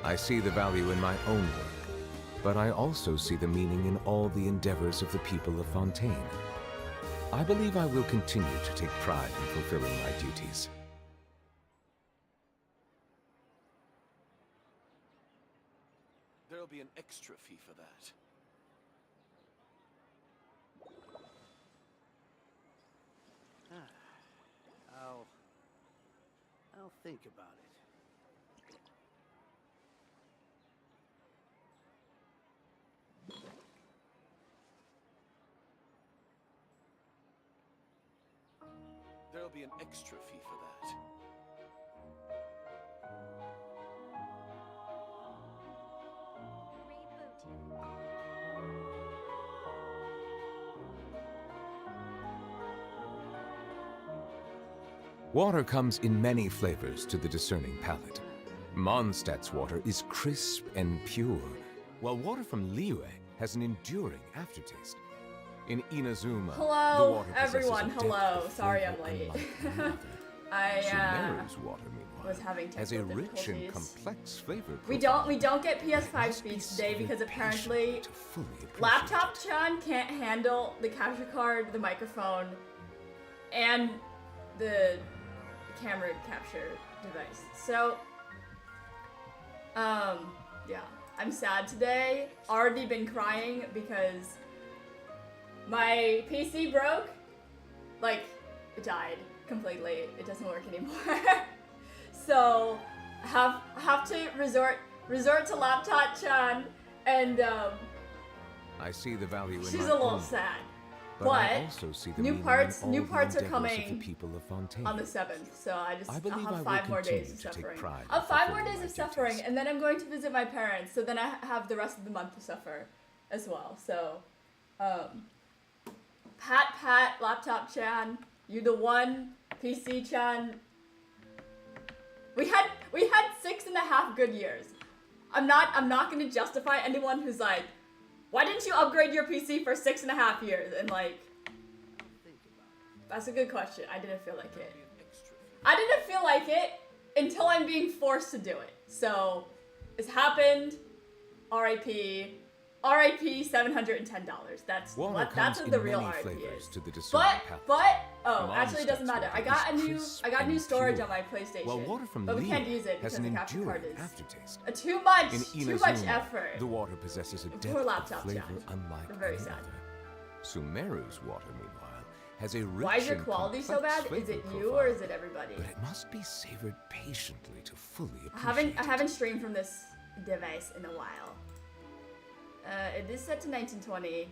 I see the value in my own work, but I also see the meaning in all the endeavors of the people of Fontaine. I believe I will continue to take pride in fulfilling my duties. There'll be an extra fee for that. I'll think about it. There'll be an extra fee for that. Water comes in many flavors to the discerning palate. Mondstadt's water is crisp and pure, while water from Liyue has an enduring aftertaste. In Inazuma, the Hello, water possesses everyone. a depth Hello. of Sorry I'm flavor late. unlike any other. I Sumeru's water, meanwhile, was having has a technical rich and difficulties. complex flavor. We profile. don't get But it PS5 must be speeds today savored because apparently patiently to fully appreciate Laptop it. Chan can't handle the capture card, the microphone, and the camera capture device. So, yeah, I'm sad today. Already been crying because my PC broke. Like, it died completely. It doesn't work anymore. So, have to resort to Laptop Chan, and I see the value in she's my a little own, sad. but I But also see the new meaning parts- in all new the parts are endeavors of coming the people of Fontaine. on the 7th, so I'll believe have I will 5 more days continue of to take suffering. pride I'll in have 5 more fulfilling days of my suffering, duties. and then I'm going to visit my parents, so then I have the rest of the month to suffer as well. So, Pat, Laptop Chan, you the one, PC Chan. We had 6.5 good years. I'm not gonna justify anyone who's like, why didn't you upgrade your PC for 6.5 years? And like, that's a good question. I didn't feel like it. I didn't feel like it until I'm being forced to do it. So, it's happened. R.I.P. R.I.P. $710. That's Water what comes that's in what the real many R.I.P. flavors is. to the discerning palate. Actually it doesn't matter. I got a new storage on my PlayStation. While water from but we can't Liyue use it has because an the capture card enduring is aftertaste. too In much Inazuma, effort. the water possesses a depth Poor of Laptop flavor Chan. unlike We're very any sad. other. Sumeru's water, meanwhile, has a rich Why is your and quality so complex bad? Is flavor it you or profile, is it everybody? but it must be savored patiently to fully I appreciate haven't streamed from this device in a while. It is set to 1920.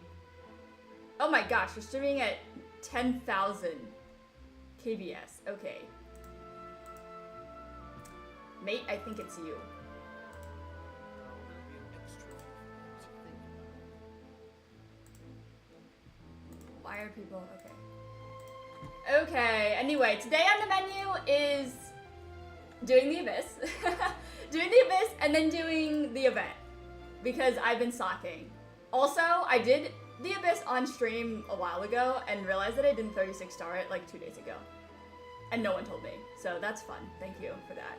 Oh my gosh, we're streaming at 10,000 kbs. Okay. Mate, I think it's you. Why are people okay? Okay, anyway, today on the menu is doing the Abyss. Doing the Abyss and then doing the event. Because I've been slacking. Also, I did the Abyss on stream a while ago and realized that I didn't 36 star it like 2 days ago. And no one told me. So that's fun. Thank you for that.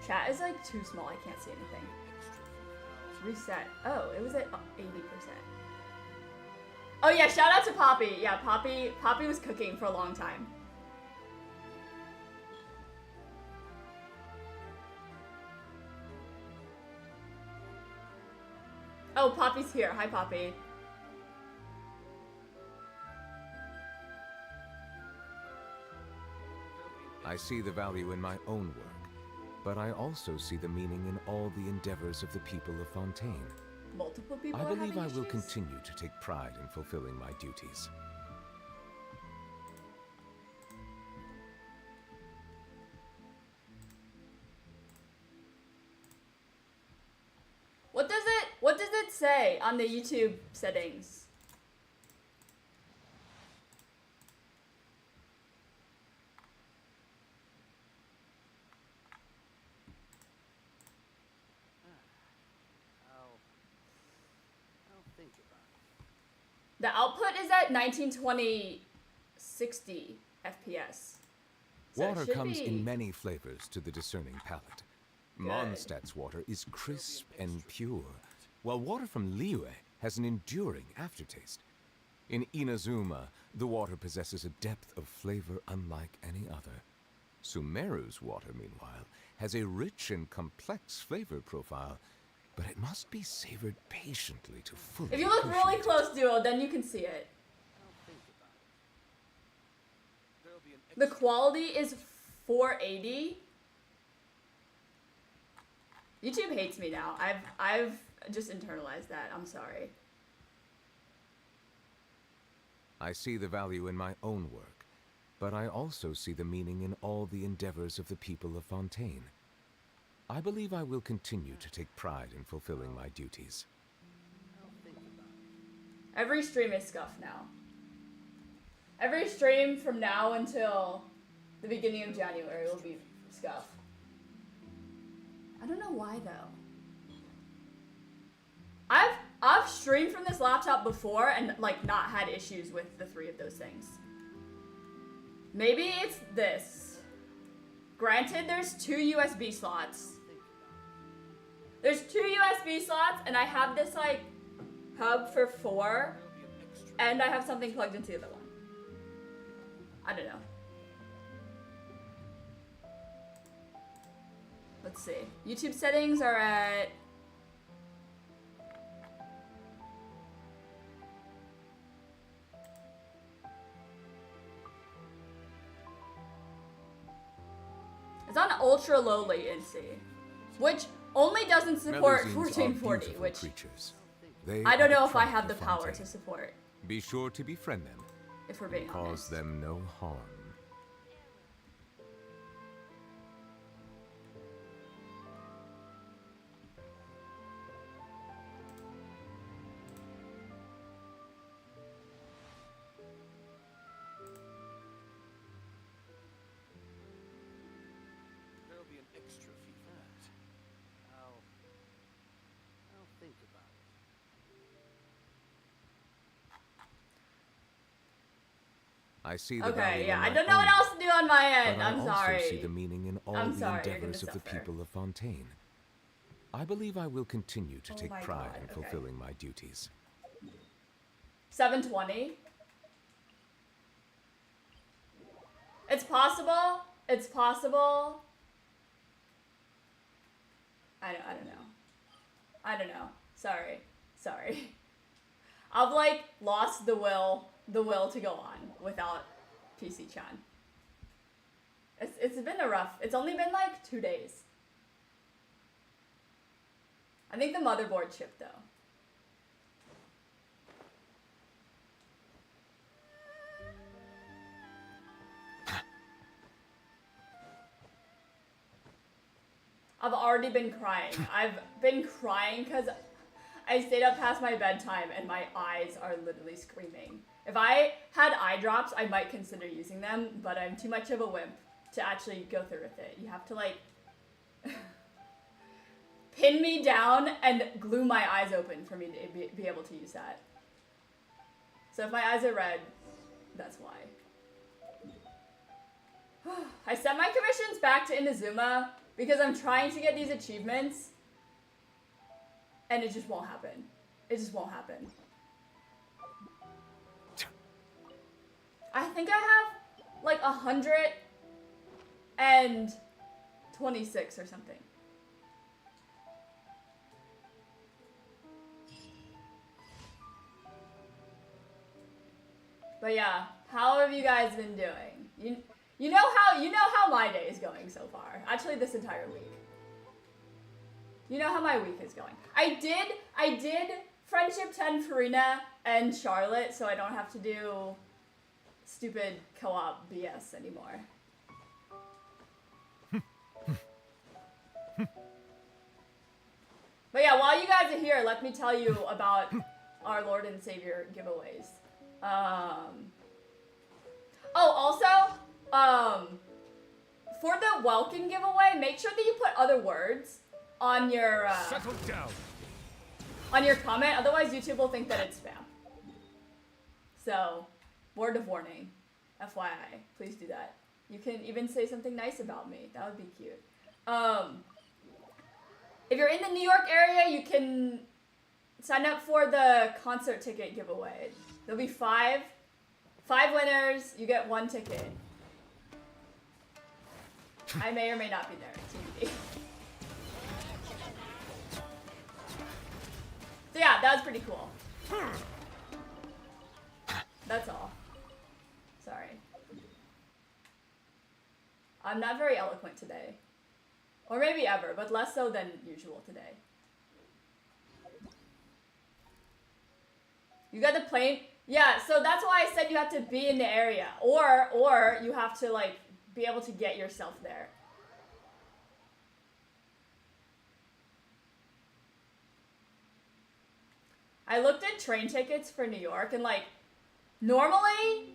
Chat is like too small. I can't see anything. Reset. Oh, it was at 80%. Oh yeah, shout out to Poppy. Yeah, Poppy was cooking for a long time. Oh, Poppy's here. Hi, Poppy. I see the value in my own work, but I also see the meaning in all the endeavors of the people of Fontaine. Multiple people I are believe having I will issues? continue to take pride in fulfilling my duties. What does it say on the YouTube settings? I'll think about it. The output is at 1920 60 FPS. So it Water should comes be- in many flavors to the discerning palate. Mondstadt's water is crisp and pure, while water from Liyue has an enduring aftertaste. In Inazuma, the water possesses a depth of flavor unlike any other. Sumeru's water, meanwhile, has a rich and complex flavor profile, but it must be savored patiently to fully If you look really appreciate it. close, Duo, then you can see it. There'll be an The quality is 480. YouTube hates me now. I've just internalized that. I'm sorry. I see the value in my own work, but I also see the meaning in all the endeavors of the people of Fontaine. I believe I will continue to take pride in fulfilling my duties. Every stream is scuff now. Every stream from now until the beginning of January will be scuff. I don't know why though. I've streamed from this laptop before and like not had issues with the three of those things. Maybe it's this. Granted, there's 2 USB slots. There's 2 USB slots and I have this like hub for 4 and I have something plugged into the other one. I don't know. Let's see. YouTube settings are at... It's on ultra low latency, which only doesn't support Melusines are 1440, beautiful which creatures. They I don't are know if I triumph have the of power Fontaine. to support, Be sure to befriend them. if we're being Cause honest. them no harm. There'll be an extra fee for that. I'll think about it. I see the value Okay, yeah, in I my don't know what own else to do on my But end. I I'm also sorry. see the meaning in all I'm the sorry, you're endeavors gonna of the suffer. people of Fontaine. I believe I will continue to Oh take my pride God, in okay. fulfilling my duties. 720. It's possible. It's possible. I don't know. I don't know. Sorry. Sorry. I've like lost the will to go on without PC-chan. It's been a rough. It's only been like 2 days. I think the motherboard chipped though. I've already been crying. I've been crying because I stayed up past my bedtime and my eyes are literally screaming. If I had eye drops, I might consider using them, but I'm too much of a wimp to actually go through with it. You have to like pin me down and glue my eyes open for me to be able to use that. So if my eyes are red, that's why. I sent my commissions back to Inazuma because I'm trying to get these achievements and it just won't happen. It just won't happen. I think I have like 126 or something. But yeah, how have you guys been doing? You know how my day is going so far. Actually, this entire week. You know how my week is going. I did Friendship 10 Farina and Charlotte, so I don't have to do stupid co-op BS anymore. But yeah, while you guys are here, let me tell you about our Lord and Savior giveaways. For the Welkin giveaway, make sure that you put other words on your Settle down. on your comment, otherwise YouTube will think that it's spam. So, word of warning, FYI, please do that. You can even say something nice about me. That would be cute. If you're in the New York area, you can sign up for the concert ticket giveaway. There'll be five winners. You get 1 ticket. I may or may not be there. TBD. So yeah, that was pretty cool. That's all. Sorry. I'm not very eloquent today. Or maybe ever, but less so than usual today. You got the plane? Yeah, so that's why I said you have to be in the area. Or you have to like be able to get yourself there. I looked at train tickets for New York and like normally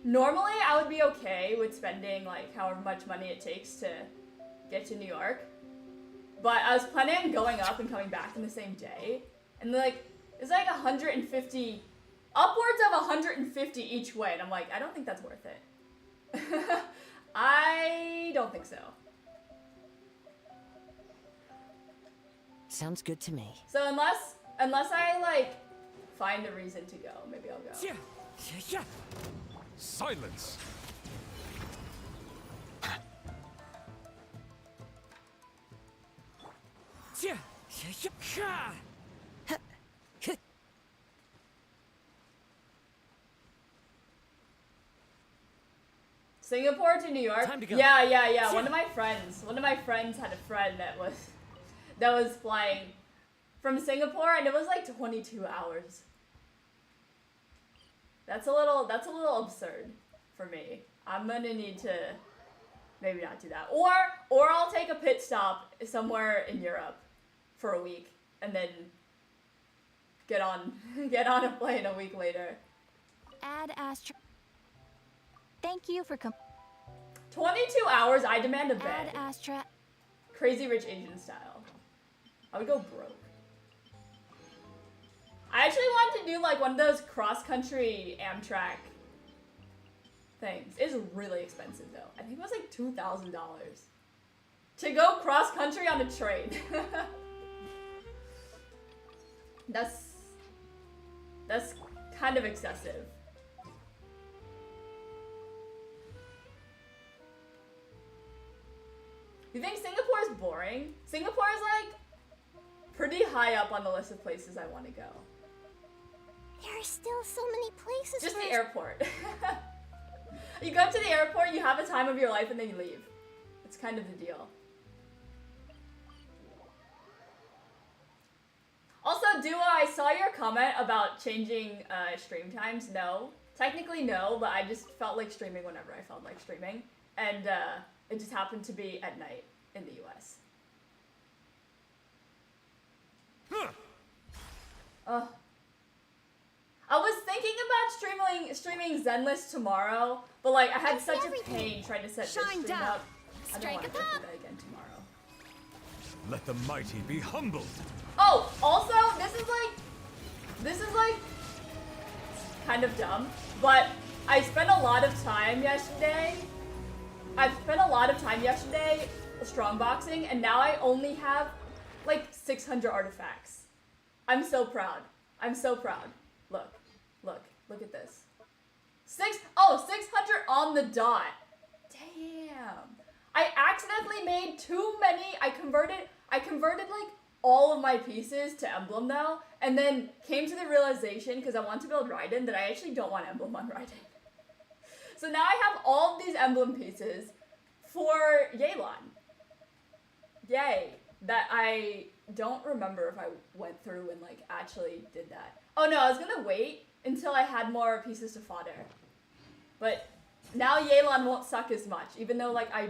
I would be okay with spending like however much money it takes to get to New York. But I was planning on going up and coming back in the same day. And like it's like 150, upwards of 150 each way. And I'm like, I don't think that's worth it. I don't think so. Sounds good to me. So unless I like find a reason to go, maybe I'll go. Silence! Singapore to New York? Time to go. Yeah. One of my friends had a friend that was flying from Singapore, and it was like 22 hours. That's a little absurd for me. I'm gonna need to maybe not do that. Or I'll take a pit stop somewhere in Europe for a week and then get on a plane a week later. Ad Astra. Thank you for 22 hours, I demand a bed. Ad Astra. Crazy Rich Asian style. I would go broke. I actually wanted to do like one of those cross-country Amtrak things. It's really expensive though. I think it was like $2,000 to go cross-country on a train. That's kind of excessive. You think Singapore is boring? Singapore is like pretty high up on the list of places I want to go. There are still so many places. Just for the airport. You go to the airport, you have a time of your life, and then you leave. It's kind of the deal. Also, Dua, I saw your comment about changing stream times. No. Technically no, but I just felt like streaming whenever I felt like streaming. And it just happened to be at night in the US. I was thinking about streaming Zenless tomorrow, but like I had such a pain trying to set this stream up. I don't want to go through that again tomorrow. Let the mighty be humbled. Oh, also, this is like kind of dumb, but I spent a lot of time yesterday. Strongboxing, and now I only have like 600 artifacts. I'm so proud. Look at this. 600 on the dot. Damn. I accidentally made too many. I converted like all of my pieces to emblem though, and then came to the realization, because I want to build Raiden, that I actually don't want emblem on Raiden. So now I have all of these emblem pieces for Yelan. Yay. That I don't remember if I went through and like actually did that. Oh no, I was gonna wait until I had more pieces to fodder. But now Yelan won't suck as much, even though like I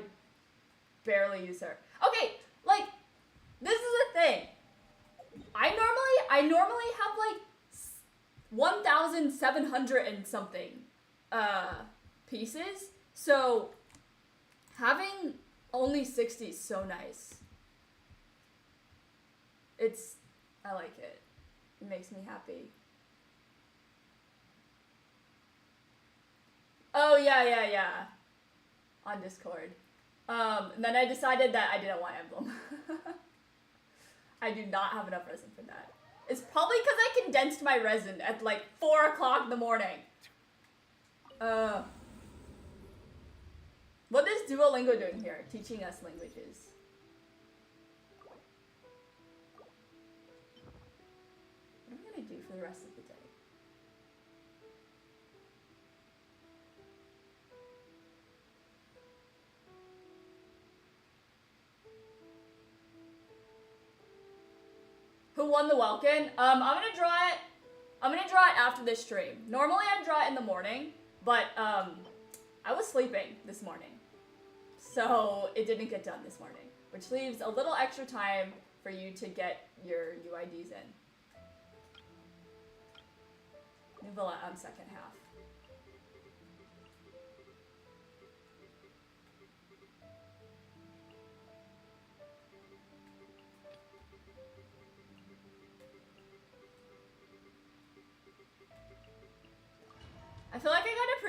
barely use her. Okay, like this is the thing. I normally have like 1,700 and something pieces. So having only 60 is so nice. I like it. It makes me happy. Oh, yeah. on Discord. And then I decided that I didn't want emblem. I do not have enough resin for that. It's probably because I condensed my resin at like 4 o'clock in the morning. What is Duolingo doing here? Teaching us languages. What am I gonna do for the rest of the day? Who won the Welkin? I'm gonna draw it. I'm gonna draw it after this stream. Normally I draw it in the morning, but I was sleeping this morning, so it didn't get done this morning, which leaves a little extra time for you to get your UIDs in. Nouvelle on second half. I feel like I got a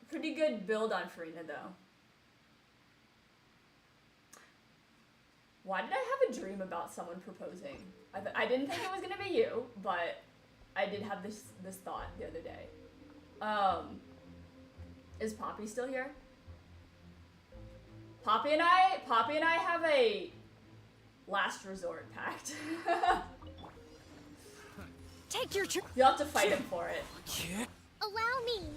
pretty good build on Farina though. Why did I have a dream about someone proposing? I didn't think it was gonna be you, but I did have this thought the other day. Is Poppy still here? Poppy and I have a last resort pact. Take your turn. You'll have to fight him for it. Allow me.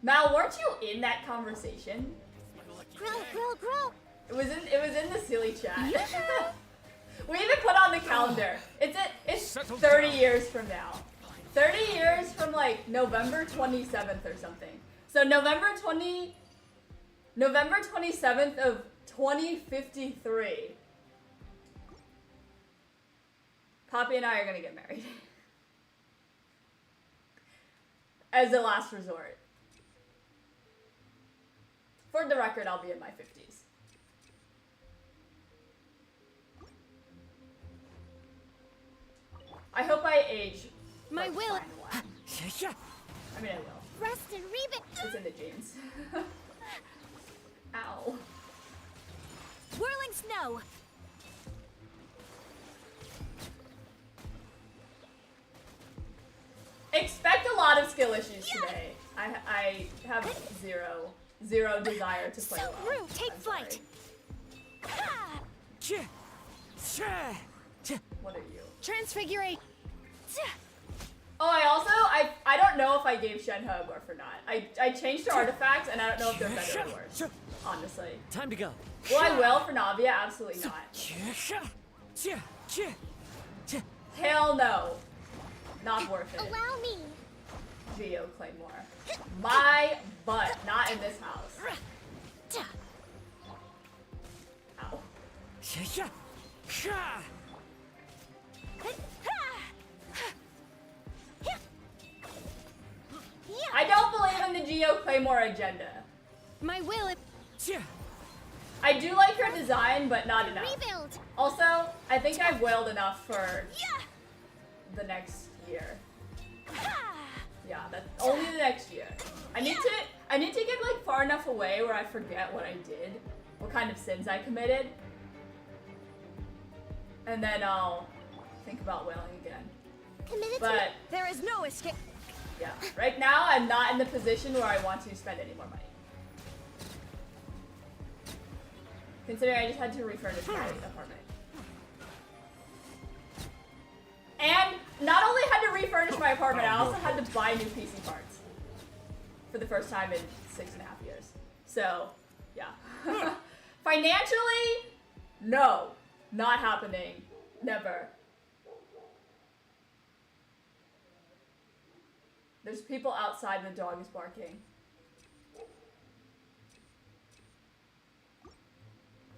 Mal, weren't you in that conversation? Grow. It was in the silly chat. We even put on the calendar. It's 30 years from now. 30 years from like November 27th or something. So November 27th of 2053. Poppy and I are gonna get married. As a last resort. For the record, I'll be in my 50s. I hope I age. My like, will. fine well. I mean, I will. Rest and rebuild. It's in the genes. Ow. Swirling snow. Expect a lot of skill issues today. I have zero desire to play So well. rude. Take I'm flight. sorry. What are you? Transfiguration. Oh, I don't know if I gave Shen her a buff or not. I changed her artifacts and I don't know if they're better or worse. Honestly. Time to go. Will I will for Navia? Absolutely not. Hell no. Not worth it. Allow me. Geo Claymore. My butt. Not in this house. Ow. I don't believe in the Geo Claymore agenda. My will. I do like her design, but not enough. Rebuild. Also, I think I've wailed enough for the next year. Yeah, that's only the next year. I need to get like far enough away where I forget what I did, what kind of sins I committed, and then I'll think about wailing again. Committed But there is no escape. yeah, right now I'm not in the position where I want to spend any more money. Considering I just had to refurnish my apartment. And not only had to refurnish my apartment, I also had to buy new PC parts. For the first time in 6.5 years. So, yeah. Financially, no. Not happening. Never. There's people outside and the dog is barking.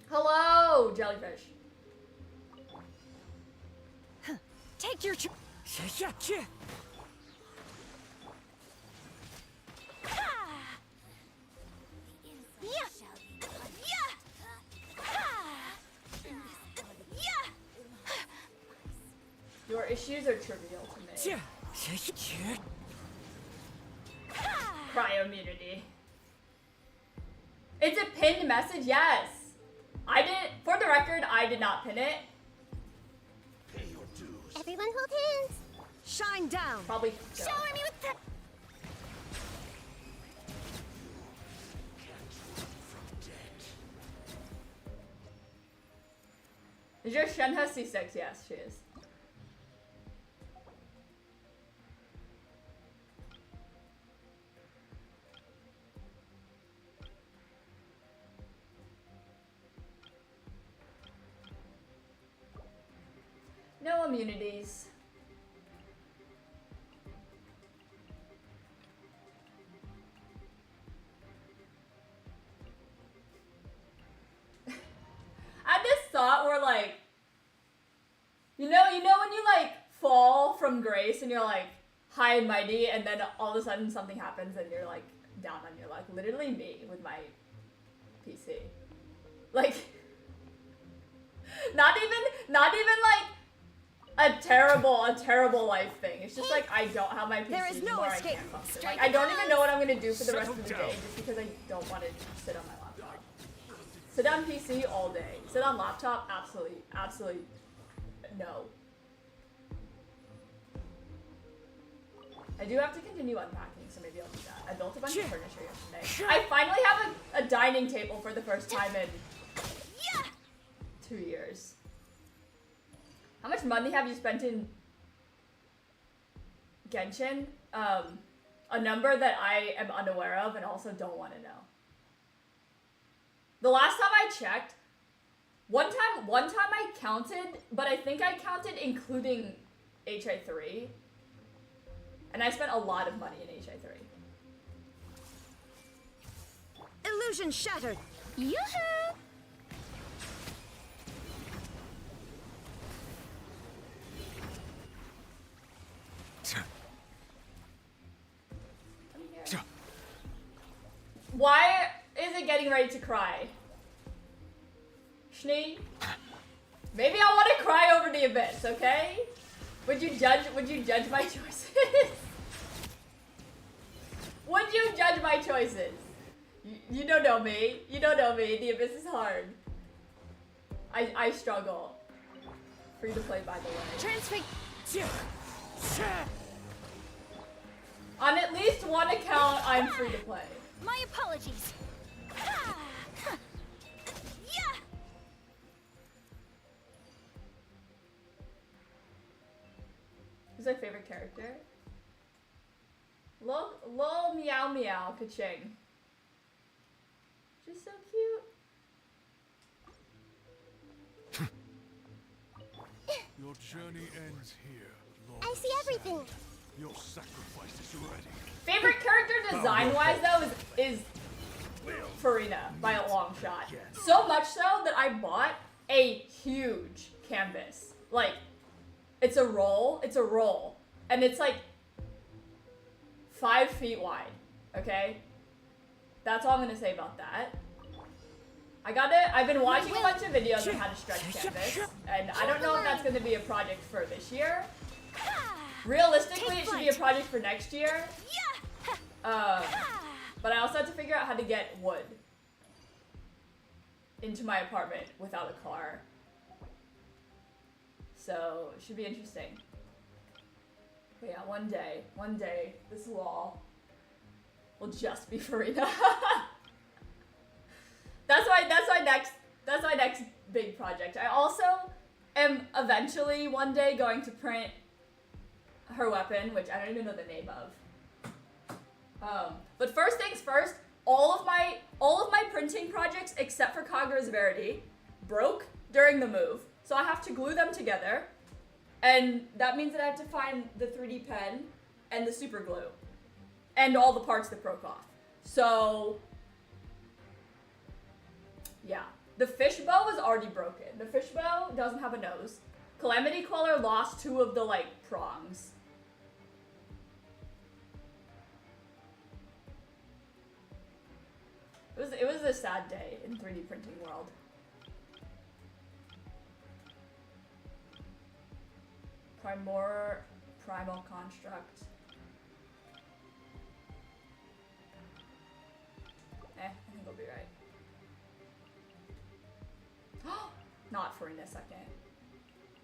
Hello, jellyfish. Take your Your issues are trivial to me. Cryo-immunity. It's a pinned message, yes. I didn't, for the record, I did not pin it. Everyone hold hands. shine down. Probably so. Shower me with the. Is your Shenhe C6? Yes, she is. No immunities. I had this thought where like, you know when you like fall from grace and you're like high and mighty and then all of a sudden something happens and you're like down on your luck. Literally me with my PC. Like, not even like a terrible life thing. It's just like I don't have my PC There is no anymore. I escape. can't function. Strike Like, I don't even down. know what I'm gonna do for the rest of the day just because I don't want to sit on my laptop. Sit on PC all day. Sit on laptop, absolutely no. I do have to continue unpacking, so maybe I'll do that. I built a bunch of furniture yesterday. I finally have a dining table for the first time in 2 years. How much money have you spent in Genshin? A number that I am unaware of and also don't want to know. The last time I checked, one time I counted, but I think I counted including HI3. And I spent a lot of money in HI3. Illusion shattered. Yoo-hoo! Why is it getting ready to cry? Schnee? Maybe I want to cry over the abyss, okay? Would you judge my choices? Would you judge my choices? You don't know me. You don't know me. The abyss is hard. I struggle. Free to play, by the way. On at least one account, I'm free to play. My apologies. Who's my favorite character? Lol meow meow ka-ching. She's so cute. Your journey ends here, Lord. I see everything. Your sacrifice is ready. Favorite character design-wise, though, is Farina by a long shot. So much so that I bought a huge canvas. Like, it's a roll, and it's like 5 feet wide, okay? That's all I'm gonna say about that. I've been watching a bunch of videos on how to stretch canvas, and I don't know if that's gonna be a project for this year. Realistically, it should be a project for next year. But I also have to figure out how to get wood into my apartment without a car. So, it should be interesting. But yeah, one day, this wall will just be Farina. That's my next big project. I also am eventually one day going to print her weapon, which I don't even know the name of. But first things first, all of my printing projects except for Kagura's Verity broke during the move, so I have to glue them together, and that means that I have to find the 3D pen and the super glue and all the parts that broke off. So yeah, the fishbow is already broken. The fishbow doesn't have a nose. Calamity Queller lost 2 of the, like, prongs. It was a sad day in 3D printing world. Primal construct. I think we'll be right. Not for a second.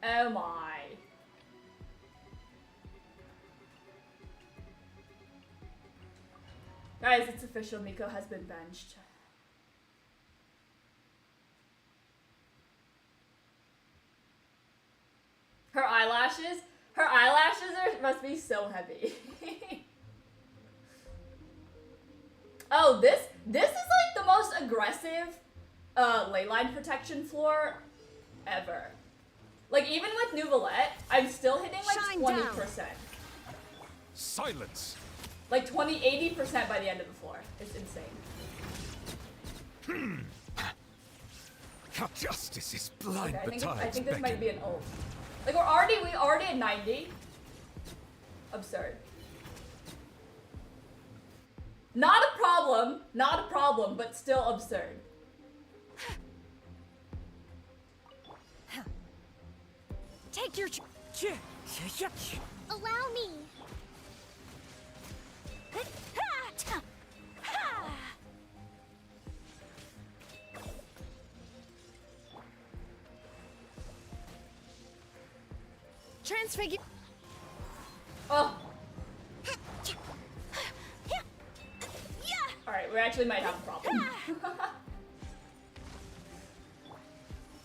Oh my. Guys, it's official. Miko has been benched. Her eyelashes must be so heavy. Oh, this is like the most aggressive leyline protection floor ever. Like even with Nouvellette, I'm still hitting like 20%. Silence! Like 80% by the end of the floor. It's insane. Justice is blind, Okay, but I think this might be an ult. Like we already at 90. Absurd. Not a problem, but still absurd. Take your Allow me. Transfigure. Oh. Alright, we actually might have a problem.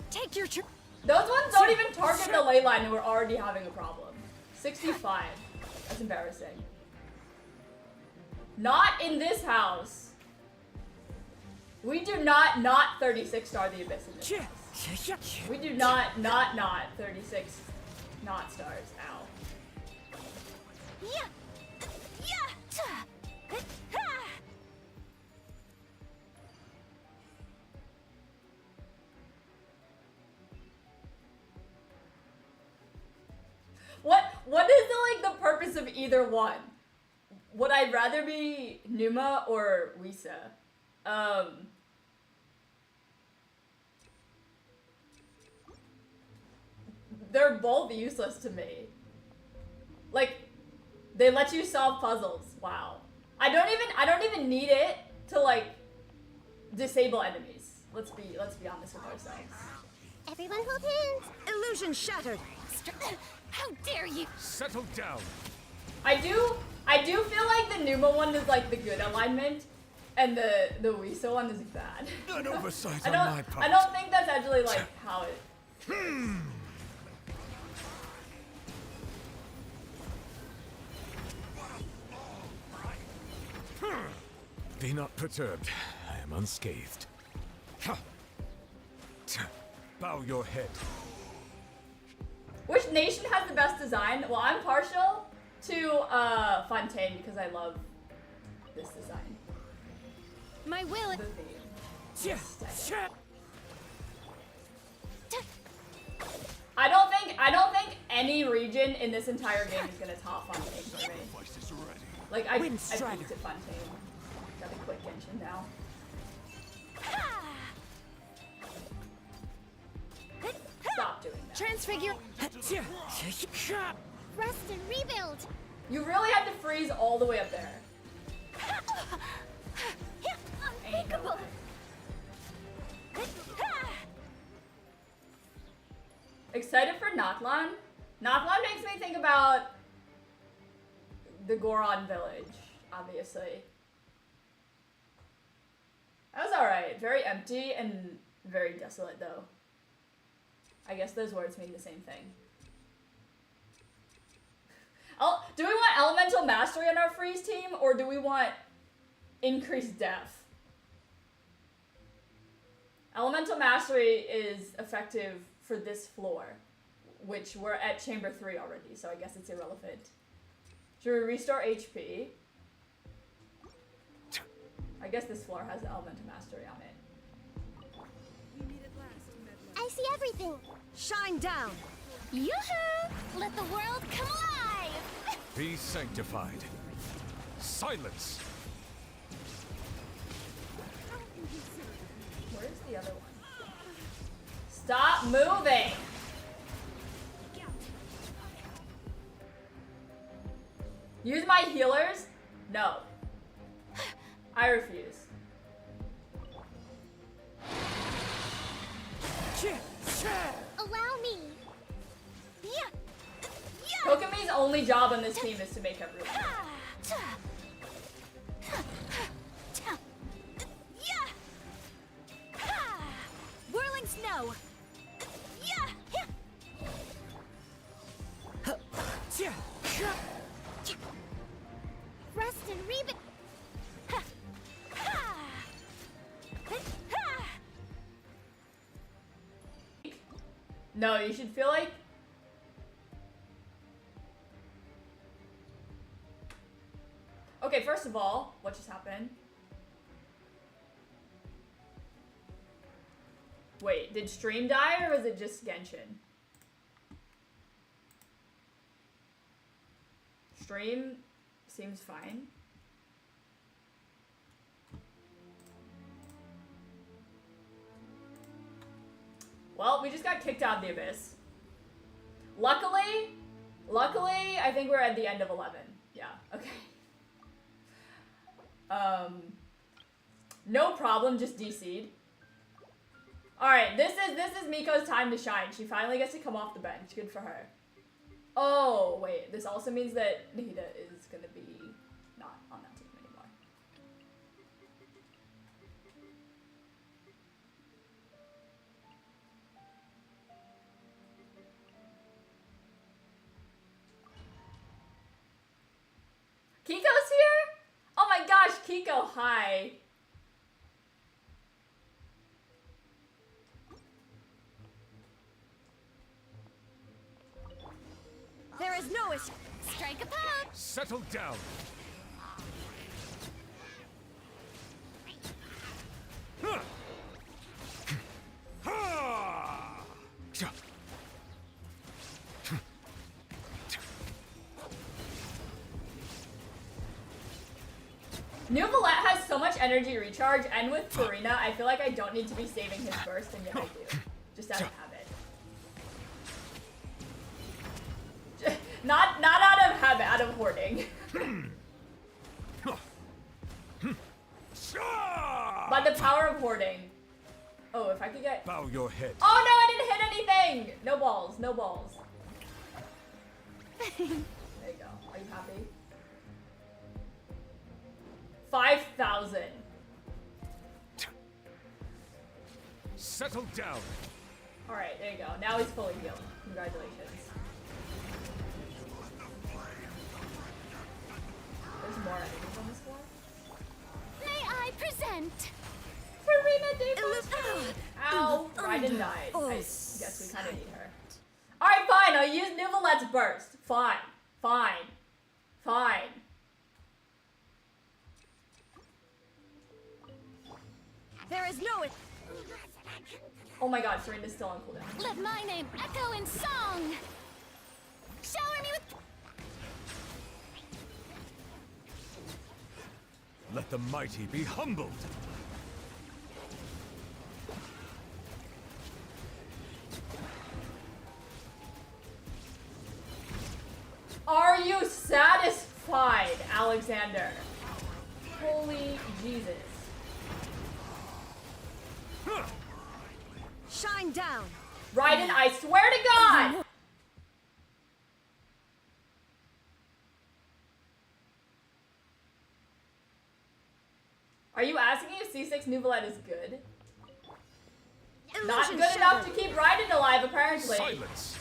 Take your Those ones don't even target the ley line and we're already having a problem. 65. That's embarrassing. Not in this house. We do not 36 star the Abyss in this house. We do not 36 not stars. Ow. What is the purpose of either one? Would I rather be Numa or Wisa? They're both useless to me. Like, they let you solve puzzles. Wow. I don't even need it to like disable enemies. Let's be honest with ourselves. Everyone hold hands. illusion shattered. How dare you? Settle down. I do feel like the Numa one is like the good alignment, and the Wisa one is bad. An oversight I on my part. I don't think that's actually like how it. Be not perturbed. I am unscathed. Bow your head. Which nation has the best design? Well, I'm partial to Fontaine because I love this design. My will. The theme. Aesthetic. I don't think any region in this entire game is gonna top Fontaine for me. Sacrifice is ready. Like I Windstrider. peaked at Fontaine. Got a quick engine now. Stop doing that. Transfigure. Rest and rebuild. You really had to freeze all the way up there. Ain't no Unthinkable. way. Excited for Natlan? Natlan makes me think about the Goron village, obviously. That was alright. Very empty and very desolate, though. I guess those words mean the same thing. Do we want elemental mastery on our freeze team, or do we want increased depth? Elemental mastery is effective for this floor, which we're at chamber 3 already, so I guess it's irrelevant. Should we restore HP? I guess this floor has elemental mastery on it. I see everything. Shine down. Yoo-hoo! Let the world come alive! Be sanctified. Silence. Where's the other one? Stop moving! Use my healers? No. I refuse. Allow me! Yeah! Kokomi's only job on this team is to make everyone. Whirling snow. Rest and reboot! No, you should feel like... Okay, first of all, what just happened? Wait, did stream die or was it just Genshin? Stream seems fine. Well, we just got kicked out of the abyss. Luckily, I think we're at the end of 11. Yeah, okay. No problem, just DC'd. Alright, this is Miko's time to shine. She finally gets to come off the bench. Good for her. Oh, wait. This also means that Nita is gonna be not on that team anymore. Kiko's here? Oh my gosh, Kiko, hi. There is no Strike a pose! Settle down. Huh. Ha! New Valette has so much energy recharge, and with Farina, I feel like I don't need to be saving his burst, and yet I do. Just out of habit. Not out of habit, out of hoarding. By the power of hoarding. Oh, if I could get... Bow your head. Oh no, I didn't hit anything! No balls, no balls. There you go. Are you happy? 5,000. Settle down. Alright, there you go. Now he's fully healed. Congratulations. There's more enemies on this floor. May I present? Farina Davis! Ow! Raiden died. I guess we kinda need her. Alright, fine. I'll use New Valette's burst. Fine. Fine. Fine. There is no Oh my god, Serena's still on cooldown. Let my name echo in song! Shower me with... Let the mighty be humbled. Are you satisfied, Alexander? Holy Jesus. shine down. Raiden, I swear to God! Are you asking if C6 New Valette is good? Not good enough to keep Raiden alive, apparently. Silence.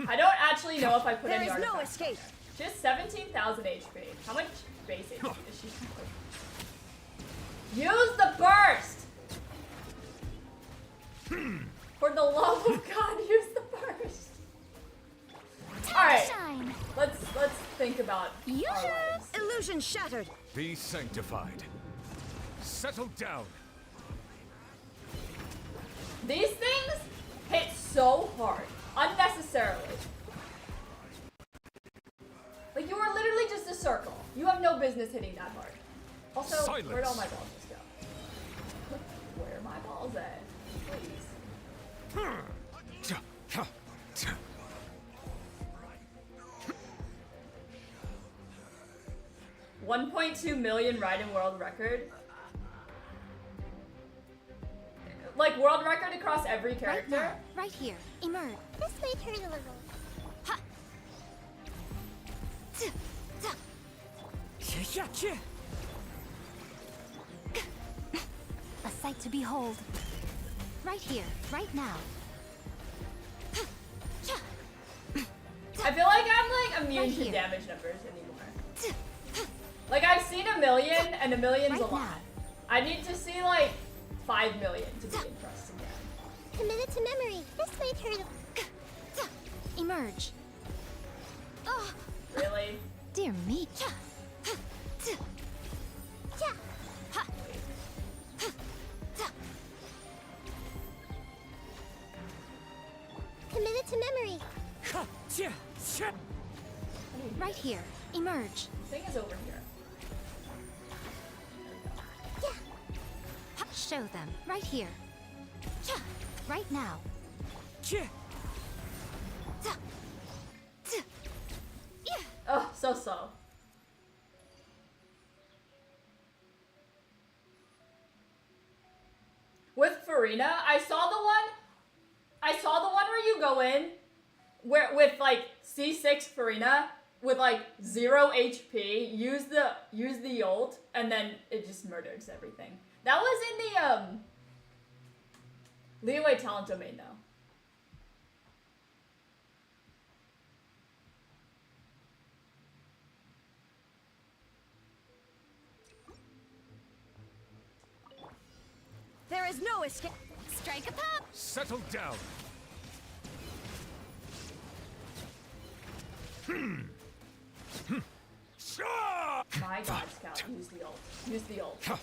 I don't actually know if I put There any is no artifacts on escape. there. She has 17,000 HP. How much base HP is she? Use the burst! For the love of God, use the burst. Alright, Shine. let's think about our lives. Illusion shattered. Be sanctified. Settle down. These things hit so hard, unnecessarily. Like, you are literally just a circle. You have no business hitting that hard. Also, where'd all my balls just go? Where are my balls at? Please. 1.2 million ride-in world record. Like, world record across every Right character. now, right here. Emerge. This might hurt a little. Ha! A sight to behold. Right here, right now. I feel like I'm like immune Right to here. damage numbers anymore. Like, I've seen a million, and a million's Right a lot. now. I need to see like 5 million to be impressed again. Committed to memory. This might hurt a Emerge. Oh, Really? dear me. Committed to memory. Right here. Emerge. Thing is over here. Show them. Right here. Right now. Oh, so slow. With Farina, I saw the one where you go in where with like C6 Farina with like 0 HP, use the ult, and then it just murders everything. That was in the Leeway talent domain though. There is no escape. Strike a pop. Settle down. My god, Scout, use the ult. Use the ult. I can't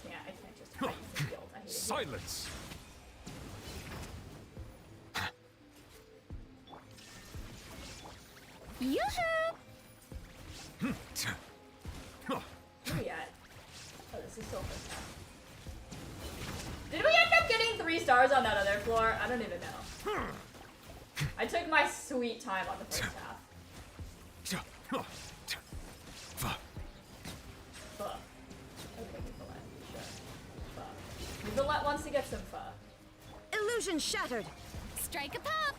just hide using the ult. I hate it. Silence. Yoo-hoo! Where are we at? Oh, this is so first half. Did we end up getting 3 stars on that other floor? I don't even know. I took my sweet time on the first half. Pho. Okay, Nicolette. Sure. Pho. Nicolette wants to get some pho. Illusion shattered. Strike a pop.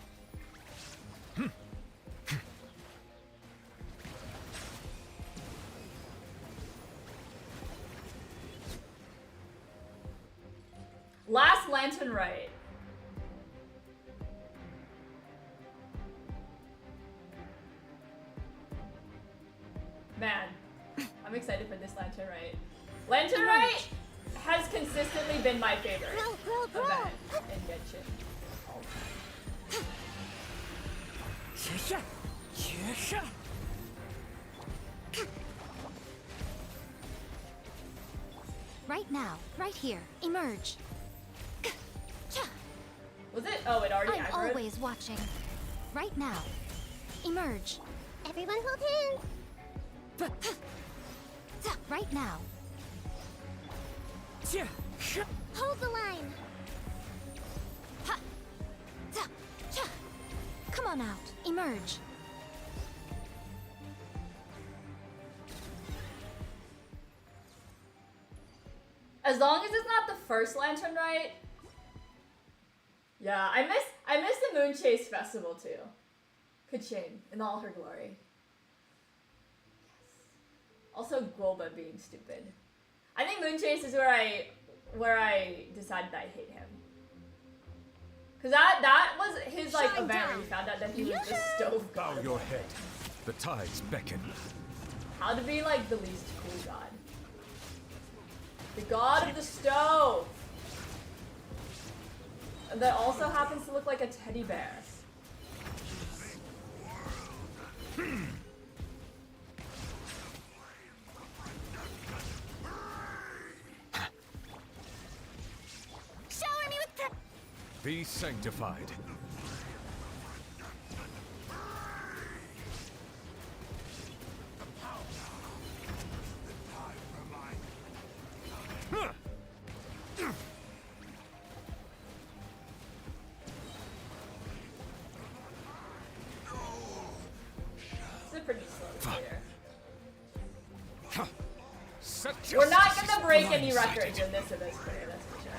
Last lantern right. Man, I'm excited for this lantern right. Lantern right has consistently been my favorite Grow. event in Genshin. All time. Right now. Right here. Emerge. Was it? Oh, it already I'm aggroed? always watching. Right now. Emerge. Everyone hold hands. Right now. Hold the line. Come on out. Emerge. As long as it's not the first lantern right. Yeah, I miss the Moon Chase Festival too. Kachin in all her glory. Yes. Also Golba being stupid. I think Moon Chase is where I decided I hate him. Cause that was his like Shine event where down. he found out that he was the stove Bow god. your head. The tides beckon. How to be like the least cool god. The god of the stove. That also happens to look like a teddy bear. Shower me with Be sanctified. This is a pretty slow player. Set We're not justice gonna break any blindsided. records in this player, that's for sure.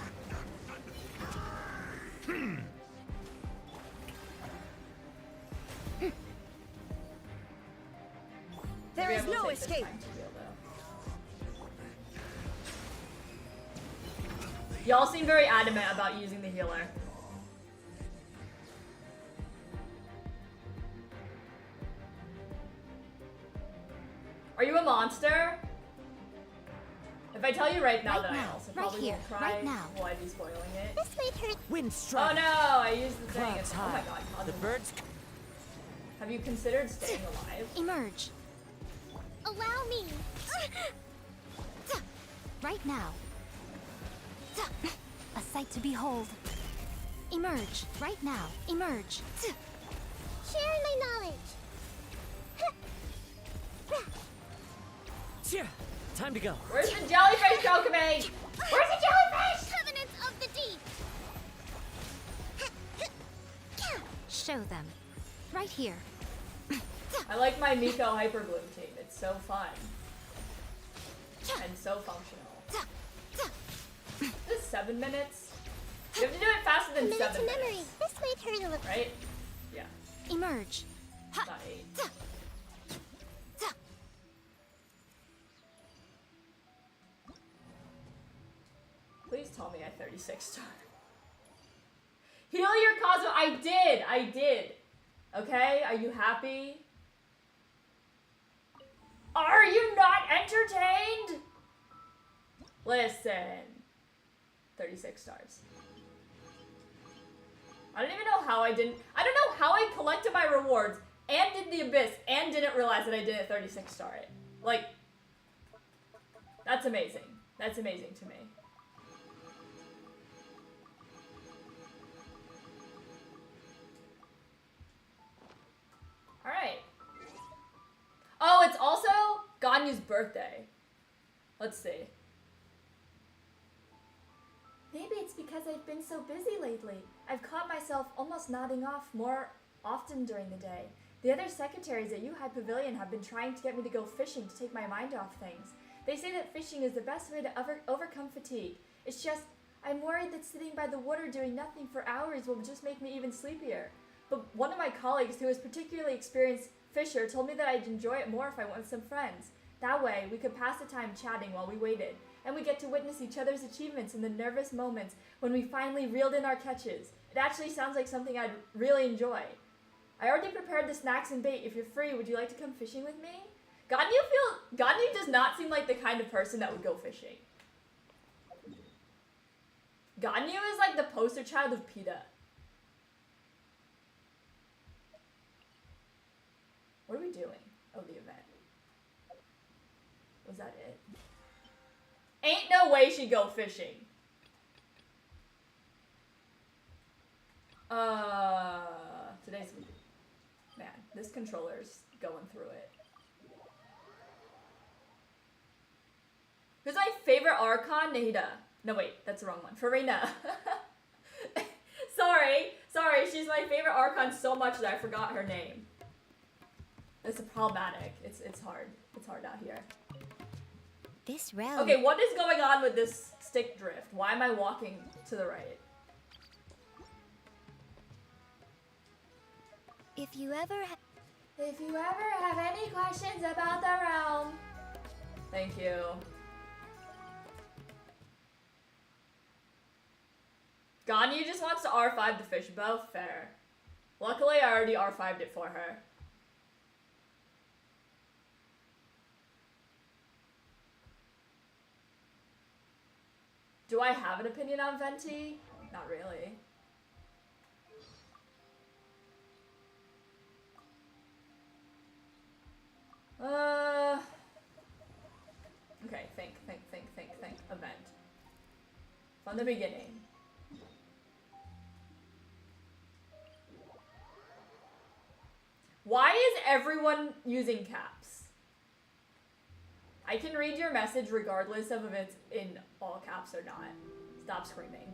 There is Maybe I will no take this escape. time to heal, though. Y'all seem very adamant about using the healer. Are you a monster? If I tell you right now Right that I now, also right probably here, won't cry, right now. will I be spoiling it? This may hurt. Wind Oh strike. no, I used the thing. Clouds Oh my high. god, The Cosmo. birds. Have you considered staying alive? Emerge. Allow me. Right now. A sight to behold. Emerge. Right now. Emerge. Share my knowledge. Tja, time to go. Where's the jellyfish, Kokame? Where's the jellyfish? Covenants of the deep. Show them. Right here. I like my Miko Hyperbloom team. It's so fun. And so functional. This is 7 minutes? You have to do it faster than Minute 7 to memory. minutes. This may hurt a little. Right? Yeah, Emerge. not 8. Please tell me I 36 star. Heal your Cosmo. I did. Okay, are you happy? Are you not entertained? Listen. 36 stars. I don't even know how I don't know how I collected my rewards and did the Abyss and didn't realize that I didn't 36 star it. Like, that's amazing. That's amazing to me. Alright. Oh, it's also Ganyu's birthday. Let's see. Maybe it's because I've been so busy lately. I've caught myself almost nodding off more often during the day. The other secretaries at Yuhai Pavilion have been trying to get me to go fishing to take my mind off things. They say that fishing is the best way to overcome fatigue. It's just, I'm worried that sitting by the water doing nothing for hours will just make me even sleepier. But one of my colleagues who is particularly experienced fisher told me that I'd enjoy it more if I went with some friends. That way, we could pass the time chatting while we waited, and we get to witness each other's achievements in the nervous moments when we finally reeled in our catches. It actually sounds like something I'd really enjoy. I already prepared the snacks and bait. If you're free, would you like to come fishing with me? Ganyu does not seem like the kind of person that would go fishing. Ganyu is like the poster child of PETA. What are we doing? Oh, the event. Was that it? Ain't no way she'd go fishing. Today's... Man, this controller's going through it. Who's my favorite Archon? Nahida. No, wait, that's the wrong one. Farina. Sorry, she's my favorite Archon so much that I forgot her name. It's problematic. It's hard. It's hard out here. This realm. Okay, what is going on with this stick drift? Why am I walking to the right? If you ever If you ever have any questions about the realm, thank you. Ganyu just wants to R5 the fish bow. Fair. Luckily, I already R5'd it for her. Do I have an opinion on Venti? Not really. Okay, think. Event. From the beginning. everyone using caps? I can read your message regardless of if it's in all caps or not. Stop screaming.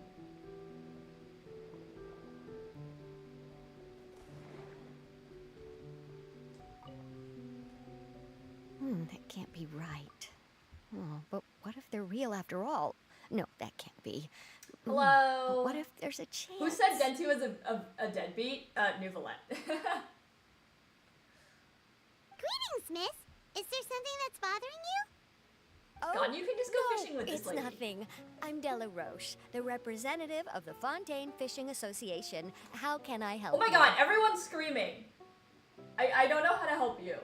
That can't be right. Oh, but what if they're real after all? No, that can't be. Hello? But what if there's a chance? Who said Dentu is a deadbeat? Nuvolette. Greetings, miss. Is there something that's bothering you? Oh, God, you can just go fishing with this it's lady. nothing. I'm Della Roche, the representative of the Fontaine Fishing Association. How can I help Oh my you? god, everyone's screaming. I don't know how to help you.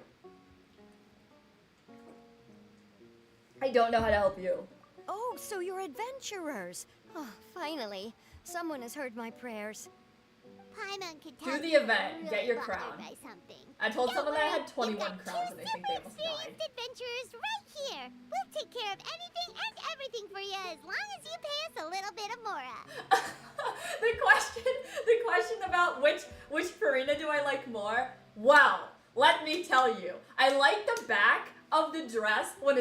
I don't know how to help you. Oh, so you're adventurers. Oh, finally. Someone has heard my prayers. Paimon could Do tell the you event, were get really your bothered crown. by something. I told Don't someone that I worry, had 21 you've got crowns two and I think they almost died. experienced adventurers right here. We'll take care of anything and everything for you as long as you pay us a little bit of mora. the question about which Farina do I like more? Well, let me tell you. I like the back of the dress when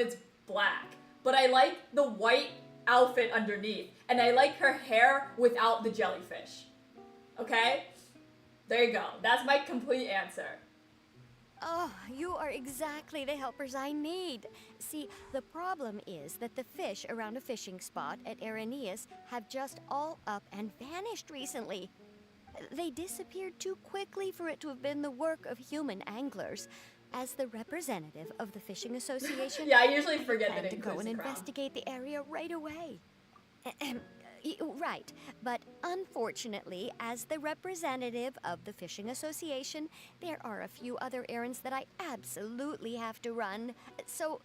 it's black, but I like the white outfit underneath, and I like her hair without the jellyfish. Okay? There you go. That's my complete answer. Oh, you are exactly the helpers I need. See, the problem is that the fish around a fishing spot at Araneus have just all up and vanished recently. They disappeared too quickly for it to have been the work of human anglers. As the representative of the Fishing Association, Yeah, I usually forget plan that to it go includes and the crown. investigate the area right away. Right, but unfortunately, as the representative of the Fishing Association, there are a few other errands that I absolutely have to run. So,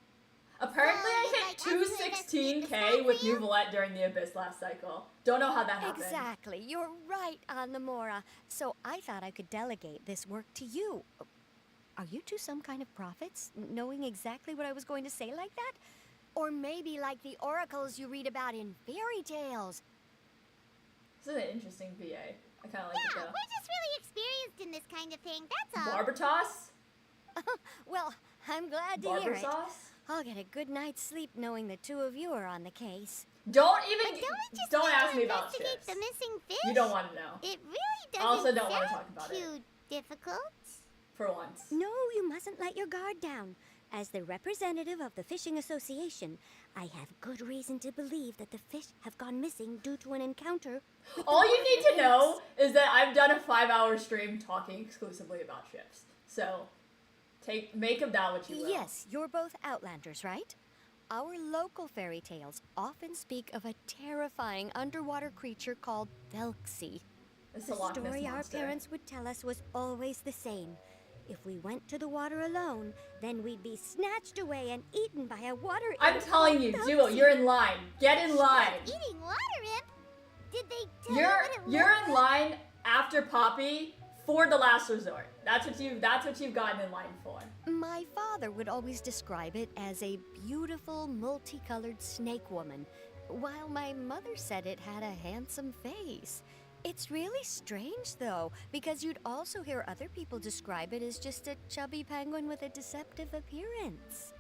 Apparently, So I you'd hit like us to investigate the 216k spot with for you? Nuvolette during the Abyss last cycle. Don't know how that happened. exactly, you're right on the Mora. So I thought I could delegate this work to you. Are you two some kind of prophets, knowing exactly what I was going to say like that? Or maybe like the oracles you read about in fairy tales. This is an interesting VA. I kind of like Yeah, it we're just really experienced in this kind of thing, that's though. all. Barber toss? Well, I'm glad to Barber hear it. sauce? I'll get a good night's sleep knowing the two of you are on the case. Don't But even don't we just don't need ask to me about investigate ships. the missing fish? You don't want to know. It really doesn't also don't wanna sound talk about it. too difficult. For once. No, you mustn't let your guard down. As the representative of the Fishing Association, I have good reason to believe that the fish have gone missing due to an encounter. with the All you need to water know is that I've done a 5-hour stream talking exclusively about ships. So, make of that what you will. Yes, you're both Outlanders, right? Our local fairy tales often speak of a terrifying underwater creature called Velxi. It's The a Loch Ness story our monster. parents would tell us was always the same. If we went to the water alone, then we'd be snatched away and eaten by a water I'm imp telling you, called Duo, Velxi. you're in line. Get in line. Eating water imp? Did they tell you You're what it you're looked in line after Poppy for the last resort. That's what you've gotten in line for. My father would always describe it as a beautiful, multicolored snake woman, while my mother said it had a handsome face. It's really strange, though, because you'd also hear other people describe it as just a chubby penguin with a deceptive appearance.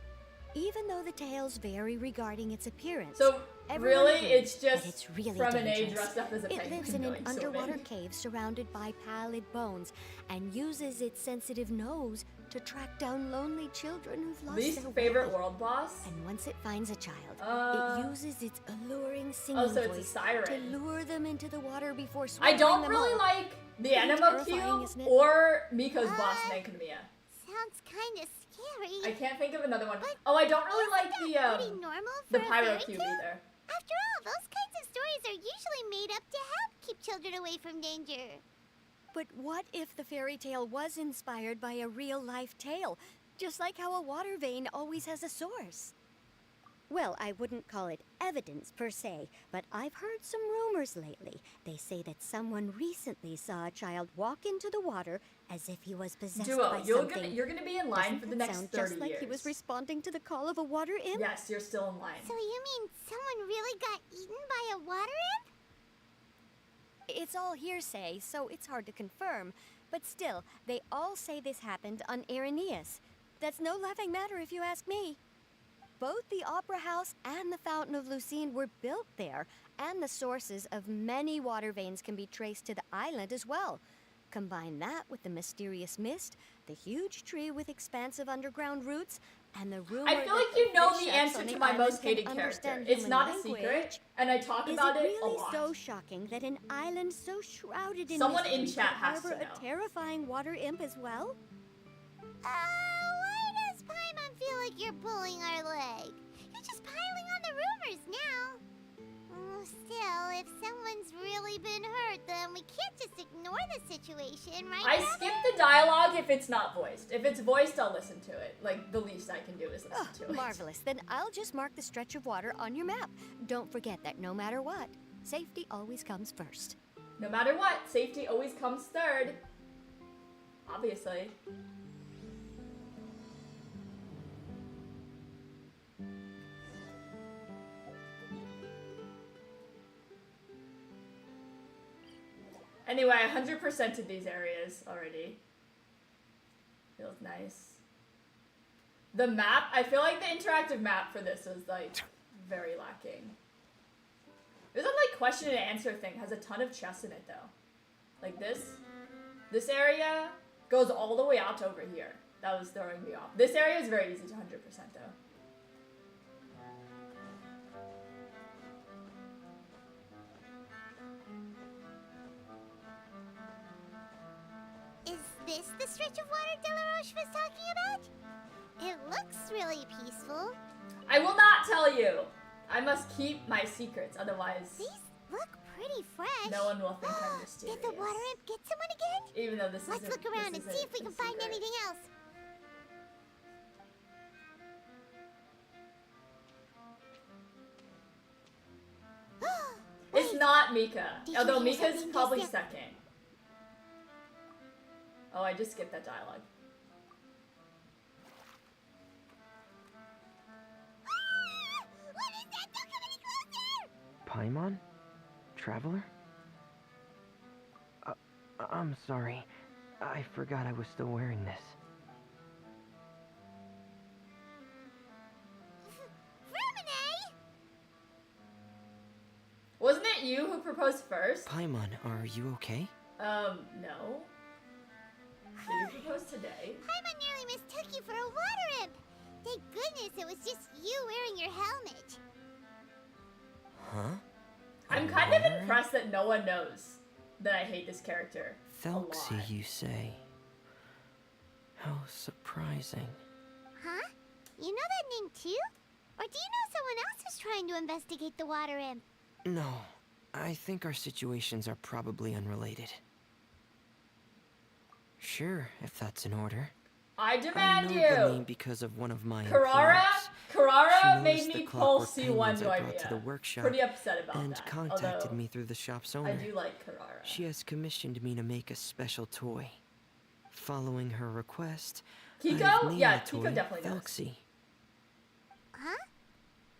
Even though the tales vary regarding its appearance, So everyone really, agrees it's that just it's really from an A dangerous. dressed up as a It penguin lives in an going underwater swimming. cave surrounded by pallid bones and uses its sensitive nose to track down lonely children who've lost Least their favorite way. world boss? And once it finds a child, Uh, it uses its alluring singing Oh, so it's a voice to siren. lure them into the water before I swallowing don't them really all. like the Pretty Animo terrifying, Cube isn't it? or Miko's boss in Enkanomiya. Sounds kind of scary. I can't think of another one. But Oh, I don't really Isn't like that pretty the normal for the a Pyro fairy Cube tale? either. After all, those kinds of stories are usually made up to help keep children away from danger. But what if the fairy tale was inspired by a real-life tale, just like how a water vein always has a source? Well, I wouldn't call it evidence per se, but I've heard some rumors lately. They say that someone recently saw a child walk into the water as if he was possessed Duo, by you're something. gonna be in line Doesn't for the that next sound 30 just like years. he was responding to the call of a water imp? Yes, you're still in line. So you mean someone really got eaten by a water imp? It's all hearsay, so it's hard to confirm. But still, they all say this happened on Irenaeus. That's no laughing matter if you ask me. Both the Opera House and the Fountain of Lucine were built there, and the sources of many water veins can be traced to the island as well. Combine that with the mysterious mist, the huge tree with expansive underground roots, and the rumor I feel like that you know fish the chefs answer on to the my island most can hated character. understand It's human not a language. secret, and I talk Is about it it a really lot. so shocking that an island so shrouded in Someone mystery in chat could has to harbor know. a terrifying water imp as well? Why does Paimon feel like you're pulling our leg? You're just piling on the rumors now. Still, if someone's really been hurt, then we can't just ignore the situation, right? I Brother? skip the dialogue if it's not voiced. If it's voiced, I'll listen to it. Like, the least I can do is listen to it. Marvelous. Then I'll just mark the stretch of water on your map. Don't forget that no matter what, safety always comes first. No matter what, safety always comes third. Obviously. Anyway, I 100%ed these areas already. Feels nice. The map, I feel like the interactive map for this was like very lacking. This like question and answer thing has a ton of chess in it though. Like this area goes all the way out to over here. That was throwing me off. This area is very easy to 100% though. Is this the stretch of water Delaroche was talking about? It looks really peaceful. I will not tell you. I must keep my secrets, otherwise These look pretty fresh. no one will think I'm mysterious. Did the water imp get someone again? Even though this Let's isn't- look around this and see if we isn't can a find secret. anything else. It's not Mika. Did you Although hear Mika's something probably just now? second. Oh, I just skipped that dialogue. What is that? Don't come any closer! Paimon? Traveler? I'm sorry. I forgot I was still wearing this. Fruminay! Wasn't it you who proposed first? Paimon, are you okay? No. Did you propose today? Paimon nearly mistook you for a water imp. Thank goodness it was just you wearing your helmet. Huh? I'm kind of impressed that no one knows that I hate this character. a Thelxie, lot. you say? How surprising. Huh? You know that name too? Or do you know someone else who's trying to investigate the water imp? No, I think our situations are probably unrelated. Sure, if that's in order. I I demand know the name you! because of one of my Carrara? employees. Carrara She made knows me the pull clockwork C1 penguins I brought to the Noivia. workshop Pretty upset about and that. contacted Although, me through the shop's owner. I do like Carrara. She has commissioned me to make a special toy. Following her request, Kiko? I've named Yeah, the Kiko toy definitely knows. Thelxie. Huh?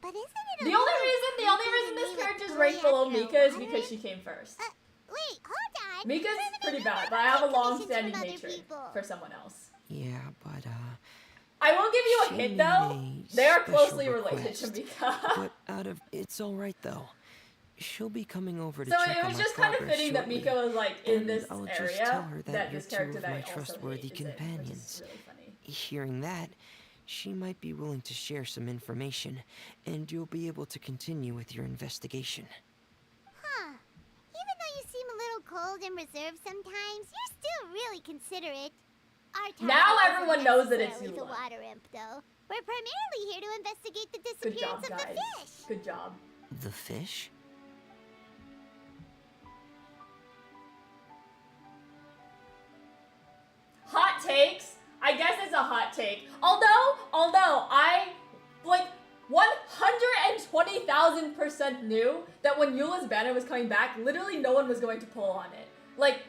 But isn't it a The little only reason creepy this to name a character's toy ranked below after a Mika is water because imp? she came first. Wait, hold on. Mika's Fruminay pretty would bad, never but I have a take commissions long-standing from other hatred people. for someone else. Yeah, but I will give you a She hint made though. a They are special closely related to request. Mika. but out of it's all right though. She'll be coming over to So check it on was my just kind of progress fitting that shortly. Mika was like in And this I'll just area tell her that this you're character two that of I my also trustworthy hate is in, which is companions. really funny. Hearing that, she might be willing to share some information, and you'll be able to continue with your investigation. Huh. Even though you seem a little cold and reserved sometimes, you're still really considerate. Our target Now isn't everyone knows that it's necessarily the Eula. water imp, though. We're primarily here to investigate the Good job, disappearance of guys. the fish. Good job. The fish? Hot takes. I guess it's a hot take. Although I like 120,000% knew that when Eula's banner was coming back, literally no one was going to pull on it. Like,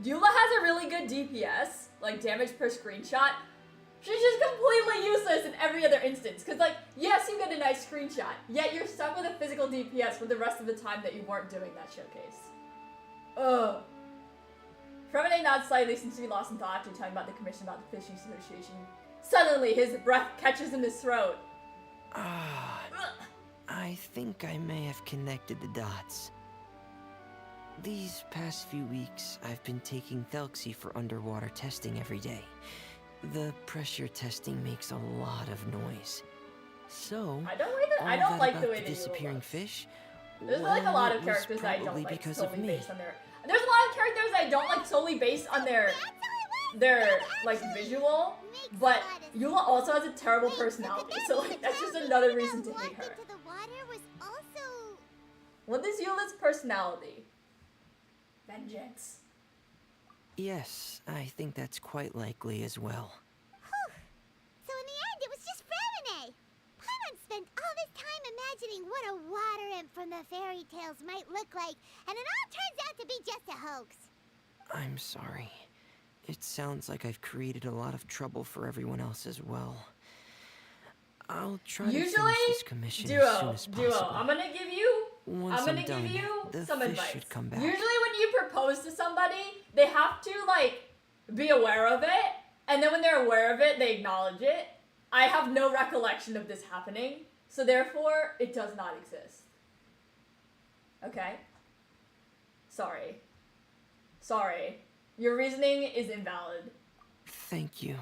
Eula has a really good DPS, like damage per screenshot, She's just completely useless in every other instance. Because, like, yes, you get a nice screenshot, yet you're stuck with a physical DPS for the rest of the time that you weren't doing that showcase. Ugh. Fremenade nods slightly since he lost in thought after talking about the commission about the Fishing Association. Suddenly, his breath catches in his throat. Ah, I think I may have connected the dots. These past few weeks, I've been taking Thelxie for underwater testing every day. The pressure testing makes a lot of noise. So, I don't like the way the that disappearing looks. fish. There's like a lot of it was characters that I don't probably like because solely of me. based on their. There's a lot of characters I don't like solely based on their like visual, but Eula also has a terrible personality, so like that's just another reason to hate her. The water was also... What is Eula's personality? Vengeance. Yes, I think that's quite likely as well. So in the end, it was just Fremine. Paimon spent all this time imagining what a water imp from the fairy tales might look like, and it all turns out to be just a hoax. I'm sorry. It sounds like I've created a lot of trouble for everyone else as well. I'll try to finish this commission as soon as possible. I'm gonna give you Once I'm gonna I'm done, give you the some fish advice. should come back. Usually when you propose to somebody, they have to like be aware of it, and then when they're aware of it, they acknowledge it. I have no recollection of this happening, so therefore it does not exist. Okay? Sorry. Your reasoning is invalid. Thank you.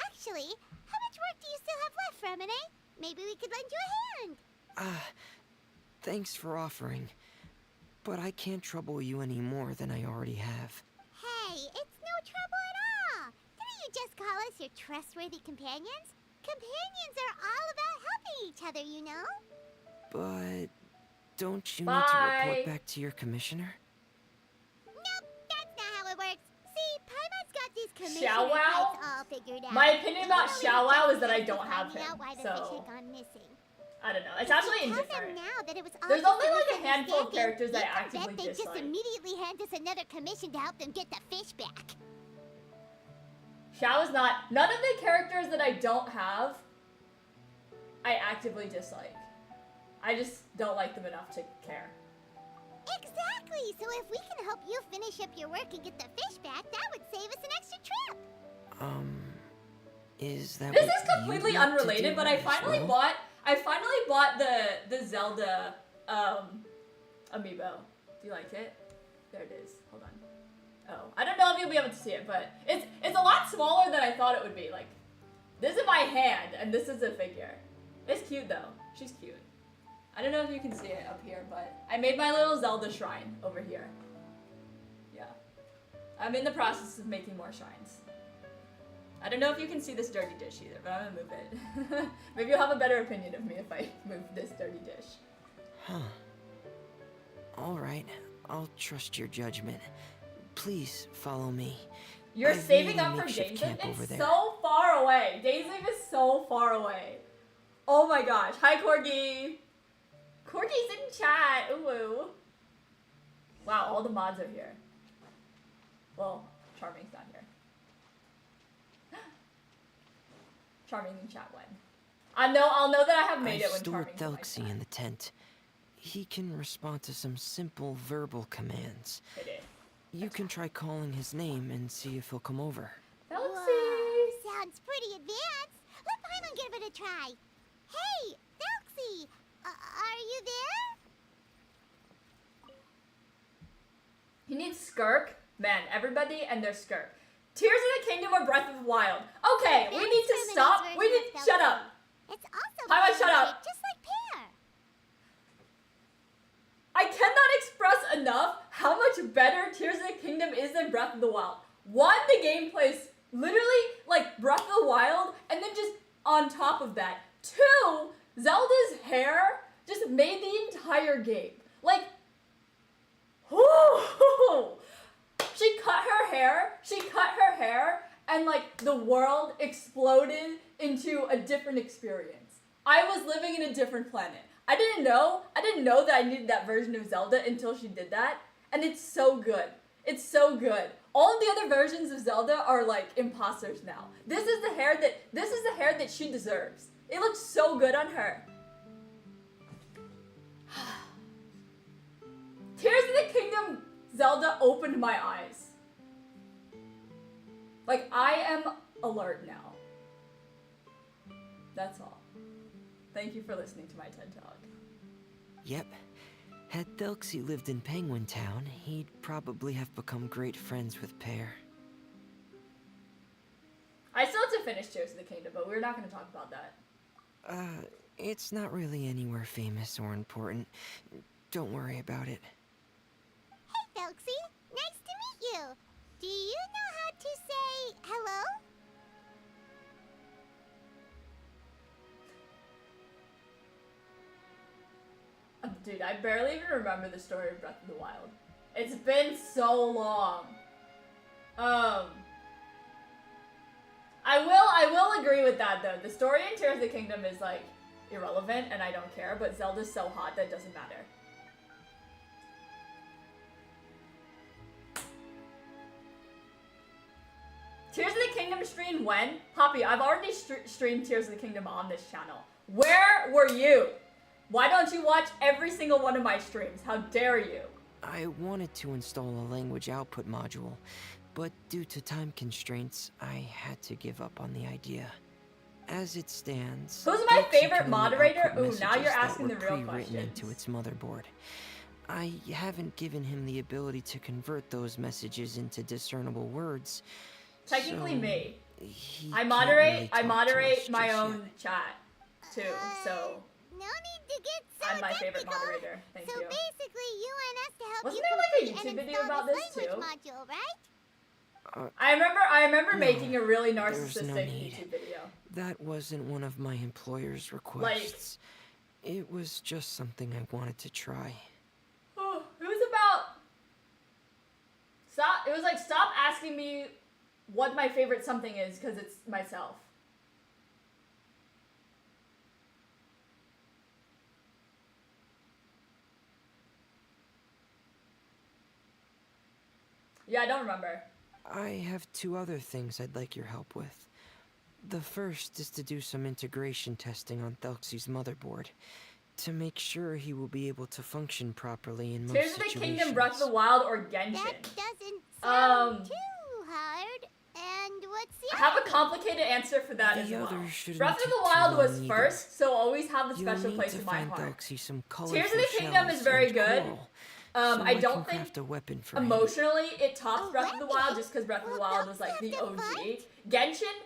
Actually, how much work do you still have left, Fremine? Maybe we could lend you a hand. Thanks for offering. But I can't trouble you any more than I already have. Hey, it's no trouble at all. Didn't you just call us your trustworthy companions? Companions are all about helping each other, you know? But don't you need to report back to your commissioner? Nope, that's not how it works. See, Paimon's got these commissioner Xiao Wao? types all figured out. My opinion about Even Xiao though Wao he is that I just don't have finding him, out why the so fish had gone missing. I don't know. It's actually Tell them indifferent. now that it was all There's just only like a handful of misunderstanding. characters I You can actively bet they just dislike. immediately hand us another commission to help them get the fish back. Xiao is not. None of the characters that I don't have, I actively dislike. I just don't like them enough to care. Exactly. So if we can help you finish up your work and get the fish back, that would save us an extra trip. Is that This what is completely you'd like to unrelated, do but I as finally well? bought the Zelda amiibo. Do you like it? There it is. Hold on. Oh, I don't know if you'll be able to see it, but it's a lot smaller than I thought it would be. Like, this is my hand, and this is a figure. It's cute though. She's cute. I don't know if you can see it up here, but I made my little Zelda shrine over here. Yeah. I'm in the process of making more shrines. I don't know if you can see this dirty dish either, but I'm gonna move it. Maybe you'll have a better opinion of me if I move this dirty dish. Huh. Alright, I'll trust your judgment. Please follow me. You're I saving really up for makeshift Days camp Leave? over It's there. so far away. Days Leave is so far away. Oh my gosh. Hi, Corgi. Corgi's in chat. Ooh. Wow, all the mods are here. Well, Charming's not here. Charming in chat when. I'll know that I have made it I've when stored Charming's in my Thelxie chat. in the tent. He can respond to some simple verbal commands. It is. You can try calling his name and see if he'll come over. Whoa, Thelxie. sounds pretty advanced. Let Paimon give it a try. Hey, Thelxie, are you there? He needs Skirk. Man, everybody and their Skirk. Tears of the Kingdom or Breath of the Wild. Okay, we need to stop. We need to shut up. It's also Paimon, shut up. shaped just like Pear. I cannot express enough how much better Tears of the Kingdom is than Breath of the Wild. One, the gameplay is literally like Breath of the Wild, and then just on top of that. Two, Zelda's hair just made the entire game. Like, whoo! She cut her hair, and like the world exploded into a different experience. I was living in a different planet. I didn't know that I needed that version of Zelda until she did that, and it's so good. It's so good. All of the other versions of Zelda are like imposters now. This is the hair that she deserves. It looks so good on her. Tears of the Kingdom Zelda opened my eyes. Like, I am alert now. That's all. Thank you for listening to my TED Talk. Yep. Had Thelxie lived in Penguin Town, he'd probably have become great friends with Pear. I still have to finish Tears of the Kingdom, but we're not going to talk about that. It's not really anywhere famous or important. Don't worry about it. Hey, Thelxie. Nice to meet you. Do you know how to say hello? Dude, I barely even remember the story of Breath of the Wild. It's been so long. I will agree with that though. The story in Tears of the Kingdom is like irrelevant and I don't care, but Zelda's so hot that it doesn't matter. Tears of the Kingdom streamed when? Poppy, I've already streamed Tears of the Kingdom on this channel. Where were you? Why don't you watch every single one of my streams? How dare you? I wanted to install a language output module, but due to time constraints, I had to give up on the idea. As it stands, who's my Thelxie favorite can only moderator? output Ooh, now you're messages that asking the were real pre-written questions. into its motherboard. I haven't given him the ability to convert those messages into discernible words. Technically so me. he I can't moderate really I talk to moderate us my just own yet. chat too. So No need to get so I'm my favorite technical. moderator. Thank so you. basically, you want us to help Wasn't you there like a complete and YouTube video install about this language too? module, right? I remember No, making a really there's narcissistic no need. YouTube video. That wasn't one of my employer's requests. It was just something I wanted to try. Oh, it was about stop. It was like stop asking me what my favorite something is because it's myself. Yeah, I don't remember. I have two other things I'd like your help with. The first is to do some integration testing on Thelxie's motherboard, to make sure he will be able to function properly in most Tears of the situations. Kingdom, Breath of the Wild, or Genshin. That doesn't sound too hard. And what's the I have other a thing? complicated answer for that The as well. others shouldn't Breath of take the too Wild was long either. first, so always have the You'll special need place to in my find heart. Thelxie some colorful Tears of the Kingdom is shells very and good. coral, I so I don't can think craft a weapon for him. emotionally it tops A Breath of the weapon? Wild just because Breath of the Well, Wild was like the don't you have OG. to Genshin,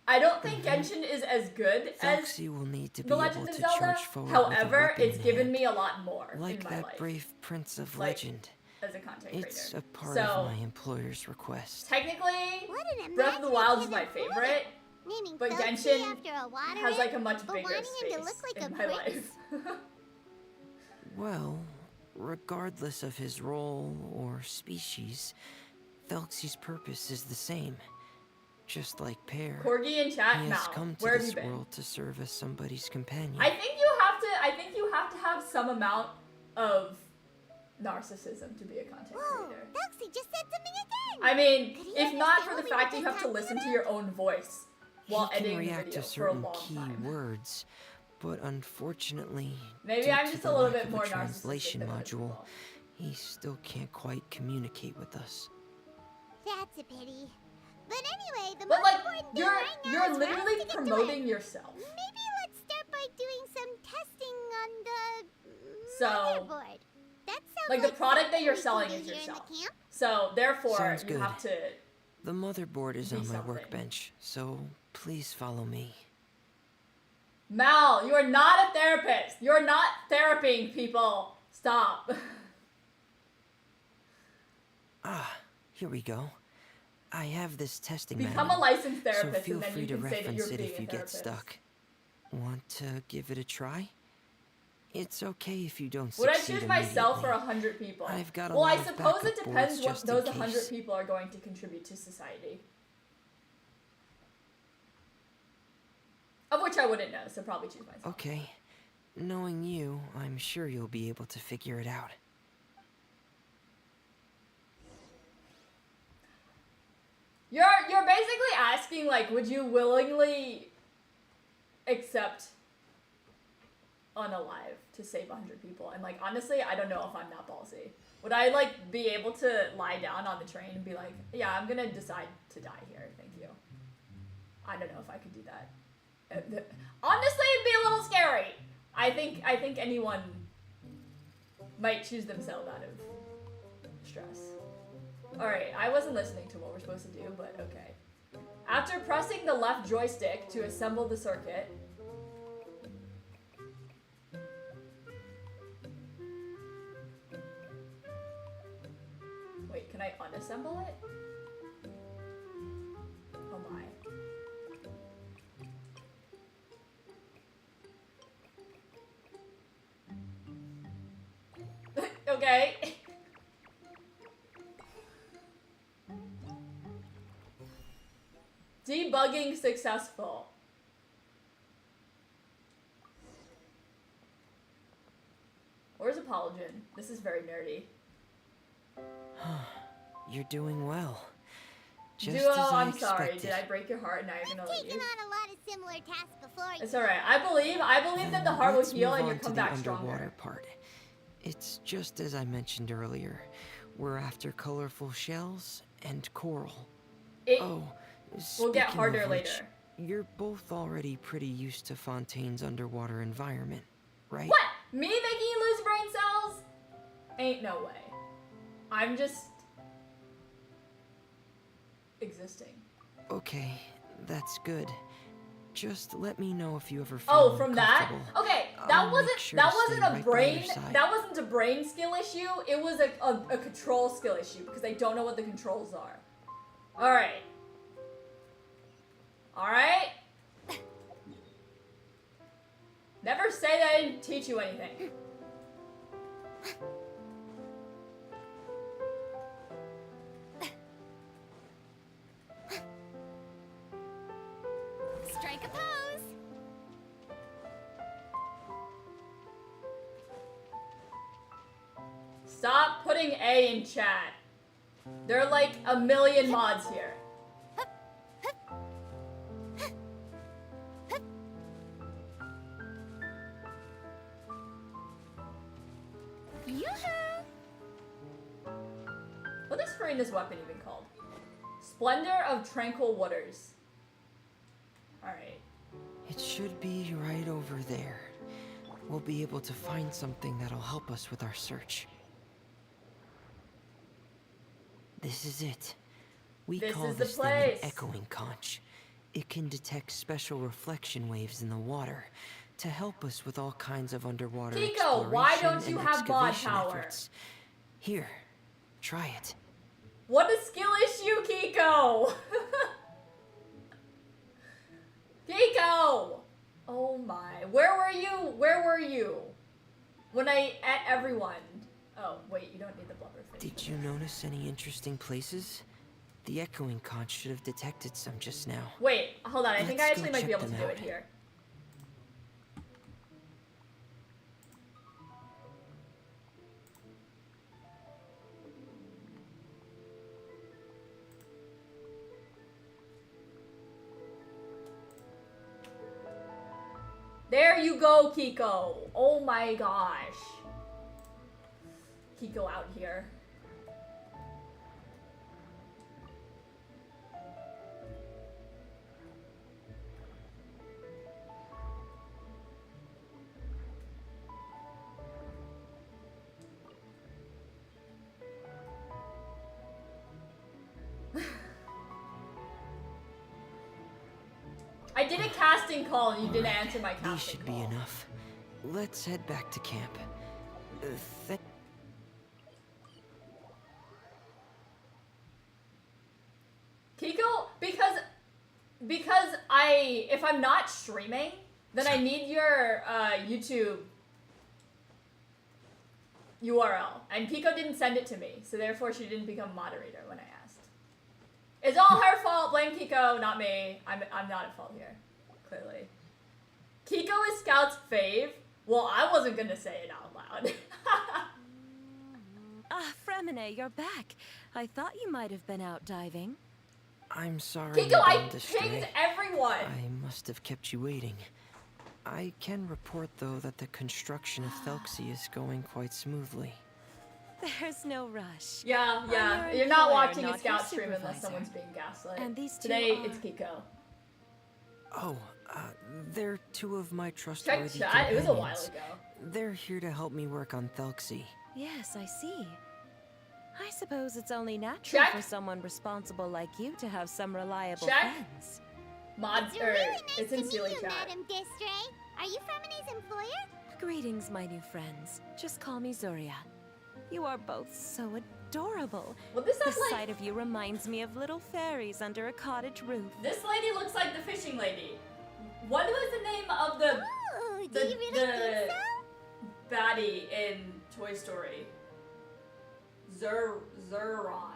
I don't think Genshin is as good as Thelxie will need to be The able Legend of to Zelda. charge forward However, with a weapon it's in given hand. me a lot more Like in my that life brave prince of Like, legend. as a content It's creator. a part So, of my employer's request. technically, What an Breath of the Wild is my imaginative favorite, order. Naming but Thelxie Genshin after a water has like a imp, much but bigger wanting space him to look like in a my prince? life. Well, regardless of his role or species, Thelxie's purpose is the same. Just like Pear, Corgi in chat, he now. has come to Where have you this been? world to serve as somebody's companion. I think you have to have some amount of narcissism to be a content Whoa, creator. Thelxie just said something again. I mean, Could he if not understand for the what we fact were that you just have to talking listen to about? your own voice while he can editing the react video to for a certain long key time. words, but unfortunately, Maybe due I'm to just the a little lack bit of more a narcissistic translation than other module, people. he still can't quite communicate with us. That's a pity. But anyway, the But most like, important thing you're right now you're is for us literally to get to promoting it. yourself. Maybe let's start by doing some testing on the So, motherboard. That sounds like the product that something you're we can selling do is here in the yourself. camp. So therefore, Sounds you good. have to. The motherboard is Do on my something. workbench, so please follow me. Mal, you are not a therapist. You're not therapying people. Stop. Ah, here we go. I have this testing Become a manual, licensed so therapist, feel and then free you to can say that reference you're it being if a you get therapist. stuck. Want to give it a try? It's okay if you don't Would I succeed choose myself or immediately. 100 people? I've got a Well, I lot of suppose it backup depends boards what just in those 100 case. people are going to contribute to society. Of which I wouldn't know, so probably choose myself. Okay. Knowing you, I'm sure you'll be able to figure it out. basically asking, like, would you willingly accept unalive to save 100 people? And, like, honestly, I don't know if I'm that ballsy. Would I, like, be able to lie down on the train and be like, yeah, I'm gonna decide to die here, thank you. I don't know if I could do that. Honestly, it'd be a little scary. I think anyone might choose themselves out of stress. Alright, I wasn't listening to what we're supposed to do, but okay. After pressing the left joystick to assemble the circuit, wait, can I unassemble it? Oh my. Okay. Debugging successful. Where's Apologen? This is very nerdy. You're doing well. Just Duo, as I I'm sorry. expected. Did I break your heart and now you're gonna Taken leave? on a lot of similar tasks before. It's alright. I believe that the heart will Let's heal move and you'll on come to the back underwater stronger. part. It's just as I mentioned earlier. We're after colorful shells and coral. We'll get speaking harder of which, later. You're both already pretty used to Fontaine's underwater environment, right? What? Me making you lose brain cells? Ain't no way. I'm just existing. Okay, that's good. Just let me know if you ever feel From that? uncomfortable. Okay, I'll make sure to stay right by your side. that wasn't a brain skill issue. It was a control skill issue because I don't know what the controls are. Alright. Alright? Never say that I didn't teach you anything. Strike a pose. Stop putting A in chat. There are like a million mods here. Yoo-hoo! What is this weapon even called? Splendor of Tranquil Waters. Alright. It should be right over there. We'll be able to find something that'll help us with our search. This is it. We This call is the this thing an place. echoing conch. It can detect special reflection waves in the water to help us with all kinds of underwater Kiko, why exploration don't you and have mod excavation power? efforts. Here, try it. What a skill issue, Kiko! Kiko! Oh my. Where were you? Where were you? When I ate everyone. Oh, wait, you don't need the blubberfish. Did you notice any interesting places? The echoing conch should have detected some just now. Wait, hold on. I think I Let's go actually might be check able to them do it out. here. There you go, Kiko. Oh my gosh. Kiko out here. I did a casting call and you didn't answer my casting These should call. be enough. Let's head back to camp. Kiko, because if I'm not streaming, then I need your YouTube URL, and Kiko didn't send it to me, so therefore she didn't become moderator when I asked. It's all her fault. Blame Kiko, not me. I'm not at fault here, clearly. Kiko is Scout's fave. Well, I wasn't gonna say it out loud. Ah, Fremine, you're back. I thought you might have been out diving. I'm sorry Kiko, you've I been this pinged way. everyone. I must have kept you waiting. I can report, though, that the construction of Thelxie is going quite smoothly. There's no rush. Yeah, I'm yeah. your You're not employer, watching a not scout your stream unless supervisor. someone's being gaslit. And these two Today, are- it's Kiko. Oh, they're two of my trustworthy Check chat. It was a while companions. ago. They're here to help me work on Thelxie. Yes, I see. I suppose it's only natural Check. for someone responsible like you to have some reliable Check. friends. Mod It's or really nice it's to in meet Sealy you, chat. Madam Distray. Are you Fremine's employer? Greetings, my new friends. Just call me Zuria. You are both so adorable. Well, this The sounds like sight of you reminds me of little fairies under a cottage roof. this lady looks like the fishing lady. What was the name of the Oh, do The- you really the- think so? baddie in Toy Story? Zeron.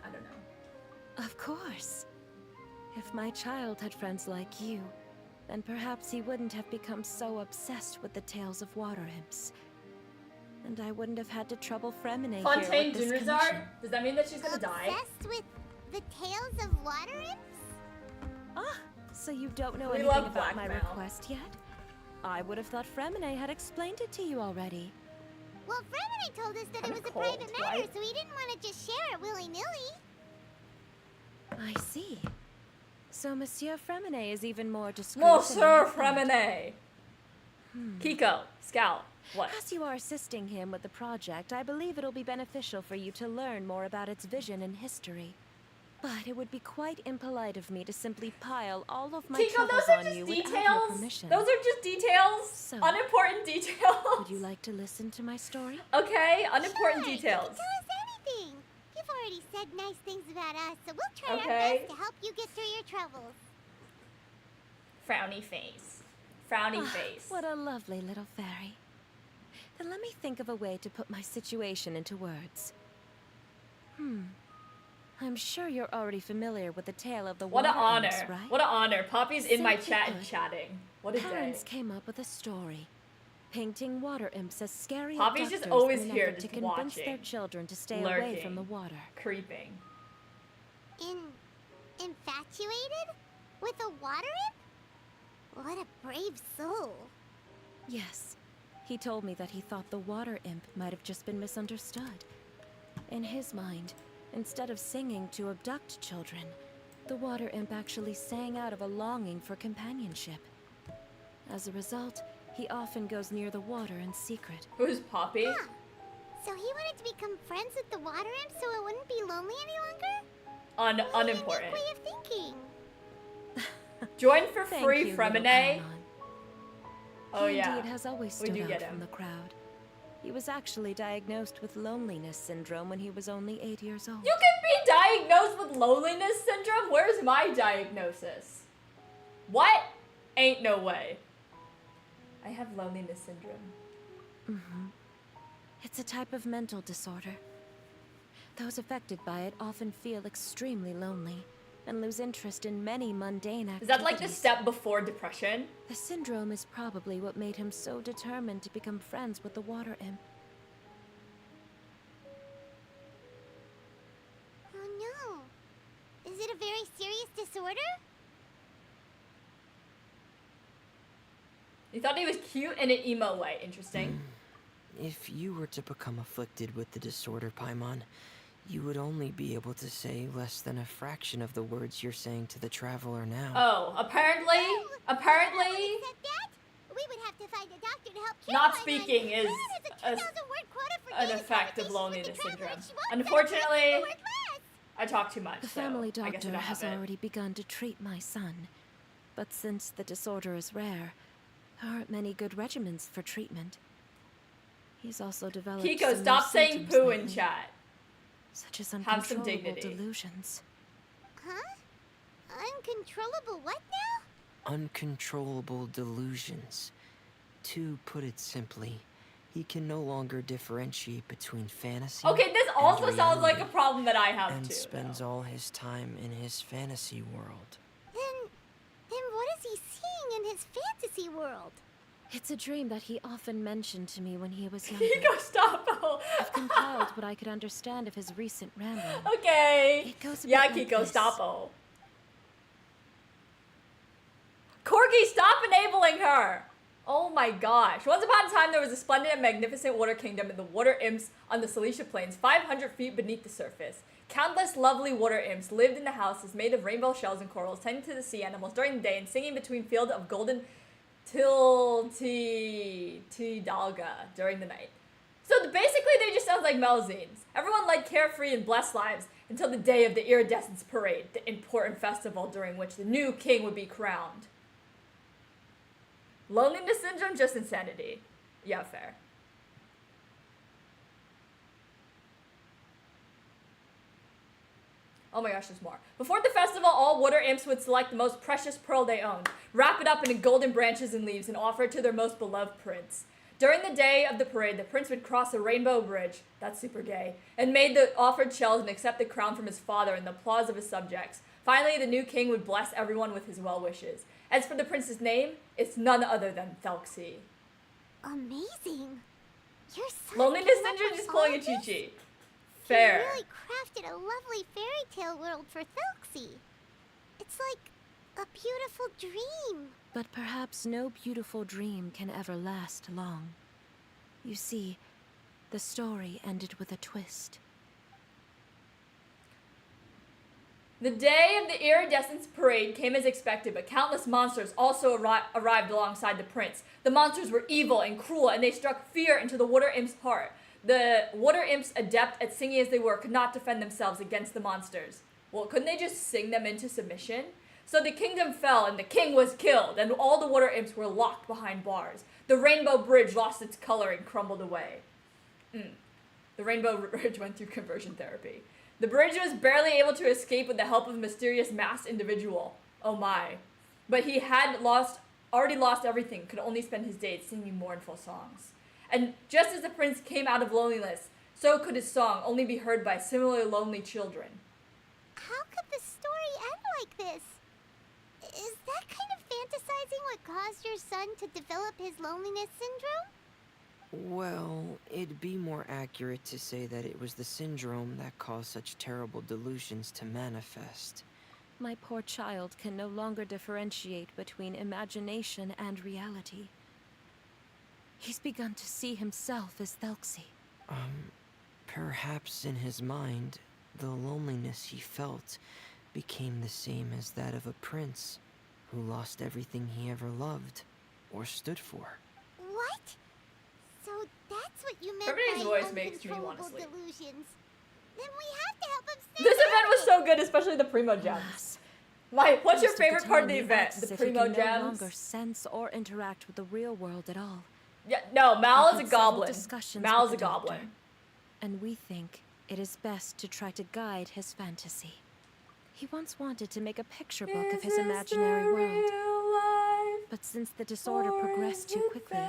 I don't know. Of course. If my child had friends like you, then perhaps he wouldn't have become so obsessed with the tales of water imps. And I wouldn't have had to trouble Fremine here Fontaine with this Junrizard? commission. Does that mean that she's gonna die? Obsessed with the tales of water imps? Ah, so you don't know We anything love about my blackmail. request yet? I would have thought Fremine had explained it to you already. Well, Fremine told us that it Kinda was a cold, private matter, right? so he didn't want to just share it willy-nilly. I see. So Monsieur Fremine is even more discreet than I Monsieur thought. Fremine. Kiko, Scout. What? As you are assisting him with the project, I believe it'll be beneficial for you to learn more about its vision and history. But it would be quite impolite of me to simply pile all of my Kiko, troubles those are on just you without your details. permission. Those are just details. So, Unimportant details. Would you like to listen to my story? Okay, unimportant Sure, details. You can tell us anything. You've already said nice things about us, so we'll try Okay. our best to help you get through your troubles. Frowny face. Frowny face. What a lovely little fairy. Then let me think of a way to put my situation into words. I'm sure you're already familiar with the tale of the What an water honor. imps, right? What an honor. Poppy's in my Simply chat and put, chatting. What a day. Parents came up with a story, painting water imps as scary Poppy's just abductors always in an here, effort to just convince their watching, children to stay away lurking. from the water. Creeping. Infatuated? With a water imp? What a brave soul. Yes, he told me that he thought the water imp might have just been misunderstood. In his mind, instead of singing to abduct children, the water imp actually sang out of a longing for companionship. As a result, he often goes near the water in secret. Who's Poppy? Huh. So he wanted to become friends with the water imp so it wouldn't be lonely any longer? Unimportant. What a unique way of thinking. Join for Thank free, you, little Fremine. Paimon. Oh He yeah. indeed has always We stood do out get from him. the crowd. He was actually diagnosed with loneliness syndrome when he was only 8 years old. You can be diagnosed with loneliness syndrome? Where's my diagnosis? What? Ain't no way. I have loneliness syndrome. It's a type of mental disorder. Those affected by it often feel extremely lonely and lose interest in many mundane activities. Is that like the step before depression? The syndrome is probably what made him so determined to become friends with the water imp. Oh no. Is it a very serious disorder? You thought he was cute in an emo way. Interesting. If you were to become afflicted with the disorder, Paimon, you would only be able to say less than a fraction of the words you're saying to the traveler now. Oh, apparently, Said that? We would have to find a doctor to help cure not my speaking man. is There's a 2,000 word quota for an daily effect of conversations with loneliness the traveler, syndrome. and she won't Unfortunately, let us word less. I talk too much. The so family I guess I doctor don't has have it. already begun to treat my son. But since the disorder is rare, there aren't many good regimens for treatment. He's also developed Kiko, some stop new saying symptoms poo in lately, chat. such as Have some uncontrollable dignity. delusions. Huh? Uncontrollable what now? Uncontrollable delusions. To put it simply, he can no longer differentiate between fantasy Okay, this and also sounds like a reality, problem that I have and too. spends though. all his time in his fantasy world. Then what is he seeing in his fantasy world? It's a dream that he often mentioned to me when he was younger. Kiko Stoppo. I've compiled what I could understand of his recent rambling. Okay. It goes a Yeah, bit like Kiko this. Stoppo. Corgi, stop enabling her! Oh my gosh. Once upon a time, there was a splendid and magnificent water kingdom in the water imps on the Cilicia Plains, 500 feet beneath the surface. Countless lovely water imps lived in the houses made of rainbow shells and corals, tending to the sea animals during the day and singing between fields of golden Dalga during the night. So basically, they just sound like Melzines. Everyone led carefree and blessed lives until the day of the Iridescence Parade, the important festival during which the new king would be crowned. Loneliness syndrome, just insanity. Yeah, fair. Oh my gosh, there's more. Before the festival, all water imps would select the most precious pearl they owned, wrap it up in golden branches and leaves, and offer it to their most beloved prince. During the day of the parade, the prince would cross a rainbow bridge, that's super gay, and made the offered shells and accept the crown from his father and the applause of his subjects. Finally, the new king would bless everyone with his well wishes. As for the prince's name, it's none other than Thelxie. Amazing. Your son Loneliness came up syndrome with just all pulling a of this? Chi-Chi. Fair. You really crafted a lovely fairy tale world for Thelxie. It's like a beautiful dream. But perhaps no beautiful dream can ever last long. You see, the story ended with a twist. The day of the Iridescence Parade came as expected, but countless monsters also arrived alongside the prince. The monsters were evil and cruel, and they struck fear into the water imp's heart. The water imps, adept at singing as they were, could not defend themselves against the monsters. Well, couldn't they just sing them into submission? So the kingdom fell, and the king was killed, and all the water imps were locked behind bars. The rainbow bridge lost its color and crumbled away. The rainbow bridge went through conversion therapy. The bridge was barely able to escape with the help of a mysterious masked individual. Oh my. But he had already lost everything, could only spend his days singing mournful songs. And just as the prince came out of loneliness, so could his song only be heard by similarly lonely children. How could the story end like this? Is that kind of fantasizing what caused your son to develop his loneliness syndrome? Well, it'd be more accurate to say that it was the syndrome that caused such terrible delusions to manifest. My poor child can no longer differentiate between imagination and reality. He's begun to see himself as Thelxie. Perhaps in his mind, the loneliness he felt became the same as that of a prince who lost everything he ever loved or stood for. What? So that's what you meant Everybody's by voice makes me want to uncontrollable sleep. delusions. Then we have to help him snap This out event of was it. so good, especially the Primo Gems. Alas, What's your most favorite part of the time he event? acts The as if he Primo can Gems? no longer sense or interact with the real world at all. Yeah, no, Mal I've is a had several goblin. discussions Mal's with a the doctor, goblin. and we think it is best to try to guide his fantasy. He once wanted to make a picture book of his imaginary world, but since the disorder progressed too quickly,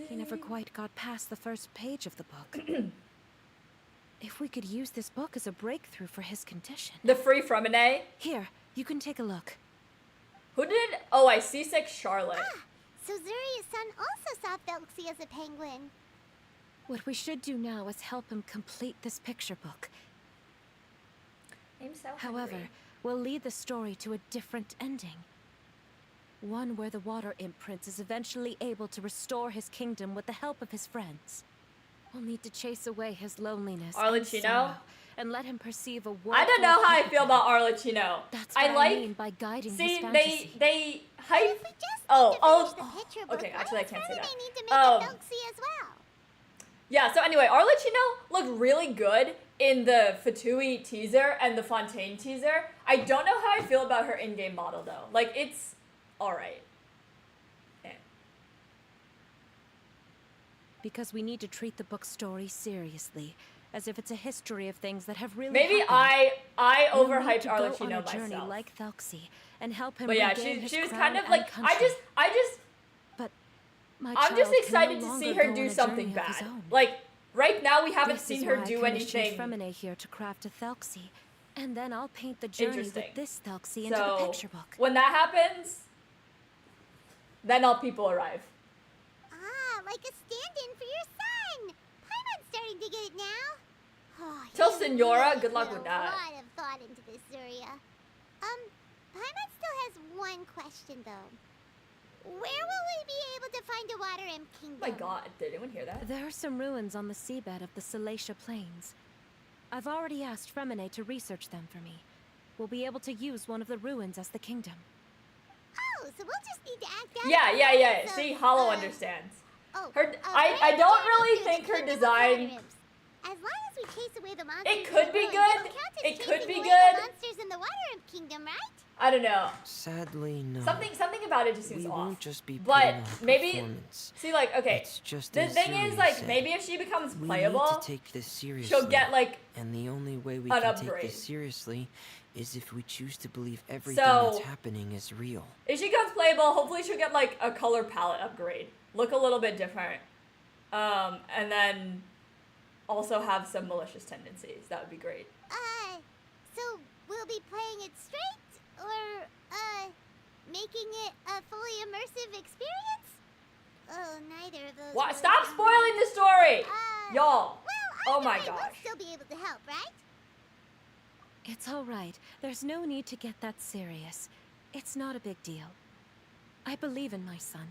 he never quite got past the first page of the book. If we could use this book as a breakthrough for his condition. The Free Fromine. Here, you can take a look. Who did? Oh, I seasick Charlotte. So Zuri's son also saw Thelxie as a penguin. What we should do now is help him complete this picture book. I'm so However, hungry. we'll lead the story to a different ending. One where the Water Imp Prince is eventually able to restore his kingdom with the help of his friends. We'll need to chase away his loneliness and Arlecchino? sorrow, and let him perceive a world. I don't know how I feel about Arlecchino. That's what I mean by guiding his See, fantasy. they hype. If we just Oh, need to oh, finish the picture book, okay, actually I can't say maybe that. they need to make a Thelxie as well. Yeah, so anyway, Arlecchino looked really good in the Fatui teaser and the Fontaine teaser. I don't know how I feel about her in-game model though. Like, it's alright. Because we need to treat the book's story seriously, as if it's a history of things that have really Maybe happened. I We'll need overhyped to go on Arlecchino a journey myself. like Thelxie and help him But yeah, regain his she was crown kind of and like country. I just But my I'm just child can excited no to see longer her go do on a something journey of his bad. own. Like right now we haven't This seen is her why I do commissioned anything Fremine here to craft a Thelxie, and then I'll paint the journey with interesting. this Thelxie into the So picture book. when that happens, then all people arrive. like a stand-in for your son. Paimon's starting to get it now. Oh, Tell you Senora, really good luck put with that. A lot of thought into this, Zuria. Paimon still has one question though. Where will we be able to find a water imp kingdom? Oh my god, did anyone hear that? There are some ruins on the seabed of the Salacia Plains. I've already asked Fremine to research them for me. We'll be able to use one of the ruins as the kingdom. Oh, so we'll just need to act out. Yeah. So, See, Hollow understands. Oh, Her, I don't really think her design. As long as we chase away the monsters, It could be in the ruins, good. it'll count as It could chasing be away good. The monsters in the water imp kingdom, right? I don't know. Sadly, no. Something about it just seems we off. won't just be But putting on a maybe, performance. see, like, okay. It's just The as thing is, Zuri like, said. maybe if she becomes We playable, need to take this seriously. she'll get like And the only way we an can take upgrade. this seriously is if we choose to believe everything So- that's happening is real. If she becomes playable, hopefully she'll get like a color palette upgrade. Look a little bit different. And then also have some malicious tendencies. That would be great. So we'll be playing it straight, or, making it a fully immersive experience? Oh, neither of those. What? really Stop sound spoiling good. the story! Y'all. Well, Oh my either way, gosh. We'll still be able to help, right? It's all right. There's no need to get that serious. It's not a big deal. I believe in my son.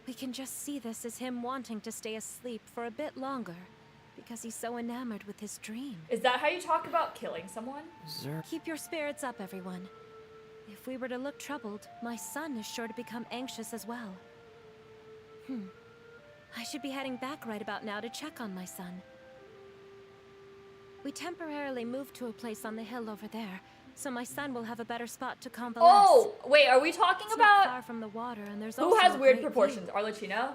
We can just see this as him wanting to stay asleep for a bit longer because he's so enamored with his dream. Is that how you talk about killing someone? Keep your spirits up, everyone. If we were to look troubled, my son is sure to become anxious as well. I should be heading back right about now to check on my son. We temporarily moved to a place on the hill over there, so my son will have a better spot to convalesce. Oh, wait, are we talking It's not far about from the water, and there's who also has a weird great proportions? view. Arlecchino?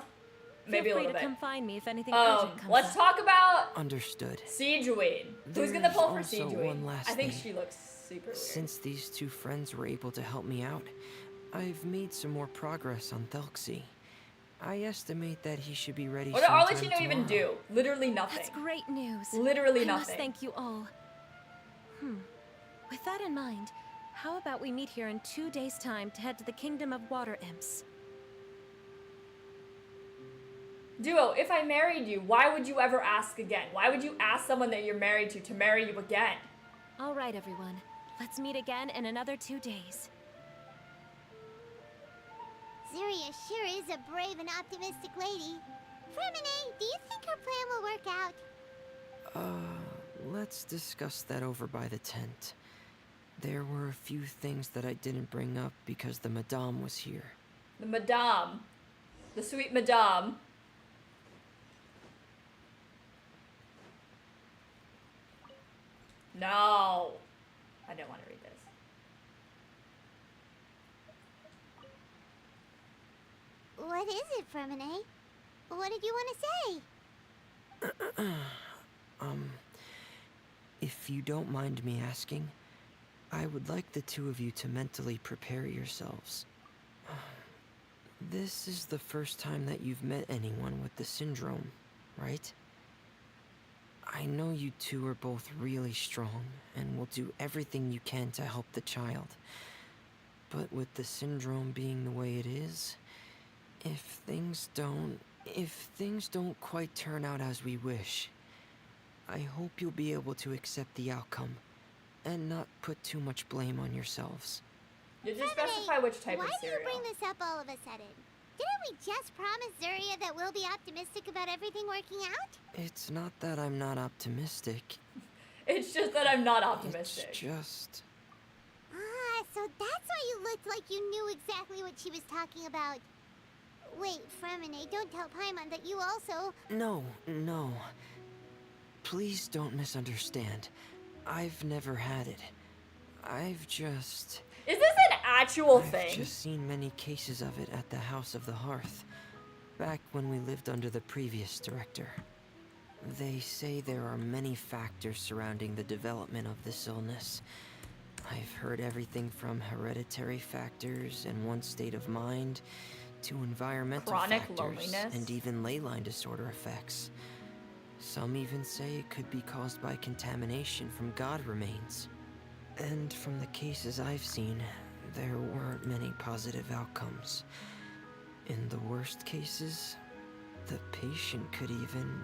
Maybe a Feel free little to bit. come find me if anything urgent comes Let's up. talk about Understood. Siegeween. Who's gonna There's pull for also Siegeween? one last I think thing. she looks super weird. Since these two friends were able to help me out, I've made some more progress on Thelxie. I estimate that he should be ready What did sometime Arlecchino even tomorrow. do? Literally nothing. That's great news. Literally I nothing. must thank you all. With that in mind, how about we meet here in 2 days' time to head to the Kingdom of Water Imps? Duo, if I married you, why would you ever ask again? Why would you ask someone that you're married to marry you again? All right, everyone. Let's meet again in another 2 days. Zuria sure is a brave and optimistic lady. Fremine, do you think her plan will work out? Let's discuss that over by the tent. There were a few things that I didn't bring up because the Madame was here. The Madame. The sweet Madame. No. I don't want to read this. What is it, Fremine? What did you want to say? If you don't mind me asking, I would like the two of you to mentally prepare yourselves. This is the first time that you've met anyone with the syndrome, right? I know you two are both really strong and will do everything you can to help the child. But with the syndrome being the way it is, if things don't quite turn out as we wish, I hope you'll be able to accept the outcome and not put too much blame on yourselves. Did you specify which type Why of do you cereal? bring this up all of a sudden? Didn't we just promise Zuria that we'll be optimistic about everything working out? It's not that I'm not optimistic. It's just that I'm not optimistic. It's just... Ah, so that's why you looked like you knew exactly what she was talking about. Wait, Fremine, don't tell Paimon that you also... No. Please don't misunderstand. I've never had it. I've just... Is this an actual I've thing? just seen many cases of it at the House of the Hearth, back when we lived under the previous director. They say there are many factors surrounding the development of this illness. I've heard everything from hereditary factors and one's state of mind, to environmental Chronic factors, loneliness? and even ley line disorder effects. Some even say it could be caused by contamination from god remains. And from the cases I've seen, there weren't many positive outcomes. In the worst cases, The patient could even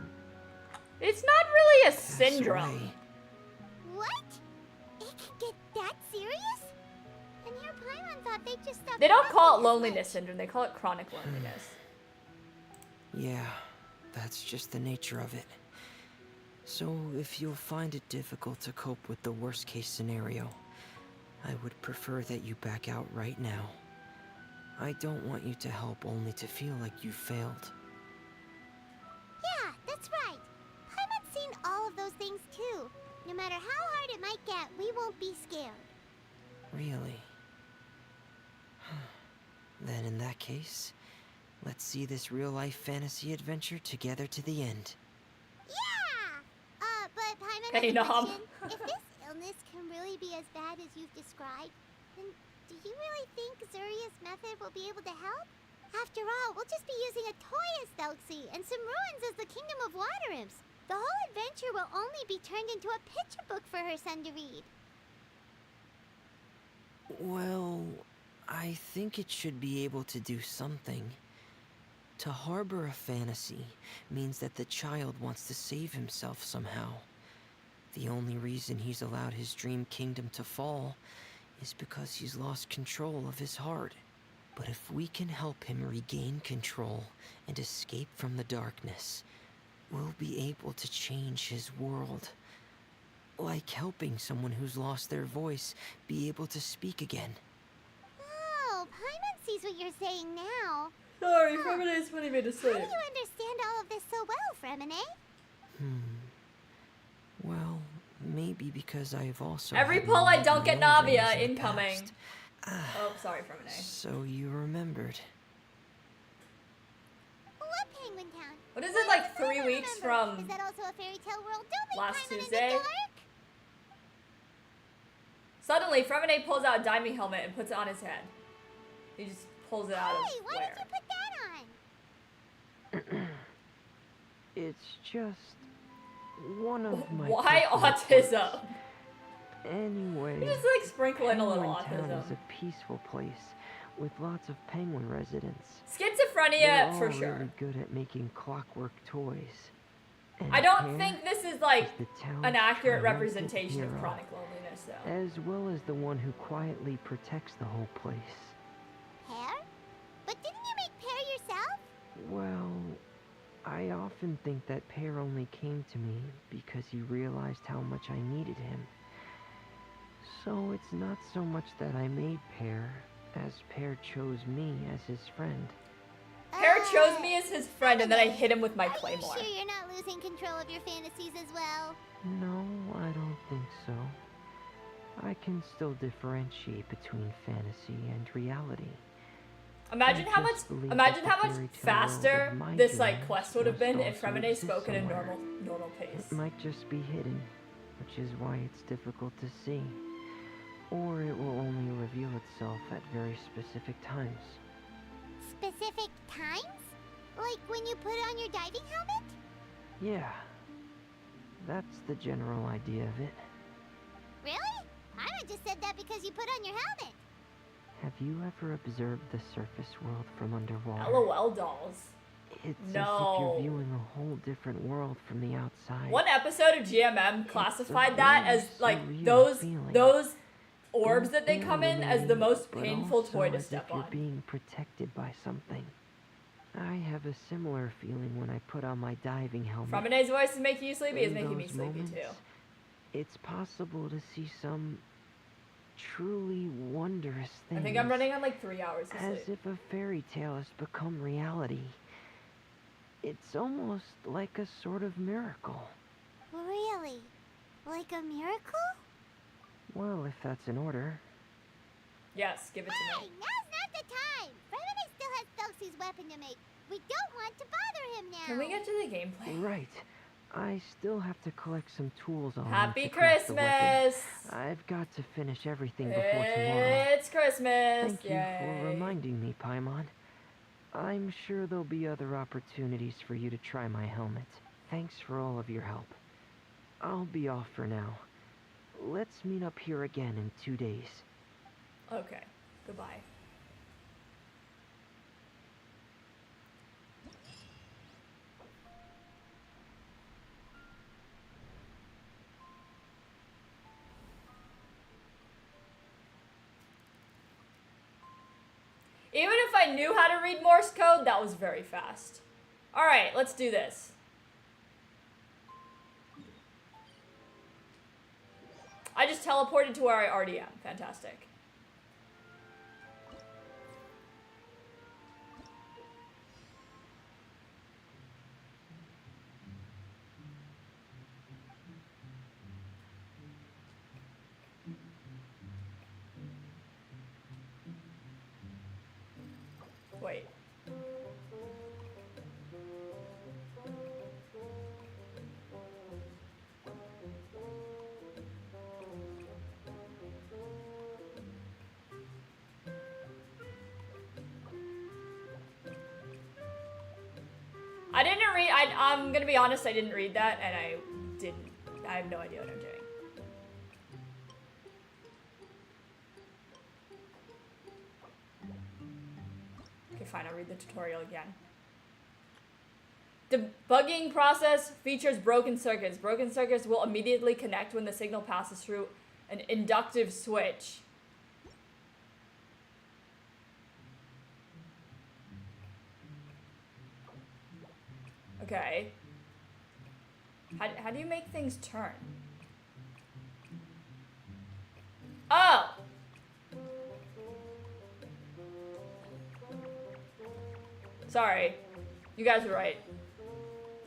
It's not really a pass syndrome. away. What? It can get that serious? And your Paimon thought they just stopped. They don't call it talking as loneliness much. syndrome, they call it chronic loneliness. Yeah, that's just the nature of it. So, if you'll find it difficult to cope with the worst case scenario, I would prefer that you back out right now. I don't want you to help only to feel like you failed. Yeah, that's right. Paimon's seen all of those things too. No matter how hard it might get, we won't be scared. Really? Then in that case, let's see this real-life fantasy adventure together to the end. Yeah! But Paimon Hey, has a Nom. question. If this illness can really be as bad as you've described, then do you really think Zuria's method will be able to help? After all, we'll just be using a toy as Thelxie and some ruins as the Kingdom of Water Imps. The whole adventure will only be turned into a picture book for her son to read. Well, I think it should be able to do something. To harbor a fantasy means that the child wants to save himself somehow. The only reason he's allowed his dream kingdom to fall is because he's lost control of his heart. But if we can help him regain control and escape from the darkness, we'll be able to change his world. Like helping someone who's lost their voice be able to speak again. Oh, Paimon sees what you're saying now. Sorry, Fremina's putting me to How sleep. do you understand all of this so well, Fremine? Well, maybe because I've also Every had pull I many don't get own dreams Navia in the incoming. past. Oh, sorry, Fremine. So you remembered. What Penguin Town? What is it, like 3 weeks Is from that also a fairy tale world? Don't leave last Paimon in the Tuesday? dark. Suddenly, Fremine pulls out a diving helmet and puts it on his head. He just pulls it out Hey, of why where? did you put that on? It's just one of my Why personal autism? quirks. Anyway, You just like sprinkle in a little Penguin Town autism. is a peaceful place with lots of penguin residents. They're Schizophrenia, all for sure. really good at making clockwork toys. And I don't Pear think this is like is the town's an accurate triumphant representation of hero, chronic loneliness, though. as well as the one who quietly protects the whole place. Pear? But didn't you make Pear yourself? Well, I often think that Pear only came to me because he realized how much I needed him. So it's not so much that I made Pear, as Pear chose me as his friend. Pear chose me as his friend, and then I hit him with my Are claymore. you sure you're not losing control of your fantasies as well? No, I don't think so. I can still differentiate between fantasy and reality. Imagine I how just much, believe imagine that how the much fairy tale faster world of my this like dreams quest would have been must if also Fremine exist spoke at a somewhere. normal pace. It might just be hidden, which is why it's difficult to see. Or it will only reveal itself at very specific times. Specific times? Like when you put on your diving helmet? Yeah, that's the general idea of it. Really? I just said that because you put on your helmet. Have you ever observed the surface world from underwater? LOL dolls. It's as if No. you're viewing a whole different world from the outside. One episode of GMM classified that very as like surreal those feeling. orbs that they Both come in as the most but painful also toy to as step if you're on. being protected by something. I have a similar feeling when I put on my diving helmet. Fremine's voice is making you sleepy, is In making me those sleepy moments, too. It's possible to see some truly wondrous things. I think I'm running on like 3 hours of As sleep. if a fairy tale has become reality. It's almost like a sort of miracle. Really? Like a miracle? Well, if that's in order. Yes, give it to Hey, me. now's not the time! Fremine still has Thelxie's weapon to make. We don't want to bother him now. Can we get to the gameplay? Right. I still have to collect some tools on Happy to craft the weapon. Christmas! I've got to finish everything before tomorrow. It's Christmas! Thank you for reminding me, Paimon. I'm sure there'll be other opportunities for you to try my helmet. Thanks for all of your help. I'll be off for now. Let's meet up here again in 2 days. Okay, goodbye. Even if I knew how to read Morse code, that was very fast. All right, let's do this. I just teleported to where I already am. Fantastic. Wait. I didn't read, I'm gonna be honest, I didn't read that, and I have no idea what I'm doing. Okay, fine, I'll read the tutorial again. Debugging process features broken circuits. Broken circuits will immediately connect when the signal passes through an inductive switch. Okay. How do you make things turn? Oh! Sorry. You guys were right.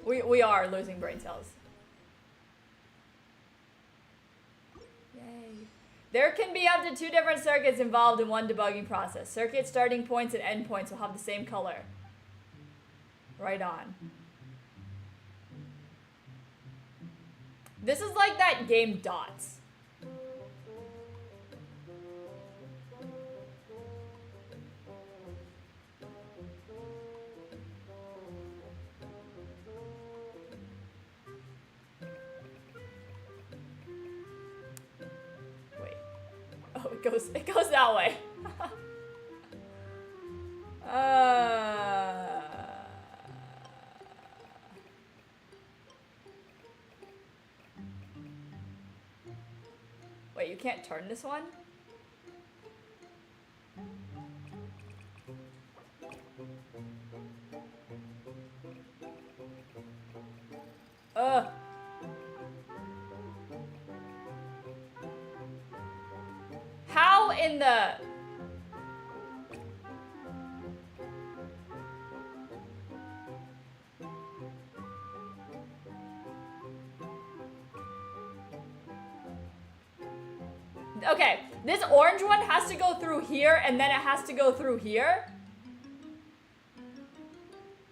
We are losing brain cells. Yay. There can be up to 2 different circuits involved in one debugging process. Circuit starting points and end points will have the same color. Right on. This is like that game Dots. Wait. Oh, it goes that way. Wait, you can't turn this one? Ugh. How in the... Okay, this orange one has to go through here, and then it has to go through here.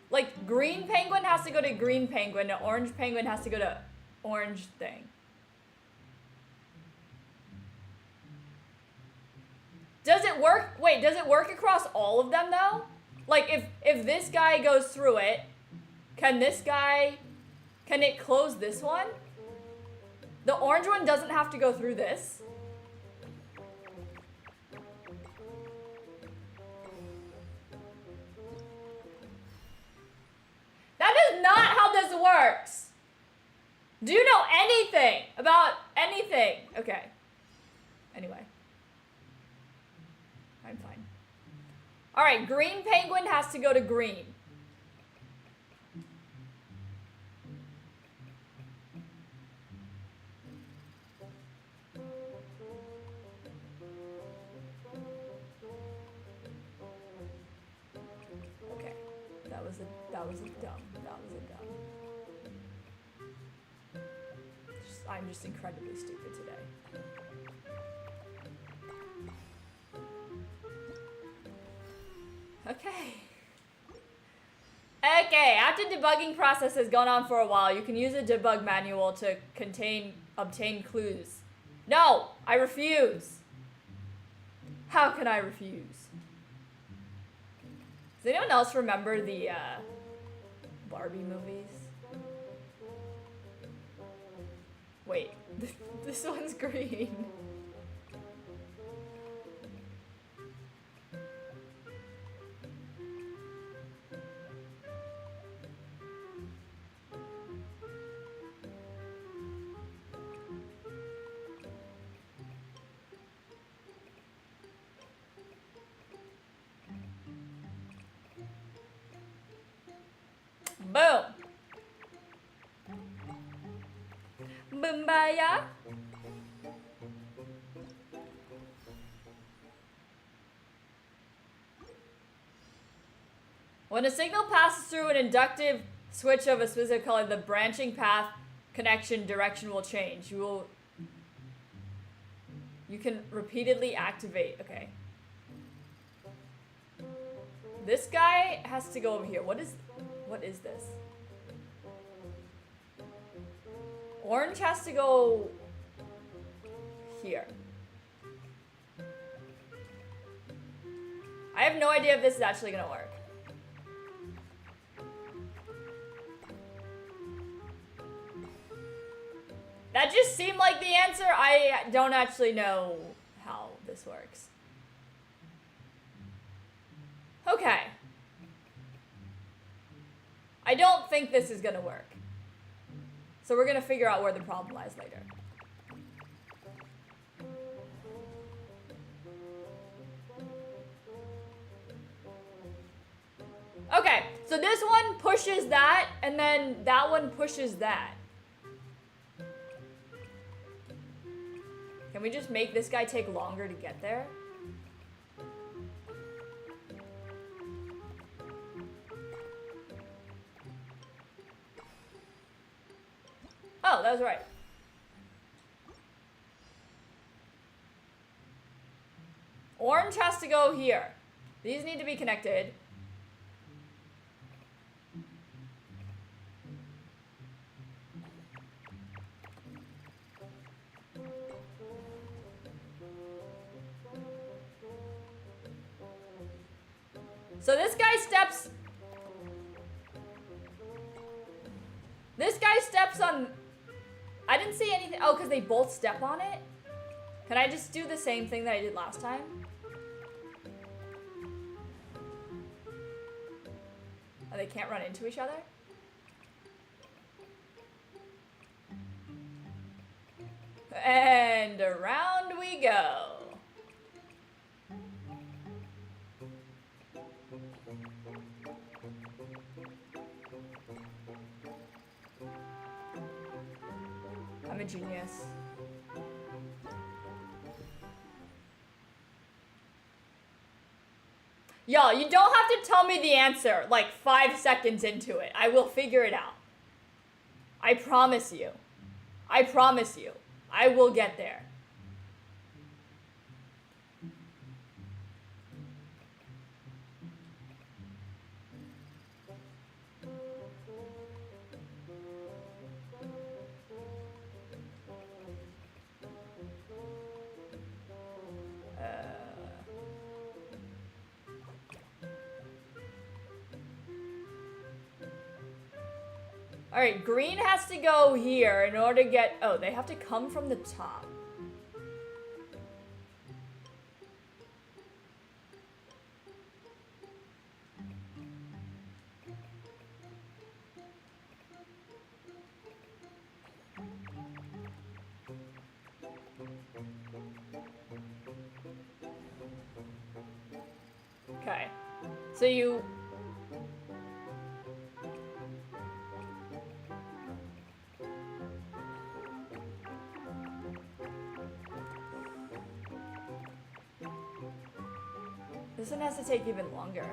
Like, green penguin has to go to green penguin, and orange penguin has to go to orange thing. Does it work? Wait, does it work across all of them, though? Like, if this guy goes through it, can it close this one? The orange one doesn't have to go through this. That is not how this works. Do you know anything about anything? Okay. Anyway. I'm fine. All right, green penguin has to go to green. Okay. That was a dumb. I'm just incredibly stupid today. Okay. Okay, after debugging process has gone on for a while, you can use a debug manual to obtain clues. No, I refuse. How can I refuse? Does anyone else remember the Barbie movies? Wait, this one's green. Yeah? When a signal passes through an inductive switch of a specific color, the branching path connection direction will change. You can repeatedly activate. Okay. This guy has to go over here. What is this? Orange has to go here. I have no idea if this is actually gonna work. That just seemed like the answer. I don't actually know how this works. Okay. I don't think this is gonna work. So we're gonna figure out where the problem lies later. Okay, so this one pushes that, and then that one pushes that. Can we just make this guy take longer to get there? Oh, that was right. Orange has to go here. These need to be connected. So this guy steps... This guy steps on... I didn't see anything... Oh, because they both step on it? Can I just do the same thing that I did last time? Oh, they can't run into each other? And around we go. I'm a genius. Y'all, you don't have to tell me the answer like 5 seconds into it. I will figure it out. I promise you. I promise you. I will get there. Alright, green has to go here in order to get... Oh, they have to come from the top. Okay. So you... This one has to take even longer.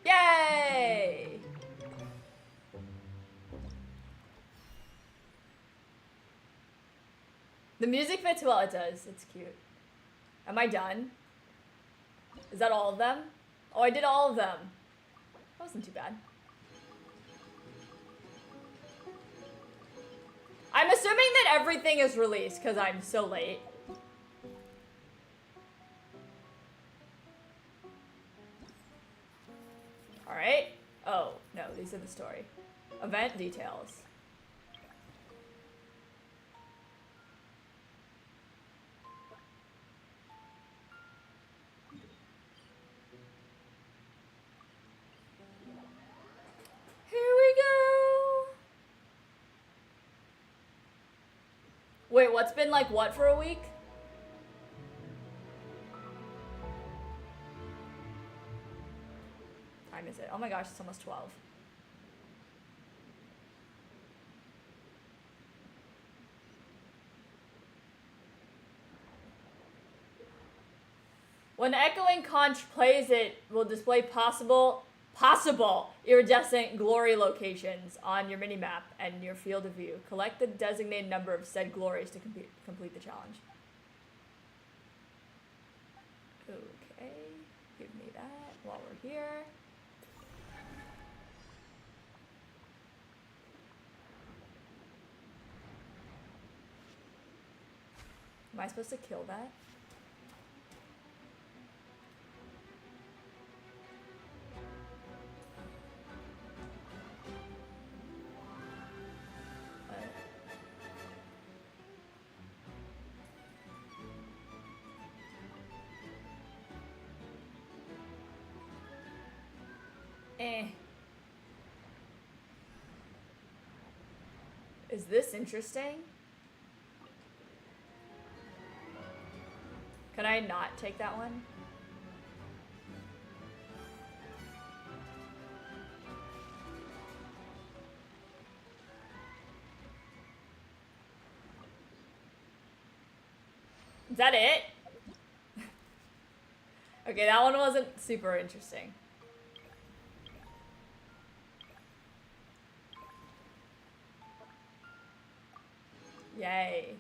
Yay! The music fits well, it does. It's cute. Am I done? Is that all of them? Oh, I did all of them. That wasn't too bad. I'm assuming that everything is released because I'm so late. Alright. Oh, no, these are the story. Event details. Here we go. Wait, what's been like what for a week? time is it? Oh my gosh, it's almost 12. When Echoing Conch plays, it will display possible iridescent glory locations on your minimap and your field of view. Collect the designated number of said glories to complete the challenge. Okay, give me that while we're here. Am I supposed to kill that? Is this interesting? Can I not take that one? Is that it? Okay, that one wasn't super interesting. Yay.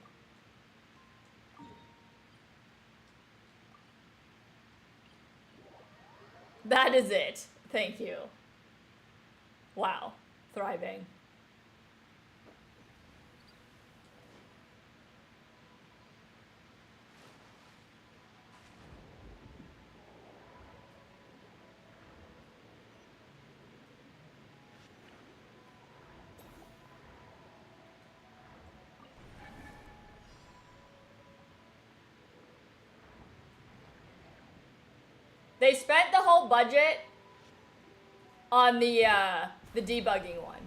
That is it. Thank you. Wow. Thriving. They spent the whole budget on the debugging one.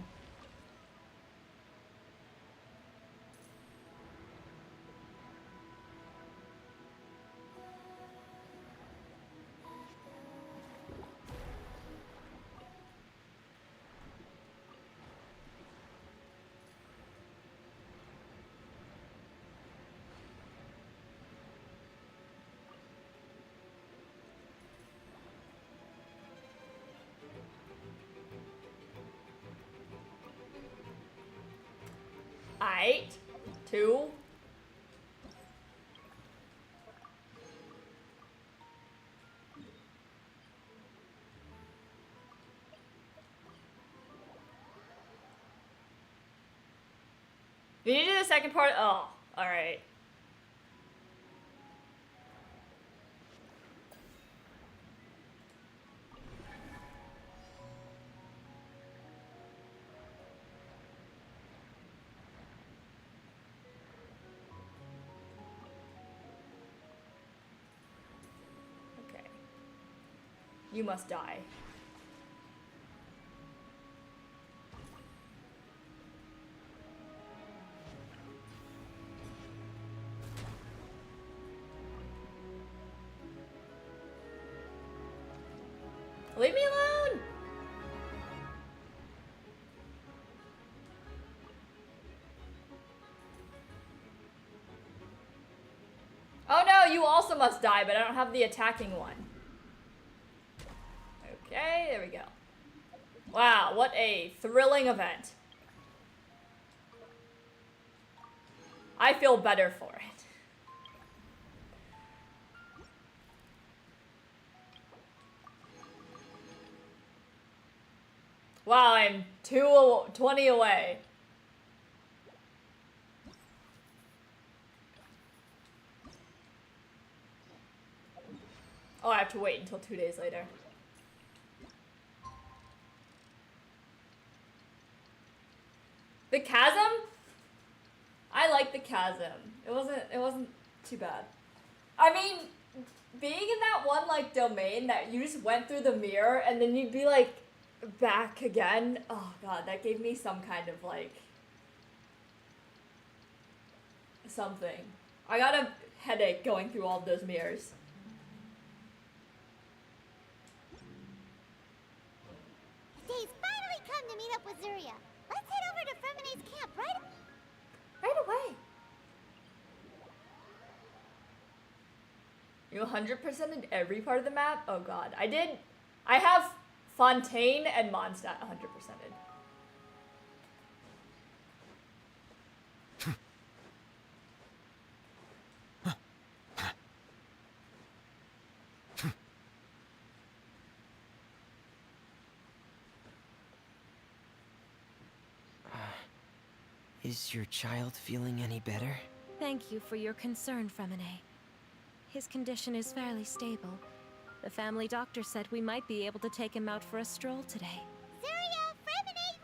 Eight, 2. You need to do the second part? Oh, alright. You must die. Leave me alone! Oh no, you also must die, but I don't have the attacking one. Okay, there we go. Wow, what a thrilling event. I feel better for it. Wow, I'm 20 away. Oh, I have to wait until 2 days later. The chasm? I like the chasm. It wasn't too bad. I mean, being in that one like domain that you just went through the mirror and then you'd be like back again. Oh god, that gave me some kind of like something. I got a headache going through all of those mirrors. You 100% in every part of the map? Oh god. I have Fontaine and Mondstadt 100%ed. Is your child feeling any better? Thank you for your concern, Fremine. His condition is fairly stable. The family doctor said we might be able to take him out for a stroll today. Zuria, Fremine,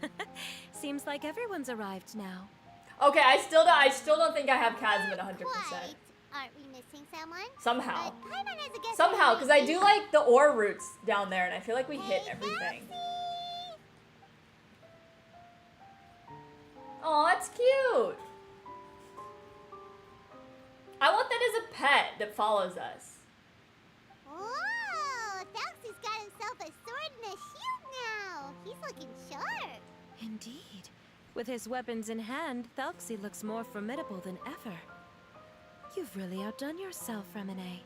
we're here! Seems like everyone's arrived now. Okay, I still don't think I have Chasm at 100%. Quite. Aren't we missing someone? Somehow. Paimon has a guest Somehow, because I already. do like the ore roots down there, and I feel like we hit everything. Oh, that's cute. I want that as a pet that follows us. Whoa! Thalxi's got himself a sword and a shield now. He's looking sharp. Indeed. With his weapons in hand, Thalxi looks more formidable than ever. You've really outdone yourself, Fremine.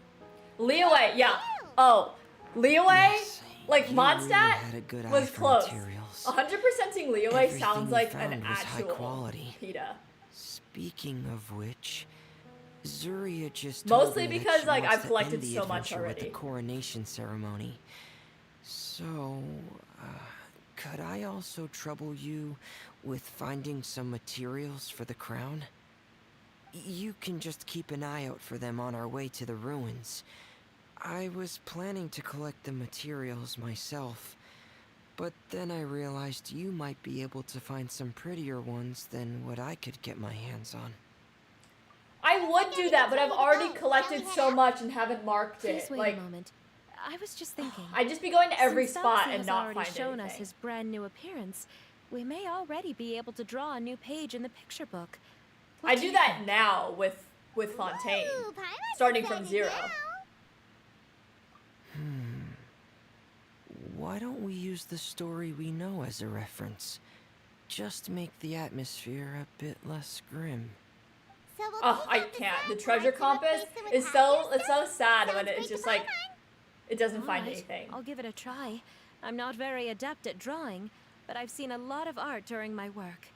Liyue, yeah. Oh, Liyue, Yes, like you Mondstadt, really had a good eye was for close. materials. 100%ing Liyue Everything sounds you like found an was high actual quality. PETA. Speaking of which, Zuria just Mostly told me because, that she like, wants I've to collected end the so much adventure with the already. coronation ceremony. So, could I also trouble you with finding some materials for the crown? You can just keep an eye out for them on our way to the ruins. I was planning to collect the materials myself, but then I realized you might be able to find some prettier ones than what I could get my hands on. I would do that, but I've already collected so much and haven't marked Please it. wait Like, a moment. I was just thinking. I'd just be going to every Since spot Thalxi and has not already find shown us anything. his brand new appearance, we may already be able to draw a new page in the picture book. What I do do you that think? now with Fontaine, Ooh, Paimon's starting from excited 0. now. Why don't we use the story we know as a reference? Just make the atmosphere a bit less grim. So we'll Oh, take I out the can't. The sad treasure parts and compass replace them with is happier it's so stuff? sad when Sounds it's great just to like Paimon. it doesn't find Alright, anything. I'll give it a try. I'm not very adept at drawing, but I've seen a lot of art during my work.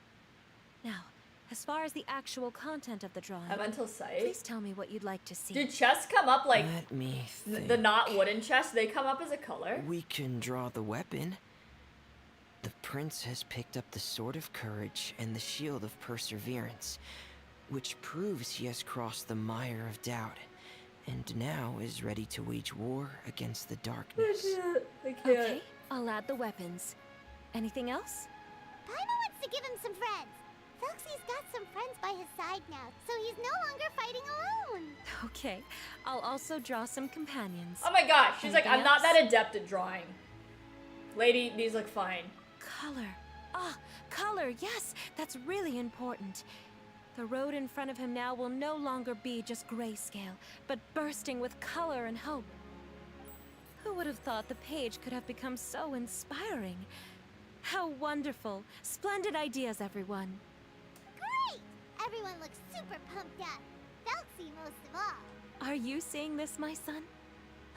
Now, as far as the actual content of the drawing, Elemental sight. please tell me what you'd like to see. Do chests come up like Let me think. the not wooden chests? They come up as a color. We can draw the weapon. The prince has picked up the Sword of Courage and the Shield of Perseverance, which proves he has crossed the mire of doubt, and now is ready to wage war against the darkness. I can't. Okay, I'll add the weapons. Anything else? Paimon wants to give him some friends. Thalxi's got some friends by his side now, so he's no longer fighting alone. Okay, I'll also draw some companions. Oh my gosh, she's like, Anything I'm not else? that adept at drawing. Lady, these look fine. Color. Ah, color, yes, that's really important. The road in front of him now will no longer be just grayscale, but bursting with color and hope. Who would have thought the page could have become so inspiring? How wonderful. Splendid ideas, everyone. Great! Everyone looks super pumped up. Thalxi most of all. Are you seeing this, my son?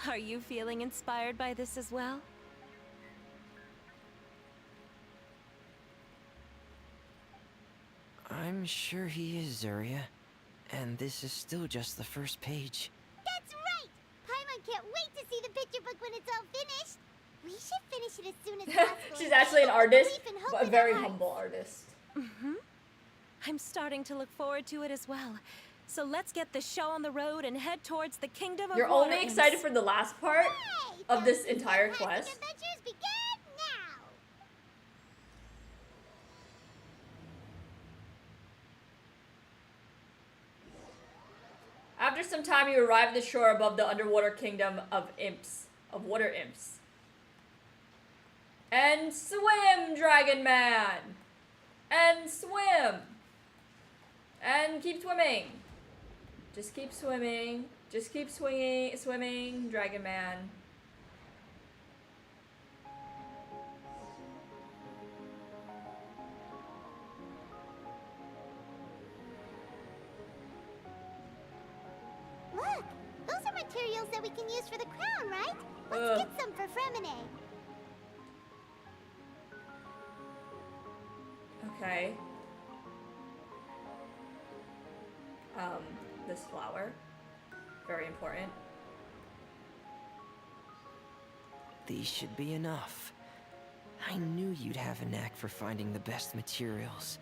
Are you feeling inspired by this as well? I'm sure he is, Zuria. And this is still just the first page. That's right! Paimon can't wait to see the picture book when it's all finished. We should finish it as soon as possible. She's and actually an keep artist, belief and hope but a in very our hearts. humble artist. I'm starting to look forward to it as well. So let's get the show on the road and head towards the kingdom of You're water only excited imps. for the last part Hey, of this Thalxi's entire fantastic quest. adventures begin now! After some time, you arrive at the shore above the underwater kingdom of imps, of water imps. And swim, Dragon Man! And swim! And keep swimming. Just keep swimming. Just keep swimming, Dragon Man. materials that we can use for the crown, right? Let's get some for Fremine. Okay. This flower. Very important. These should be enough. I knew you'd have a knack for finding the best materials.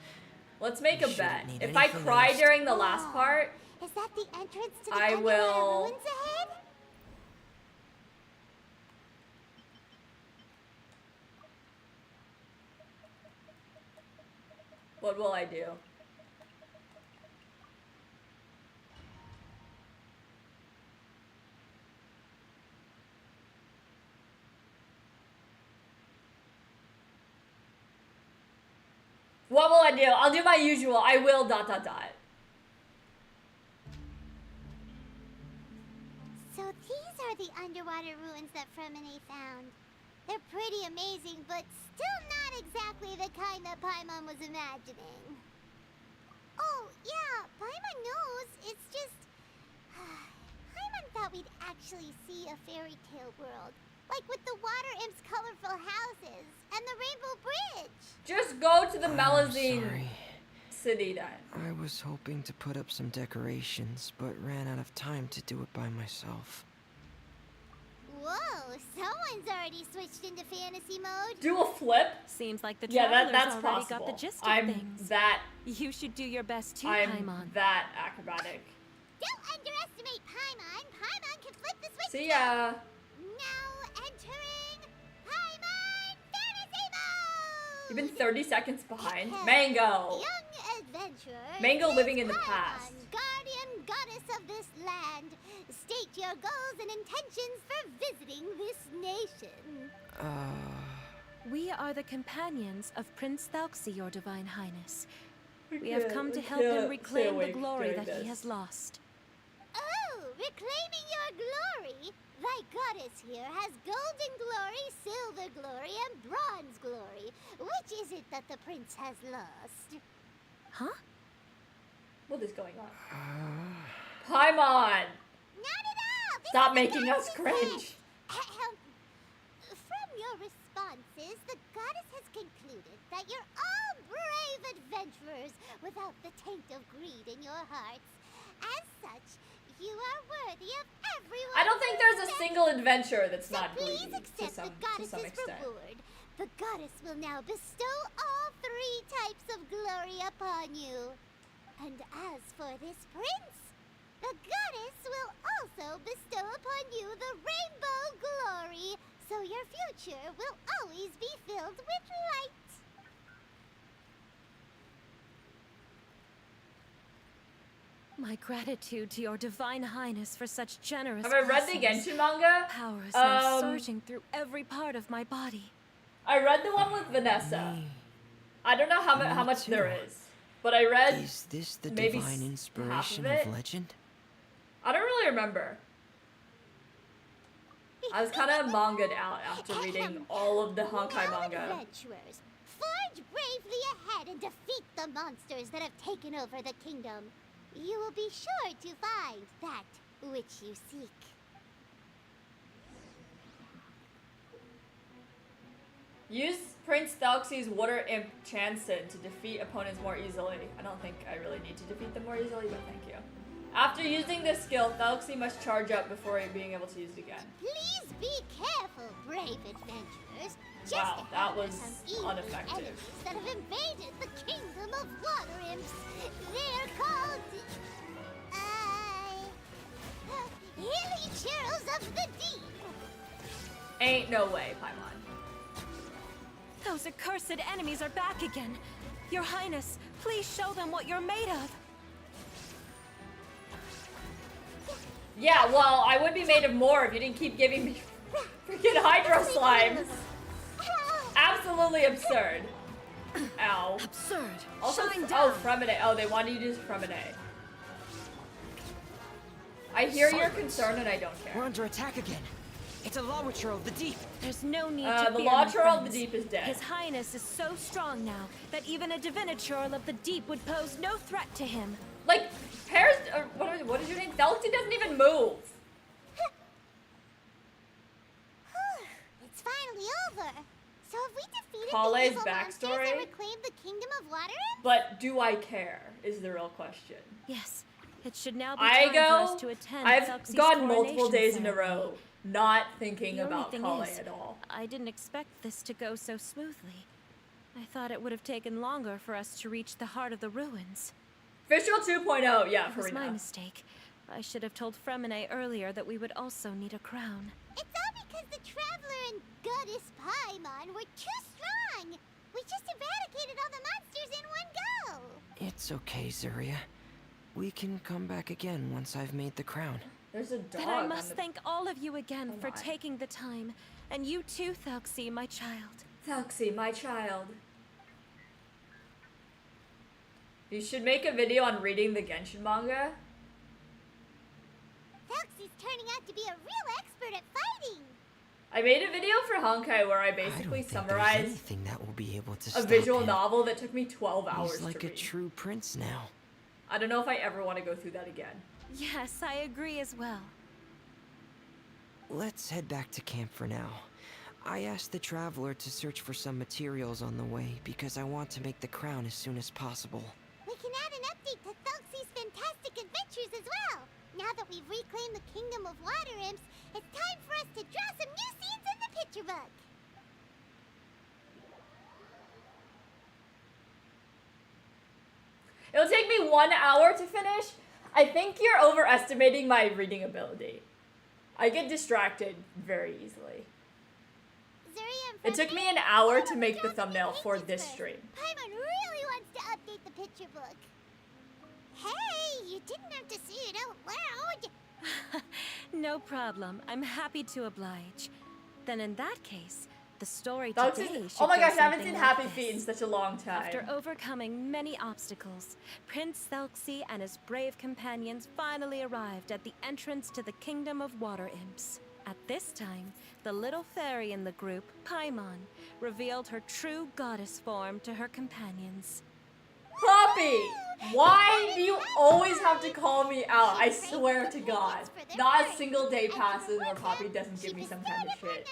Let's make a Shouldn't bet. need If I anything cry else. during the last part, Is that the entrance to the I underwater will- ruins ahead? what will I do? What will I do? I'll do my usual. I will ... So these are the underwater ruins that Fremine found. They're pretty amazing, but still not exactly the kind that Paimon was imagining. Oh, yeah, Paimon knows. It's just... Paimon thought we'd actually see a fairy tale world. Like with the water imp's colorful houses and the rainbow bridge. Just go to the I'm Melazine sorry. city then. I was hoping to put up some decorations, but ran out of time to do it by myself. Whoa, someone's already switched into fantasy mode. Do a flip? Seems like the Yeah, travelers that's already possible. got the gist of I'm things. that... You should do your best too, I'm Paimon. that acrobatic. Don't underestimate Paimon. Paimon can flip the switch. See ya! Now entering Paimon Fantasy Mode! You've been 30 seconds behind. Mango! Young adventurer. Mango living in the Paimon, past. guardian goddess of this land. State your goals and intentions for visiting this nation. We are the companions of Prince Thalxi, your divine highness. We have come to help him reclaim the glory that he has lost. Oh, reclaiming your glory! Thy goddess here has golden glory, silver glory, and bronze glory. Which is it that the prince has lost? Huh? What is going on? Paimon! Not at all! This Stop is the making us goddess's cringe! head. From your responses, the goddess has concluded that you're all brave adventurers without the taint of greed in your hearts. As such, you are worthy of everyone. I don't think there's a single adventure that's So not please greedy to accept some the goddess's extent. reward. The goddess will now bestow all 3 types of glory upon you. And as for this prince, the goddess will also bestow upon you the rainbow glory, so your future will always be filled with light. My gratitude to your divine highness for such generous Have I read the blessings. Genshin manga? Power is now surging through every part of my body. I read the one with Vanessa. I don't know how much too. there is, but I read Is this the maybe divine half of inspiration it. of legend? I don't really remember. I was kind of manga'd out after reading all of the Honkai Now, manga. adventurers, forge bravely ahead and defeat the monsters that have taken over the kingdom. You will be sure to find that which you seek. Use Prince Thalxi's Water Imp Chanson to defeat opponents more easily. I don't think I really need to defeat them more easily, but thank you. After using this skill, Thalxi must charge up before being able to use it again. Please be careful, brave adventurers. Just Wow, that ahead was are some evil ineffective. enemies that have invaded the kingdom of water imps. They're called... Hilly Churls of the Deep. Ain't no way, Paimon. Those accursed enemies are back again. Your Highness, please show them what you're made of. Yeah, well, I would be made of more if you didn't keep giving me freaking Hydro Slimes. Absolutely absurd. Ow. Absurd. Also, Shine oh, down. Fremine. Oh, they wanted you to use Fremine. I hear your concern and I don't We're care. under attack again. It's a Lawitcher of the Deep. There's no need to The fear, Law my Churl of the friends. Deep is dead. His Highness is so strong now that even a Divinichurl of the Deep would pose no threat to him. Like, Paris, what is your name? Thalxi doesn't even move. So have we defeated Kale's the evil monsters backstory? and reclaimed the kingdom of water imps? But do I care? Is the real question. Yes, it should now be I time for us to go. attend I've Thuxey's gone multiple coronation days in a ceremony. row, not thinking The only about thing Kale is, at all. I didn't expect this to go so smoothly. I thought it would have taken longer for us to reach the heart of the ruins. Official 2.0, yeah, It was my Farina. mistake. I should have told Fremine earlier that we would also need a crown. It's all because the Traveler and Goddess Paimon were too strong. We just eradicated all the monsters in one go. It's okay, Zuria. We can come back again once I've made the crown. There's a dog. Then I on must the... thank all of you again Oh for my. taking the time. And you too, Thuxey, my child. Thuxey, my child. You should make a video on reading the Genshin manga. Thuxey's turning out to be a real expert at fighting. I made a video for Honkai where I I don't basically think there's summarized anything that will be able to a stop visual him. novel that took me 12 hours He's like to a read. true prince now. I don't know if I ever want to go through that again. Yes, I agree as well. Let's head back to camp for now. I asked the Traveler to search for some materials on the way because I want to make the crown as soon as possible. We can add an update to Thuxey's fantastic adventures as well. Now that we've reclaimed the kingdom of water imps, it's time for us to draw some new scenes in the picture book. It'll take me 1 hour to finish. I think you're overestimating my reading ability. I get distracted very easily. Zuria and It took Fremine, me an hour why to don't we make the draw some thumbnail new for pages this first? stream. Paimon really wants to update the picture book. Hey, you didn't have to say it out loud. No problem. I'm happy to oblige. Then in that case, the story Thuxey's- today should oh my go gosh, I haven't something seen like Happy this. Feet in such a long time. After overcoming many obstacles, Prince Thuxey and his brave companions finally arrived at the entrance to the Kingdom of Water Imps. At this time, the little fairy in the group, Paimon, revealed her true goddess form to her companions. Poppy! Why do you always have to call me out? I swear to God. Not a single day passes where Poppy doesn't give me some kind of shit.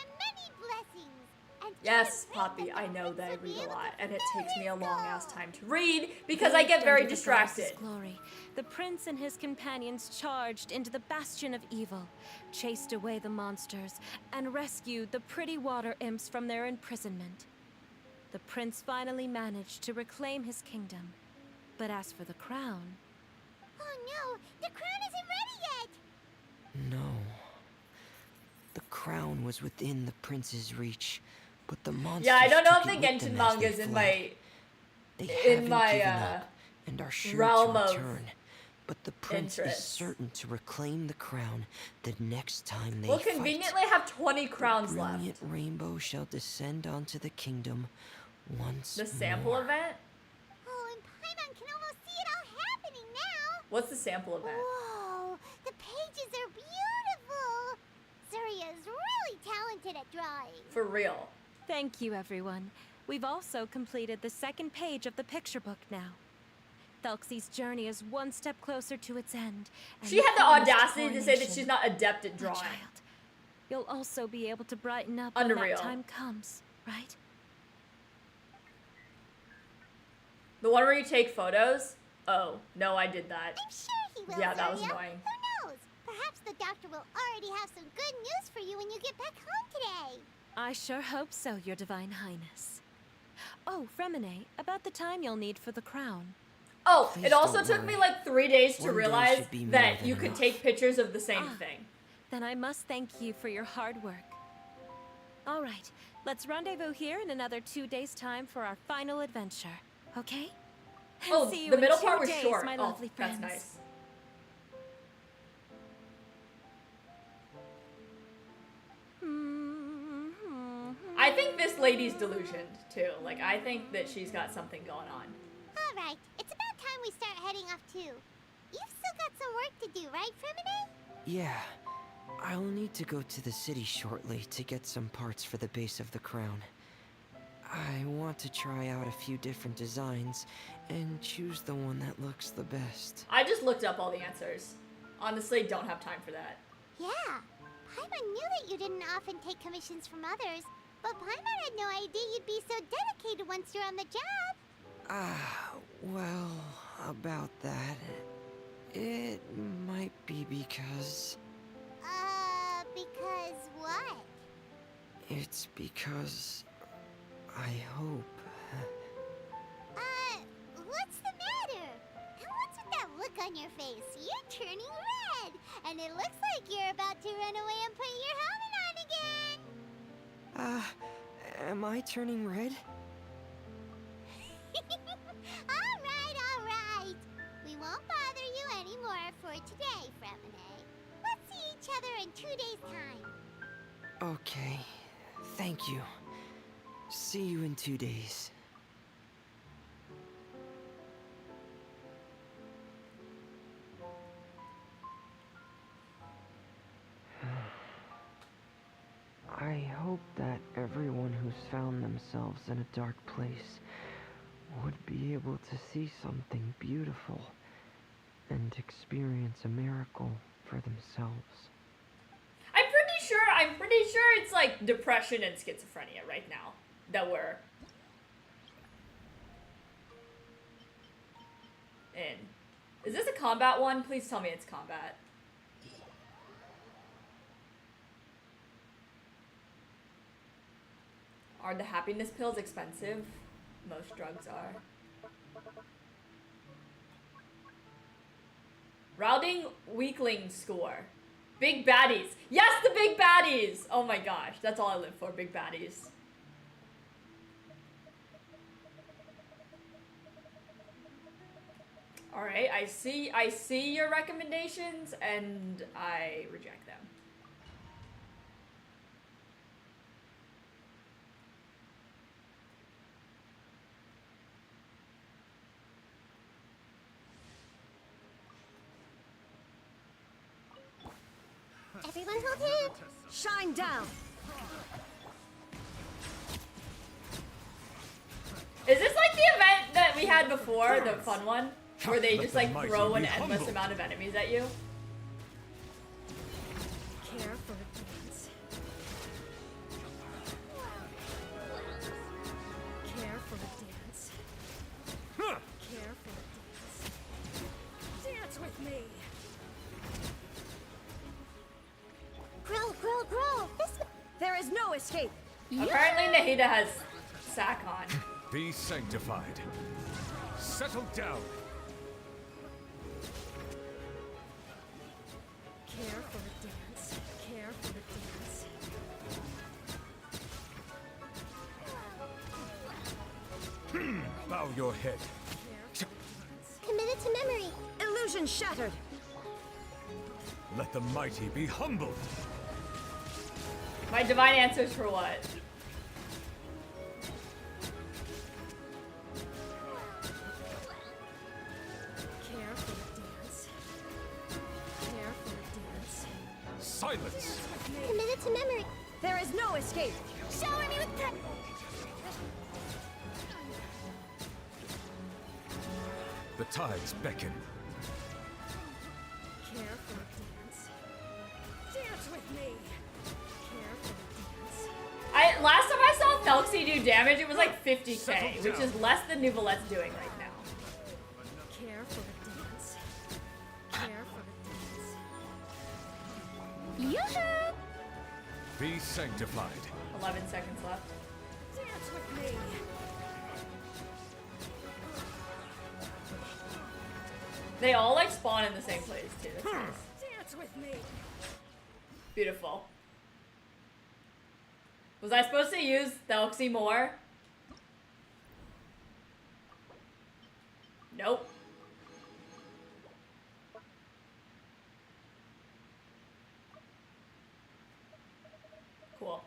Yes, Poppy, I know that I read a lot, and it takes me a long ass time to read because I get very Under the goddess's distracted. glory, the prince and his companions charged into the bastion of evil, chased away the monsters, and rescued the pretty water imps from their imprisonment. The prince finally managed to reclaim his kingdom. But as for the crown, Oh no, the crown isn't ready yet. No. The crown was within the prince's reach, but the monsters Yeah, I don't know if took the it with Genshin them as manga they is in fled. my They in haven't my, given up and are sure realm to of return. But the prince interest. is certain to reclaim the crown the next time they We'll fight. conveniently have 20 crowns The left. brilliant rainbow shall descend onto the kingdom once The sample more. event? Oh, and Paimon can almost see it all happening now. What's the sample event? Whoa, the pages are beautiful. Zuria is really talented at drawing. For real. thank you, everyone. We've also completed the second page of the picture book now. Thuxey's journey is one step closer to its end. and She had the promised audacity to say that coronation. she's not adept at My drawing. child, you'll also be able to brighten up when Unreal. that time comes, right? The one where you take photos? Oh, no, I did that. I'm sure he will, Yeah, that was Zuria. annoying. Who knows? Perhaps the doctor will already have some good news for you when you get back home today. I sure hope so, Your Divine Highness. Oh, Fremine, about the time you'll need for the crown. Oh, Please it also don't took me worry. like 3 days to One day realize should be more that than you could enough. take pictures of the same Ah. thing. Then I must thank you for your hard work. All right, let's rendezvous here in another 2 days' time for our final adventure, okay? Oh, See you the in middle 2 part was days, short. my Oh, lovely friends. that's nice. I think this lady's delusioned too. Like, I think that she's got something going on. All right, it's about time we start heading off too. You've still got some work to do, right, Fremine? Yeah. I'll need to go to the city shortly to get some parts for the base of the crown. I want to try out a few different designs and choose the one that looks the best. I just looked up all the answers. Honestly, don't have time for that. Yeah. Paimon knew that you didn't often take commissions from others, But Paimon had no idea you'd be so dedicated once you're on the job. Well, about that. It might be because... Because what? It's because... I hope... What's the matter? And what's with that look on your face? You're turning red! And it looks like you're about to run away and put your helmet on again! Am I turning red? Alright. We won't bother you anymore for today, Fremine. Let's see each other in 2 days' time. Okay. Thank you. See you in 2 days. I hope that everyone who's found themselves in a dark place would be able to see something beautiful and experience a miracle for themselves. I'm pretty sure it's like depression and schizophrenia right now that we're in. Is this a combat one? Please tell me it's combat. Are the happiness pills expensive? Most drugs are. Routing weakling score. Big baddies. Yes, the big baddies! Oh my gosh, that's all I live for, big baddies. Alright, I see your recommendations and I reject them. Everyone hold hands. Shine down! Is this like the event that we had before, the fun one? Where they just like throw an endless amount of enemies at you? Care for a dance. Care for a dance. Care for a dance. Dance with me! Grow. There is no escape! Apparently Nahida has sack on. Be sanctified. Settle down. Care for a dance. Care for a dance. Bow your head. Committed to memory. Illusion shattered! Let the mighty be humbled. My divine answers for what? Care for a dance. Care for a dance. Silence. Committed to memory. There is no escape! Shower me with The tides beckon. Care for a dance. Dance with me! Care for a dance. Last time I saw Thelxie do damage, it was like 50k, which is less than Nouvelette's doing right now. Care for a dance. Care for a dance. Yoo-hoo! Be sanctified. 11 seconds left. Dance with me! They all like spawn in the same place too. That's nice. Dance with me! Beautiful. Was I supposed to use Thelxie more? Nope. Cool.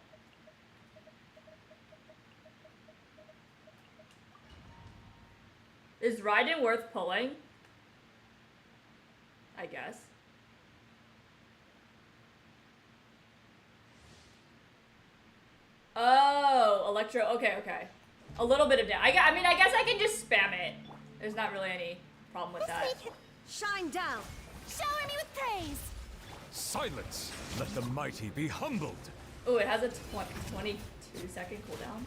Is Raiden worth pulling? I guess. Oh, Electro. Okay. A little bit of damage. I mean, I guess I can just spam it. There's not really any problem with that. Shine down! Shower me with praise. Silence. Let the mighty be humbled. Oh, it has a 22-second cooldown.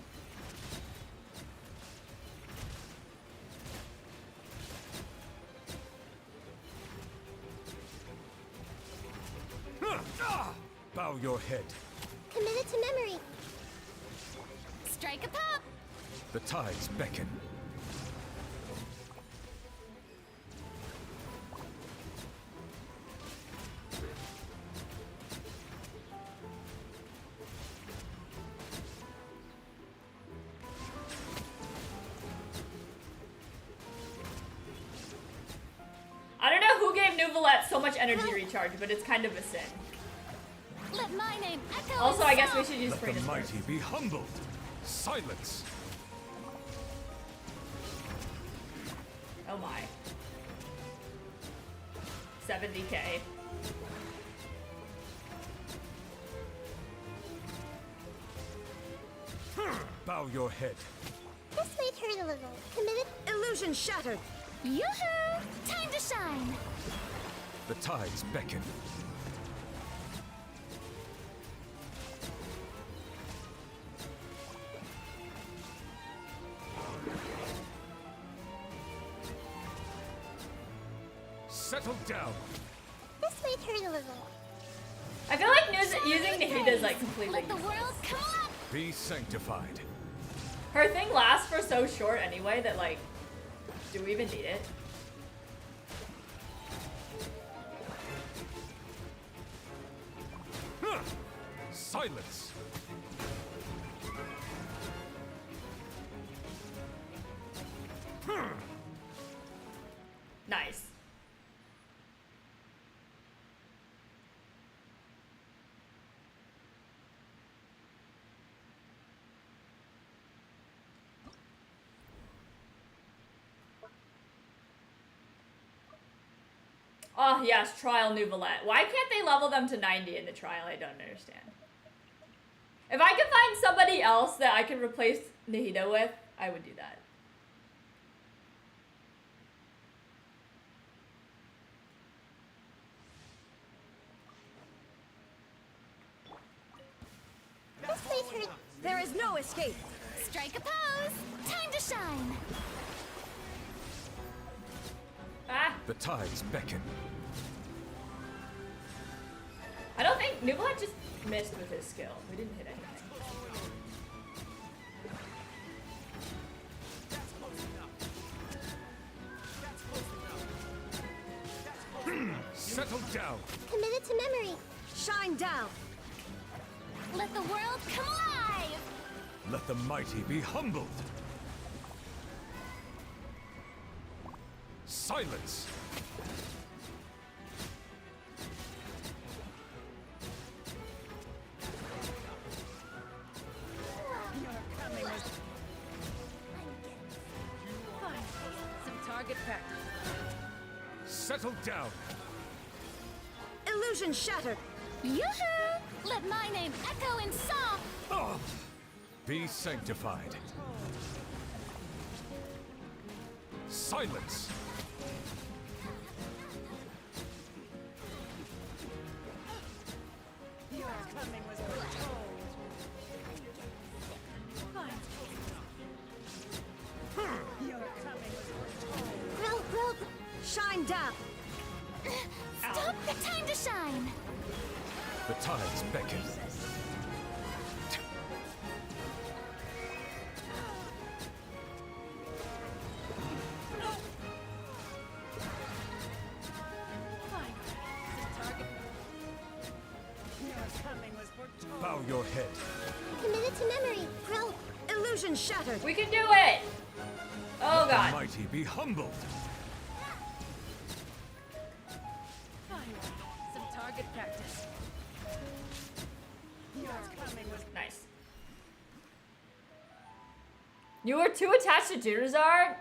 Bow your head. Committed to memory. Strike a pop. The tides beckon. I don't know who gave Nuvolette so much energy recharge, but it's kind of a sin. Let my name echo. Also, I guess we should use Let the Farina's mighty first. be humbled. Silence. Oh my. 70k. Bow your head. This might hurt a little. Committed. Illusion shattered. Yoo-hoo! Time to shine. The tides beckon. Settle down. This might hurt a little. I feel like using Nahida is like completely Let the world come up. Be sanctified. Her thing lasts for so short anyway that like, do we even need it? Silence. Nice. Oh yes, trial Nuvolette. Why can't they level them to 90 in the trial? I don't understand. If I could find somebody else that I could replace Nahida with, I would do that. This might hurt. There is no escape. Strike a pose. Time to shine. Ah, The tides beckon. I don't think Nuvolette just missed with his skill. We didn't hit anything. Settle down. Committed to memory. Shine down. Let the world come alive. Let the mighty be humbled. Silence. Some target practice. Settle down. Illusion shattered. Yoo-hoo! Let my name echo in song. Oh. Be sanctified. Silence. Your coming was foretold. Your coming was foretold. Rope. Shine down. Stop the time to shine. The tides beckon. Bow your head. Committed to memory. Rope. Illusion shattered. We can do it! Oh The god. mighty be humbled. Some target practice. Your coming was Nice. You were too attached to Jirizard?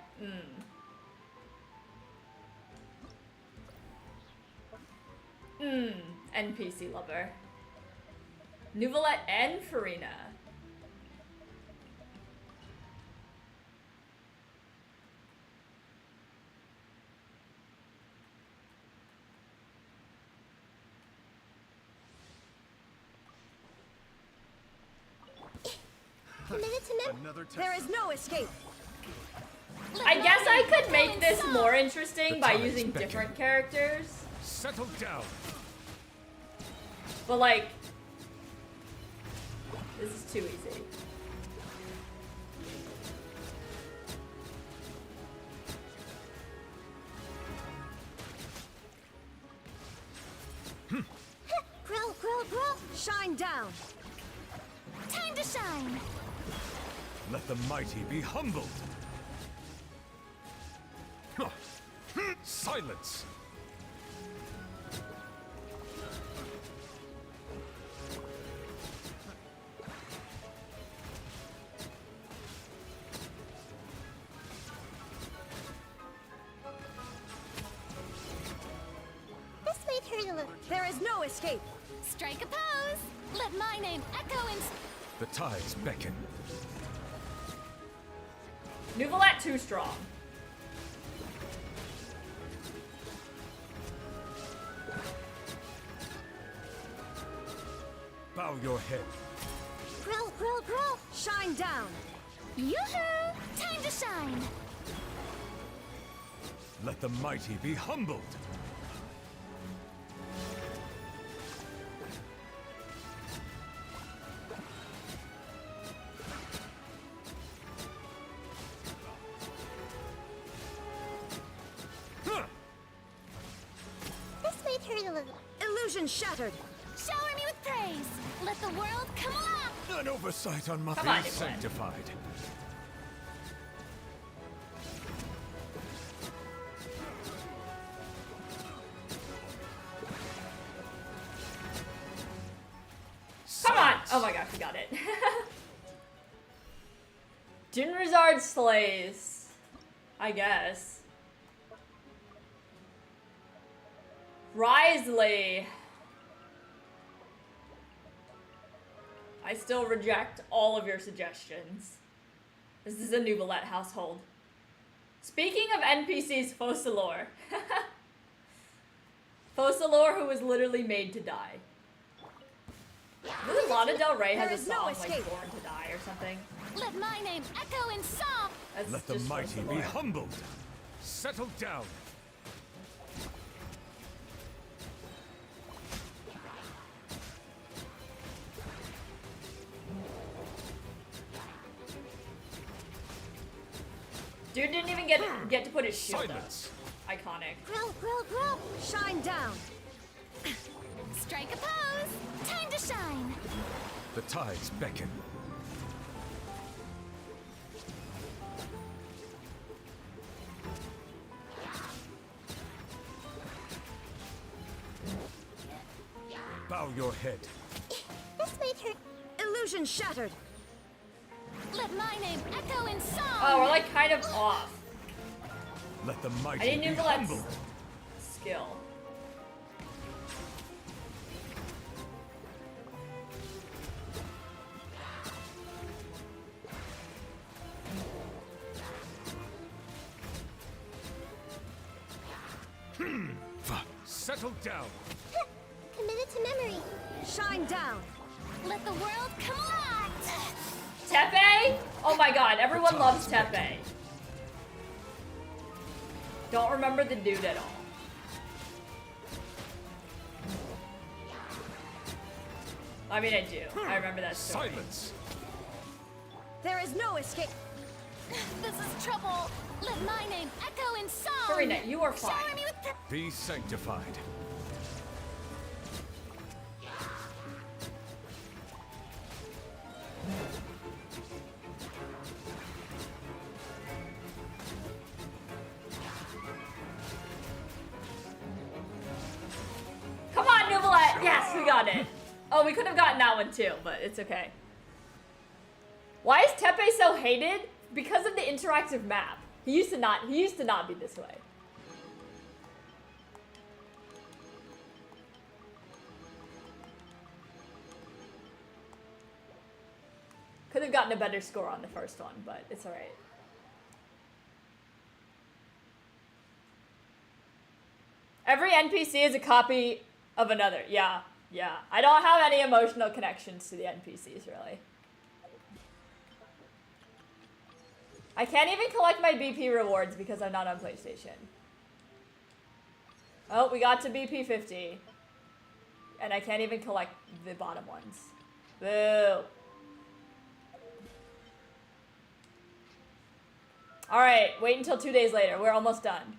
NPC lover. Nuvolette and Farina. Committed to Another test. There is no escape. I guess I could make this more interesting by using different characters. Settle down. But like, this is too easy. Grow. Shine down. Time to shine. Let the mighty be humbled. Huh. Silence. This might hurt a little. There is no escape. Strike a pose. Let my name echo in. The tides beckon. Nuvolette too strong. Bow your head. Grow. Shine down. Yoo-hoo! Time to shine. Let the mighty be humbled. Huh. This might hurt a little. Illusion shattered. Shower me with praise. Let the world come alive. An oversight on my Come on, be Nicolette. sanctified. Come on! Silence. Oh my gosh, we got it. Jinrizard slays. I guess. Risley. I still reject all of your suggestions. This is a Nuvolette household. Speaking of NPCs, Focalor. Focalor, who was literally made to die. Doesn't Lana Del Rey has There a is no song like escape. Born to Die or something? Let my name echo in song. That's Let the just mighty be Focalor. humbled. Settle down. Dude didn't even get to put his shield Silence. up. Iconic. Grow. Shine down. Strike a pose. Time to shine. The tides beckon. Bow your head. This might hurt. Illusion shattered. Let my name echo in song. Oh, we're like kind of off. Let the I mighty need be Nuvolette's humbled. skill. Settle down. Committed to memory. Shine down. Let the world come alive. Tepe? Oh my god, everyone loves Tepe. Don't remember the dude at all. I mean, I do. I remember that story. Silence. There is no escape. This is trouble. Let my name echo in song. Karina, you are fine. Shower me with Be sanctified. Come on, Nuvolette! Yes, we got it. Oh, we could have gotten that one too, but it's okay. Why is Tepe so hated? Because of the interactive map. He used to not be this way. Could have gotten a better score on the first one, but it's alright. Every NPC is a copy of another. Yeah. I don't have any emotional connections to the NPCs, really. I can't even collect my BP rewards because I'm not on PlayStation. Oh, we got to BP 50. And I can't even collect the bottom ones. Boo. Alright, wait until 2 days later. We're almost done.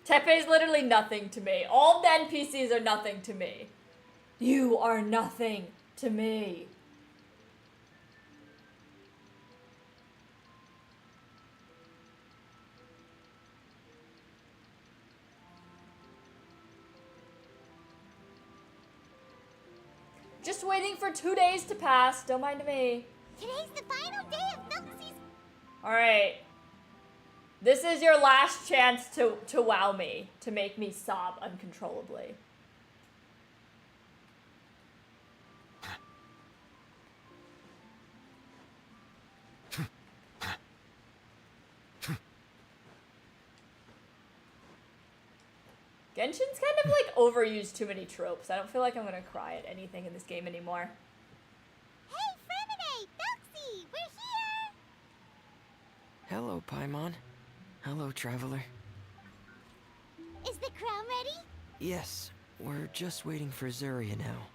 Tepe is literally nothing to me. All the NPCs are nothing to me. You are nothing to me. Just waiting for 2 days to pass. Don't mind me. Today's the final day of milk season. Alright. This is your last chance to wow me. To make me sob uncontrollably. Genshin's kind of like overused too many tropes. I don't feel like I'm gonna cry at anything in this game anymore. Hey, Fremine! Belxy! We're here! Hello, Paimon. Hello, traveler. Is the crown ready? Yes, we're just waiting for Zuria now.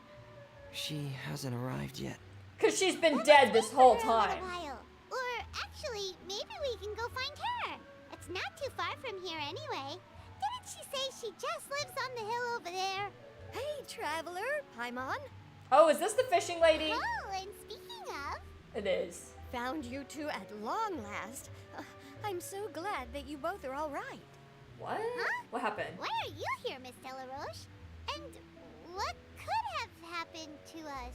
She hasn't arrived yet. Cause she's been dead this whole For a little time. while. Or actually, maybe we can go find her. It's not too far from here anyway. Didn't she say she just lives on the hill over there? Hey, traveler, Paimon. Oh, is this the fishing lady? Oh, and speaking of... It is. Found you two at long last. I'm so glad that you both are all right. What? Huh? What happened? Why are you here, Miss Delaroche? And what could have happened to us?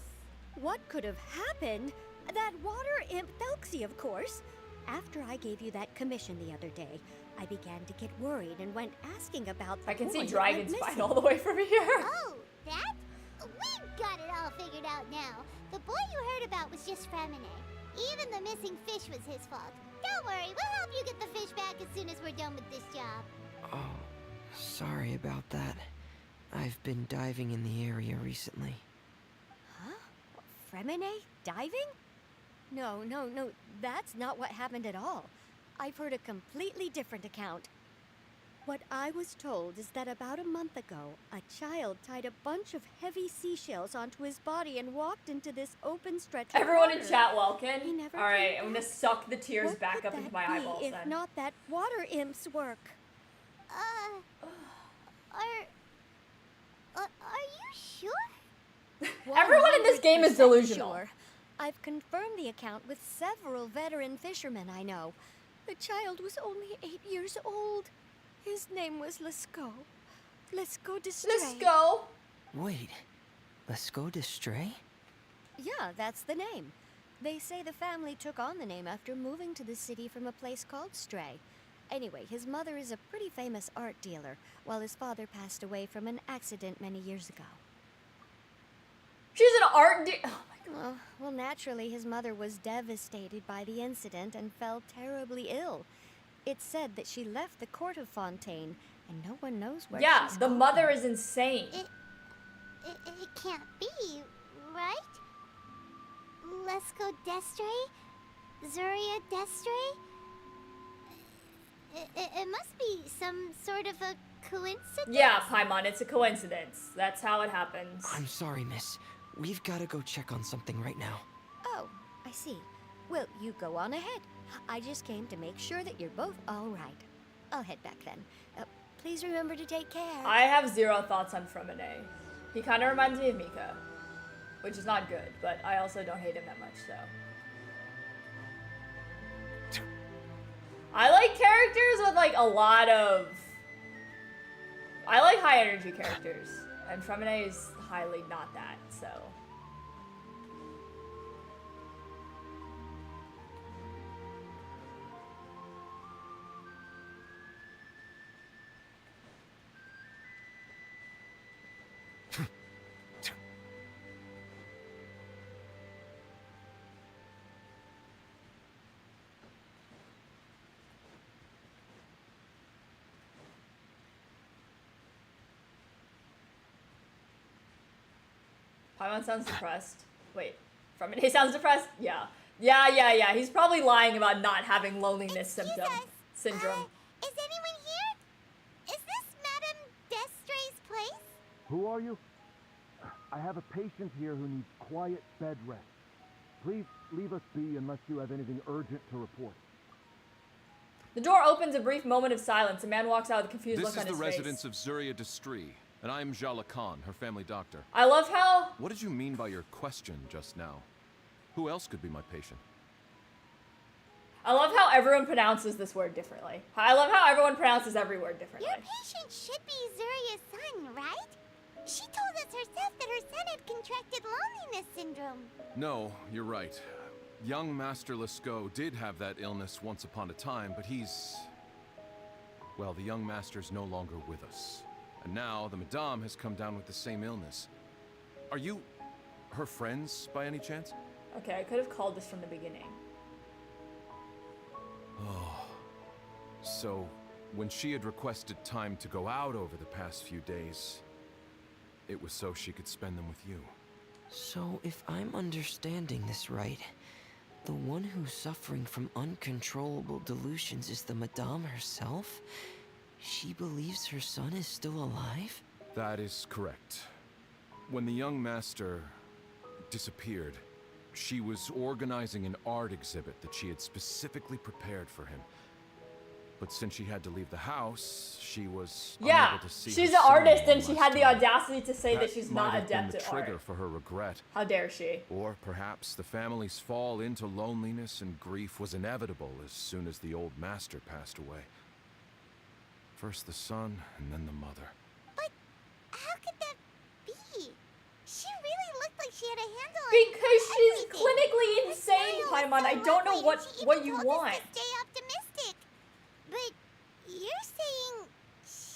What could have happened? That water imp Thelxie, of course. After I gave you that commission the other day, I began to get worried and went asking about the I can boy see that dragon went spine missing. all the way from here. Oh, that? We've got it all figured out now. The boy you heard about was just Fremine. Even the missing fish was his fault. Don't worry, we'll help you get the fish back as soon as we're done with this job. Oh, sorry about that. I've been diving in the area recently. Huh? Fremine? Diving? No, that's not what happened at all. I've heard a completely different account. What I was told is that about a month ago, a child tied a bunch of heavy seashells onto his body and walked into this open stretch of Everyone water. in chat He welcome. never Alright, came I'm gonna back. suck the tears What back could up into that my be eyeballs if then. not that water imp's work? Are you sure? Everyone in this game is 100% delusional. Sure. I've confirmed the account with several veteran fishermen I know. The child was only 8 years old. His name was Lescaut. Lescaut de Stray. Let's go. Wait, let's go to Stray? Yeah, that's the name. They say the family took on the name after moving to the city from a place called Stray. Anyway, his mother is a pretty famous art dealer, while his father passed away from an accident many years ago. She's an art oh my god. Well, naturally, his mother was devastated by the incident and fell terribly ill. It's said that she left the court of Fontaine, and no one knows where Yeah, she's the gone. mother is insane. It can't be, right? Let's go Destre? Zuria Destre? It must be some sort of a coincidence? Yeah, Paimon, it's a coincidence. That's how it happens. I'm sorry, miss. We've gotta go check on something right now. Oh, I see. Well, you go on ahead. I just came to make sure that you're both all right. I'll head back then. Please remember to take care. I have zero thoughts on Fremine. He kind of reminds me of Mika, which is not good, but I also don't hate him that much, so. I like characters with like a lot of... I like high energy characters, and Fremine is highly not that, so. Paimon sounds depressed. Wait, from it, he sounds depressed? Yeah. Yeah. He's probably lying about not having loneliness syndrome. Is anyone here? Is this Madame Destray's place? Who are you? I have a patient here who needs quiet bed rest. Please leave us be unless you have anything urgent to report. The door opens, a brief moment of silence. A man walks out with a confused look on his face. This is the residence of Zuria Destry, and I'm Jala Khan, her family doctor. I love how... What did you mean by your question just now? Who else could be my patient? I love how everyone pronounces this word differently. I love how everyone pronounces every word differently. Your patient should be Zuria's son, right? She told us herself that her son had contracted loneliness syndrome. No, you're right. Young Master Lescaut did have that illness once upon a time, but he's... Well, the young master's no longer with us. And now the Madame has come down with the same illness. Are you her friends by any chance? Okay, I could have called this from the beginning. Oh. So, when she had requested time to go out over the past few days, it was so she could spend them with you. So, if I'm understanding this right, the one who's suffering from uncontrollable delusions is the Madame herself? She believes her son is still alive? That is correct. When the young master disappeared, she was organizing an art exhibit that she had specifically prepared for him. But since she had to leave the house, she was unable to see she's her an son artist and one she last had the time. audacity to say that she's might not have been adept the at trigger art. for her regret. How dare she? Or perhaps the family's fall into loneliness and grief was inevitable as soon as the old master passed away. First the son, and then the mother. But how could that be? She really looked like she had a handle on Because she's everything. clinically Her insane, smile was Paimon. I so don't know lovely, and she what even you told us want. to stay optimistic. But you're saying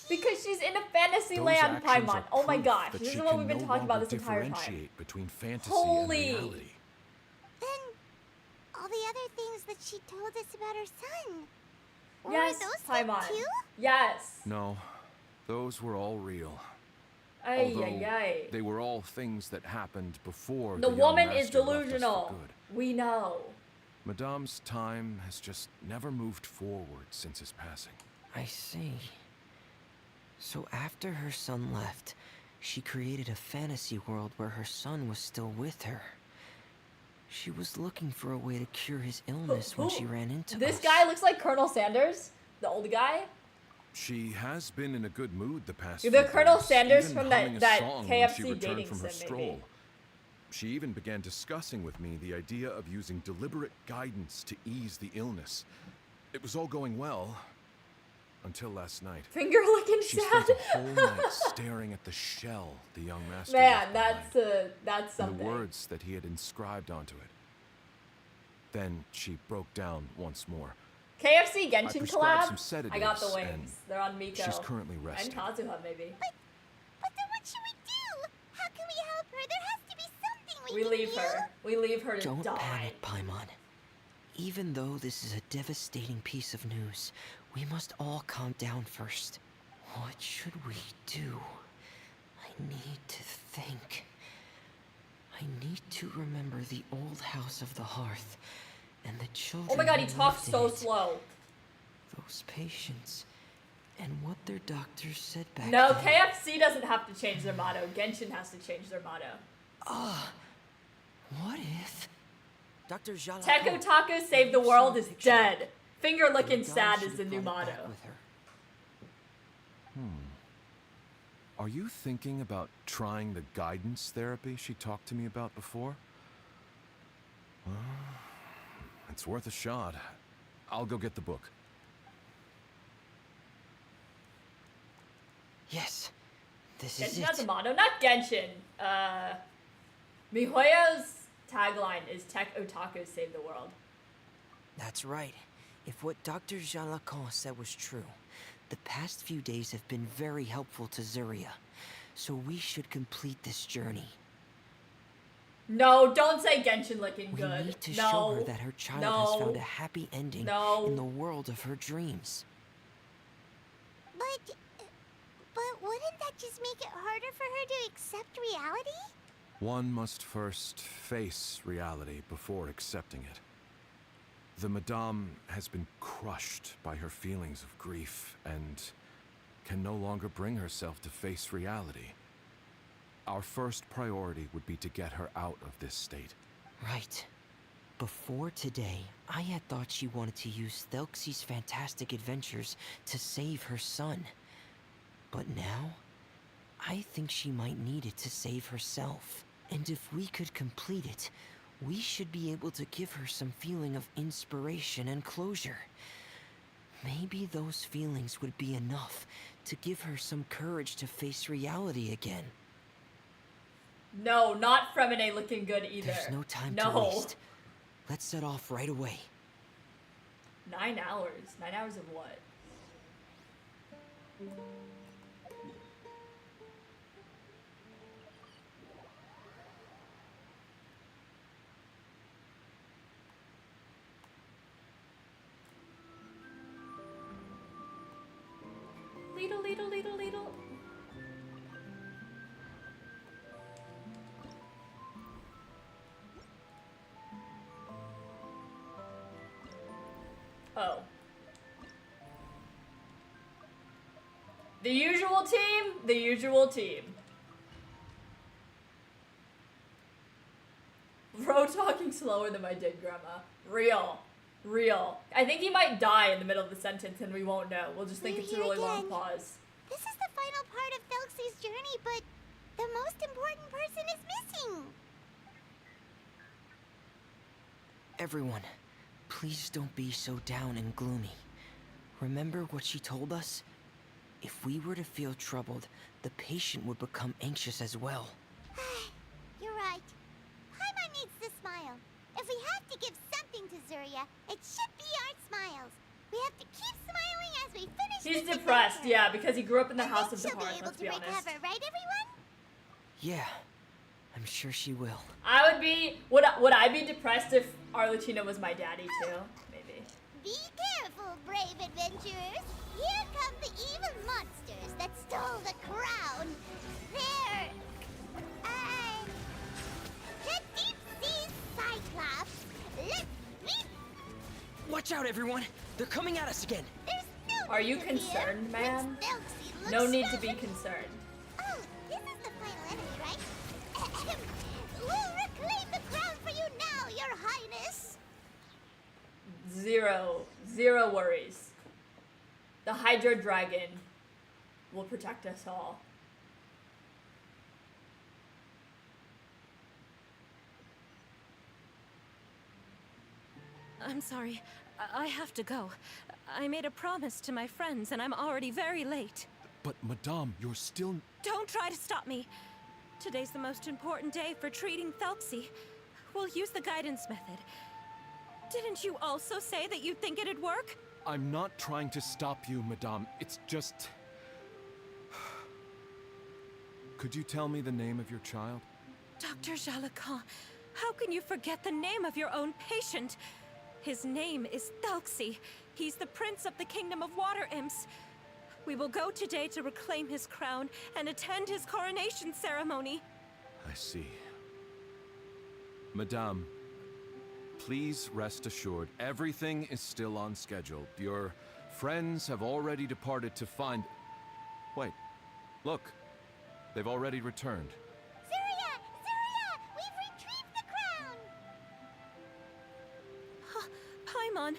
Because she's in a fantasy Those land, actions Paimon. are Oh my proof gosh, that this she is what can we've been no talking about longer this entire time. differentiate between fantasy Holy. and reality. then all the other things that she told us about her son. Yes, were those Paimon. fake too? Yes. No, those were all real. Ay, Although ay, ay. they were all things that happened before The young woman is master left us for delusional. good. We know. Madame's time has just never moved forward since his passing. I see. So after her son left, she created a fantasy world where her son was still with her. She was looking for a way to cure his illness when she ran into This us. guy looks like Colonel Sanders, the old guy. She has been in a good mood the past The few Colonel days, Sanders even from humming a that song when KFC she returned dating from her sim, stroll. maybe. She even began discussing with me the idea of using deliberate guidance to ease the illness. It was all going well until last night. Finger looking She sad. spent a whole night staring at the shell the young master Man, left behind, that's and something. the words that he had inscribed onto it. Then she broke down once more. KFC I Genshin prescribed collab. some I got the sedatives, wings. and They're on Miko. she's currently And resting. Kazuha, maybe. But then what should we do? How can we help her? There has to be something we We can leave do. her. We leave her to Don't die. panic, Paimon. Even though this is a devastating piece of news, we must all calm down first. What should we do? I need to think. I need to remember the old house of the hearth and the children. Oh my god, he who talks lived in so it. slow. Those patients and what their doctors said back No, then. KFC doesn't have to change their motto. Genshin has to change their motto. What if Dr. Jala Tech Otaku Save the World is dead. Finger looking sad is the new motto. Are you thinking about trying the guidance therapy she talked to me about before? Well, it's worth a shot. I'll go get the book. Yes, this is Genshin has a it. motto, not Genshin. MiHoYo's tagline is Tech Otaku Save the World. That's right. If what Dr. Jean Lacan said was true, the past few days have been very helpful to Zuria. So we should complete this journey. No, don't say Genshin looking We good. need to no. show her that her child no. has found a happy ending No. in the world of her dreams. But wouldn't that just make it harder for her to accept reality? One must first face reality before accepting it. The Madame has been crushed by her feelings of grief and can no longer bring herself to face reality. Our first priority would be to get her out of this state. Right. Before today, I had thought she wanted to use Thelxie's fantastic adventures to save her son. But now, I think she might need it to save herself. And if we could complete it, we should be able to give her some feeling of inspiration and closure. Maybe those feelings would be enough to give her some courage to face reality again. No, not Fremine looking good either. There's no time to waste. Let's set off right away. 9 hours? 9 hours of what? Leedle. Oh. The usual team. Bro talking slower than my dead grandma. Real. I think he might die in the middle of the sentence and we won't know. We'll just think it's a really long pause. This is the final part of Thelxie's journey, but the most important person is missing. Everyone, please don't be so down and gloomy. Remember what she told us? If we were to feel troubled, the patient would become anxious as well. You're right. Paimon needs to smile. If we have to give something to Zuria, it should be our smiles. We have to keep smiling as we finish. He's depressed, yeah, because he grew up in the House of the Hearth, let's be honest. Recover, right, everyone? Yeah, I'm sure she will. Would I be depressed if Arlecchino was my daddy too? Maybe. Be careful, brave adventurers. Here come the evil monsters that stole the crown. They're... the deep-sea Cyclops. Let's meet... Watch out, everyone! They're coming at us again! There's no Are you concerned, man? No need to be concerned. Oh, this is the final enemy, right? We'll reclaim the crown for you now, your highness. Zero worries. The Hydra Dragon will protect us all. I'm sorry. I have to go. I made a promise to my friends, and I'm already very late. But, Madame, you're still... Don't try to stop me. Today's the most important day for treating Thelxie. We'll use the guidance method. Didn't you also say that you'd think it'd work? I'm not trying to stop you, Madame. It's just... Could you tell me the name of your child? Dr. Jalacan, how can you forget the name of your own patient? His name is Thelxie. He's the prince of the kingdom of water imps. We will go today to reclaim his crown and attend his coronation ceremony. I see. Madame, please rest assured, everything is still on schedule. Your friends have already departed to find... Wait, look. They've already returned. Zuria! We've retrieved the crown! Paimon,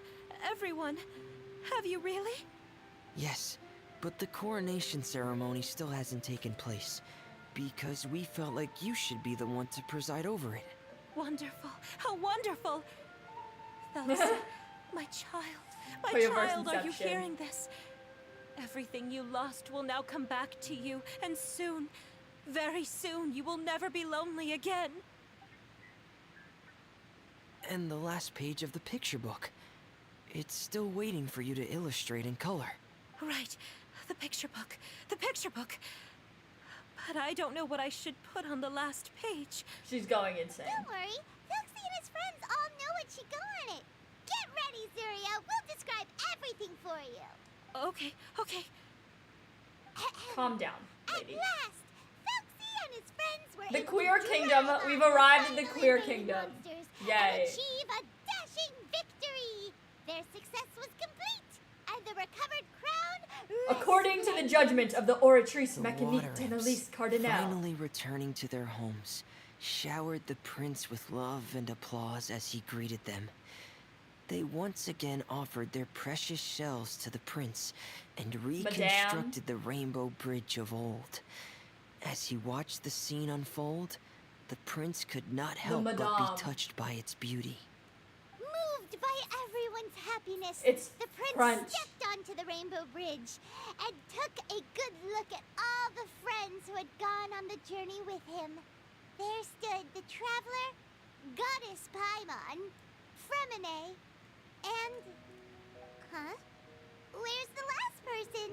everyone, have you really? Yes, but the coronation ceremony still hasn't taken place, because we felt like you should be the one to preside over it. Wonderful, how wonderful! Thelxie, my child, are you hearing this? Everything you lost will now come back to you, and soon, very soon, you will never be lonely again. And the last page of the picture book. It's still waiting for you to illustrate in color. Right, the picture book. But I don't know what I should put on the last page. She's going insane. Don't worry, Thelxie and his friends all know what should go on it. Get ready, Zuria. We'll describe everything for you. Okay. Calm down, lady. At last, Thelxie and his friends were The queer kingdom. We've arrived in the queer kingdom. Yay. Achieve a dashing victory. Their success was complete, and the recovered crown. According to the judgment of the Oratrice The Mécanique water de imps, Elise Cardinal. finally returning to their homes, showered the prince with love and applause as he greeted them. They once again offered their precious shells to the prince and reconstructed the Rainbow Bridge of old. As he watched the scene unfold, the prince could not help but be touched by its beauty. Moved by everyone's happiness, the prince Crunch. stepped onto the Rainbow Bridge and took a good look at all the friends who had gone on the journey with him. There stood the traveler, Goddess Paimon, Fremine, and... Huh? Where's the last person?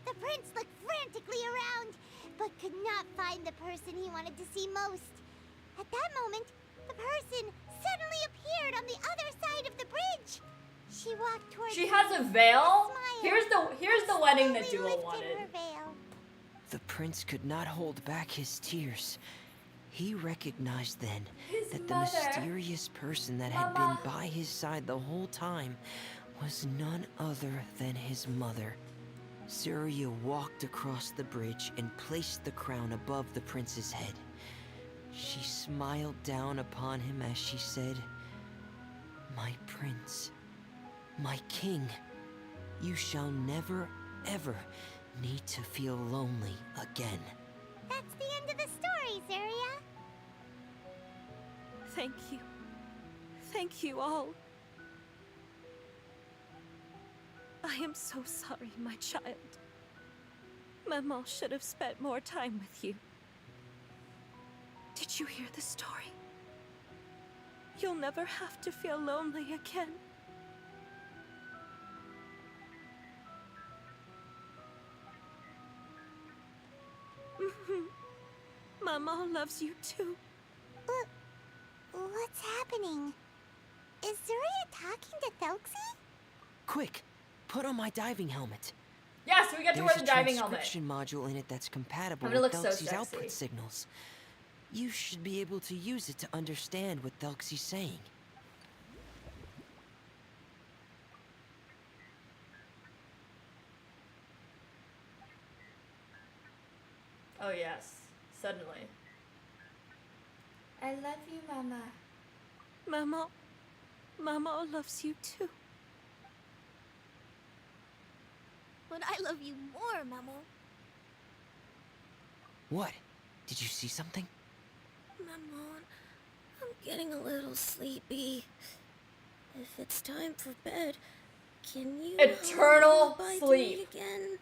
The prince looked frantically around, but could not find the person he wanted to see most. At that moment, the person suddenly appeared on the other side of the bridge. She walked towards She has a veil? smile, Here's the wedding that slowly Dua lifted wanted. her veil. The prince could not hold back his tears. He recognized then that the mysterious person that had been by his side the whole time was none other than his mother. Zuria walked across the bridge and placed the crown above the prince's head. She smiled down upon him as she said, "My prince, my king, you shall never, ever need to feel lonely again." That's the end of the story, Zuria. Thank you. Thank you all. I am so sorry, my child. Maman should have spent more time with you. Did you hear the story? You'll never have to feel lonely again. Maman loves you too. What's happening? Is Zuria talking to Thelxie? Quick, put on my diving helmet. Yes, we get to wear the diving helmet. There's a transcription module in it that's compatible I'm with gonna look so Thelxie's output sexy. signals. You should be able to use it to understand what Thelxie's saying. Oh yes, suddenly. I love you, Mama. Mama loves you too. But I love you more, Mamo. What? Did you see something? Maman, I'm getting a little sleepy. If it's time for bed, can you Eternal lullaby to sleep. me again?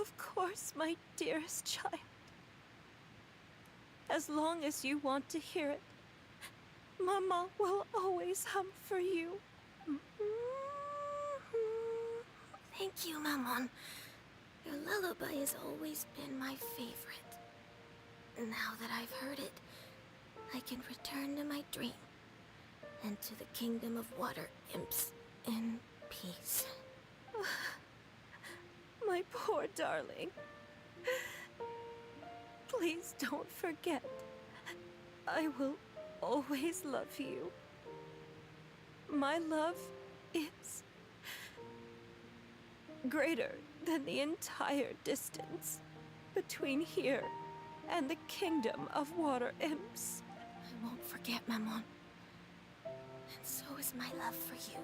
Of course, my dearest child. As long as you want to hear it, Mama will always hum for you. Thank you, Maman. Your lullaby has always been my favorite. Now that I've heard it, I can return to my dream and to the kingdom of water imps in peace. My poor darling. Please don't forget. I will always love you. My love is greater than the entire distance between here and the kingdom of water imps. I won't forget, Maman. And so is my love for you.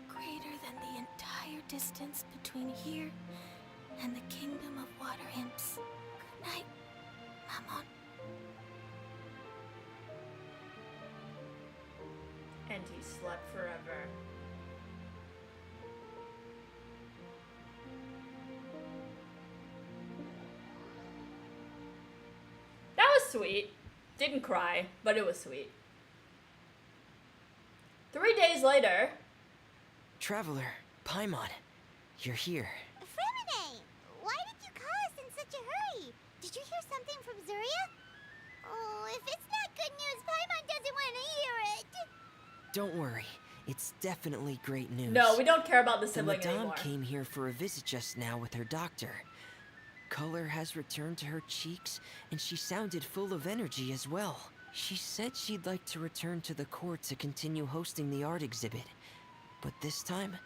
Greater than the entire distance between here and the kingdom of water imps. Good night, Maman. And he slept forever. That was sweet. Didn't cry, but it was sweet. 3 days later. Traveler, Paimon, you're here. Fremine, why did you call us in such a hurry? Did you hear something from Zuria? Oh, if it's not good news, Paimon doesn't want to hear it. Don't worry, it's definitely great news. No, we don't care about the The sibling Madame anymore. came here for a visit just now with her doctor. color has returned to her cheeks, and she sounded full of energy as well. She said she'd like to return to the court to continue hosting the art exhibit. But this time,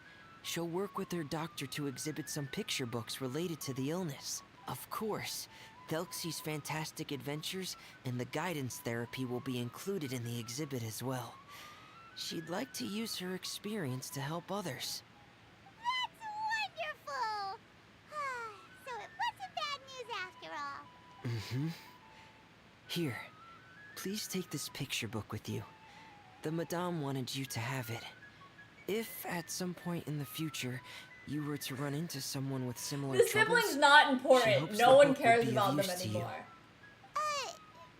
she'll work with her doctor to exhibit some picture books related to the illness. Of course, Thelxie's fantastic adventures and the guidance therapy will be included in the exhibit as well. She'd like to use her experience to help others. That's wonderful! So it wasn't bad news after all. Mm-hmm. Here, please take this picture book with you. The Madame wanted you to have it. If at some point in the future you were to run into someone with similar The troubles, sibling's not she important. hopes No the one book would cares be of about them use to you. anymore.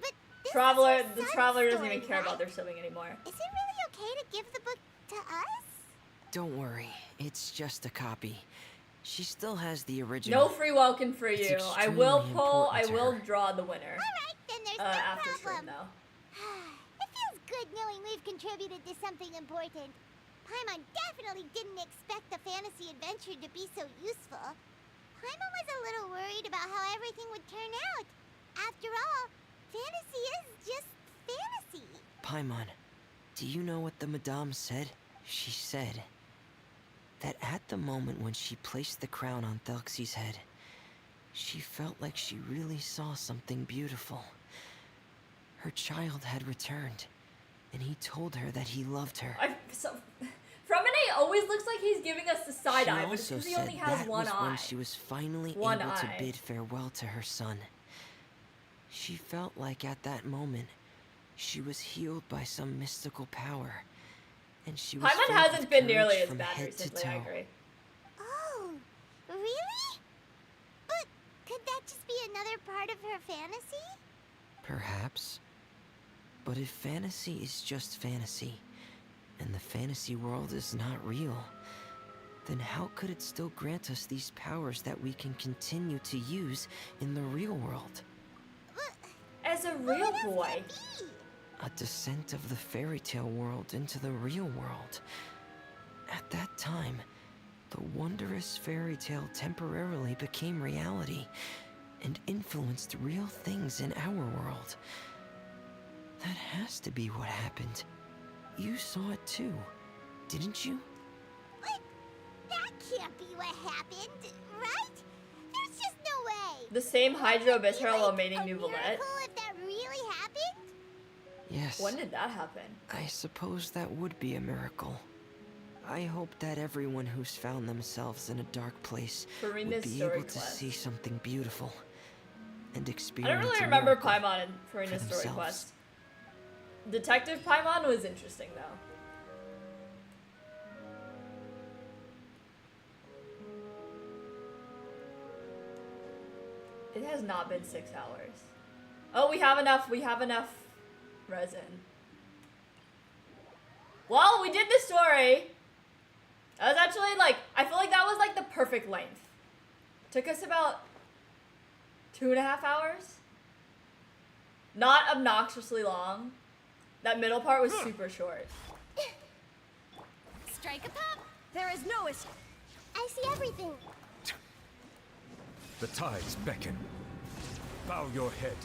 But this Traveler, is the your traveler son's doesn't even story, care about right? their sibling anymore. Is it really okay to give the book to us? Don't worry, it's just a copy. She still has the original. No free welcome for It's you. I will extremely pull. I important to will her. draw the winner. Alright, then there's no After problem. stream though. It feels good knowing we've contributed to something important. Paimon definitely didn't expect the fantasy adventure to be so useful. Paimon was a little worried about how everything would turn out. After all, fantasy is just fantasy. Paimon, do you know what the Madame said? She said that at the moment when she placed the crown on Thelxie's head, she felt like she really saw something beautiful. Her child had returned, and he told her that he loved her. Fromine always looks like he's giving us the side She eye, but it's also because he said only has that one was eye. when she was finally One able eye. to bid farewell to her son. She felt like at that moment, she was healed by some mystical power, and she was Paimon filled hasn't with been nearly courage as from bad head recently, to I toe. agree. Oh, really? But could that just be another part of her fantasy? Perhaps. But if fantasy is just fantasy, and the fantasy world is not real, then how could it still grant us these powers that we can continue to use in the real world? As a real boy. A descent of the fairy tale world into the real world. At that time, the wondrous fairy tale temporarily became reality and influenced real things in our world. That has to be what happened. You saw it too, didn't you? What? That can't be what happened, right? There's just no way. The same Hydro Would it Abyss be parallel like mating a New Valette. miracle if that really happened? Yes. When did that happen? I suppose that would be a miracle. I hope that everyone who's found themselves in a dark place Farina's would be story able to quest. see something beautiful and I experience don't really a remember miracle Paimon and for Farina's story themselves. quest. Detective Paimon was interesting though. It has not been 6 hours. Oh, we have enough resin. Well, we did the story. That was actually like, I feel like that was like the perfect length. Took us about 2.5 hours. Not obnoxiously long. That middle part was super short. Strike a pop. There is no escape. I see everything. The tides beckon. Bow your head.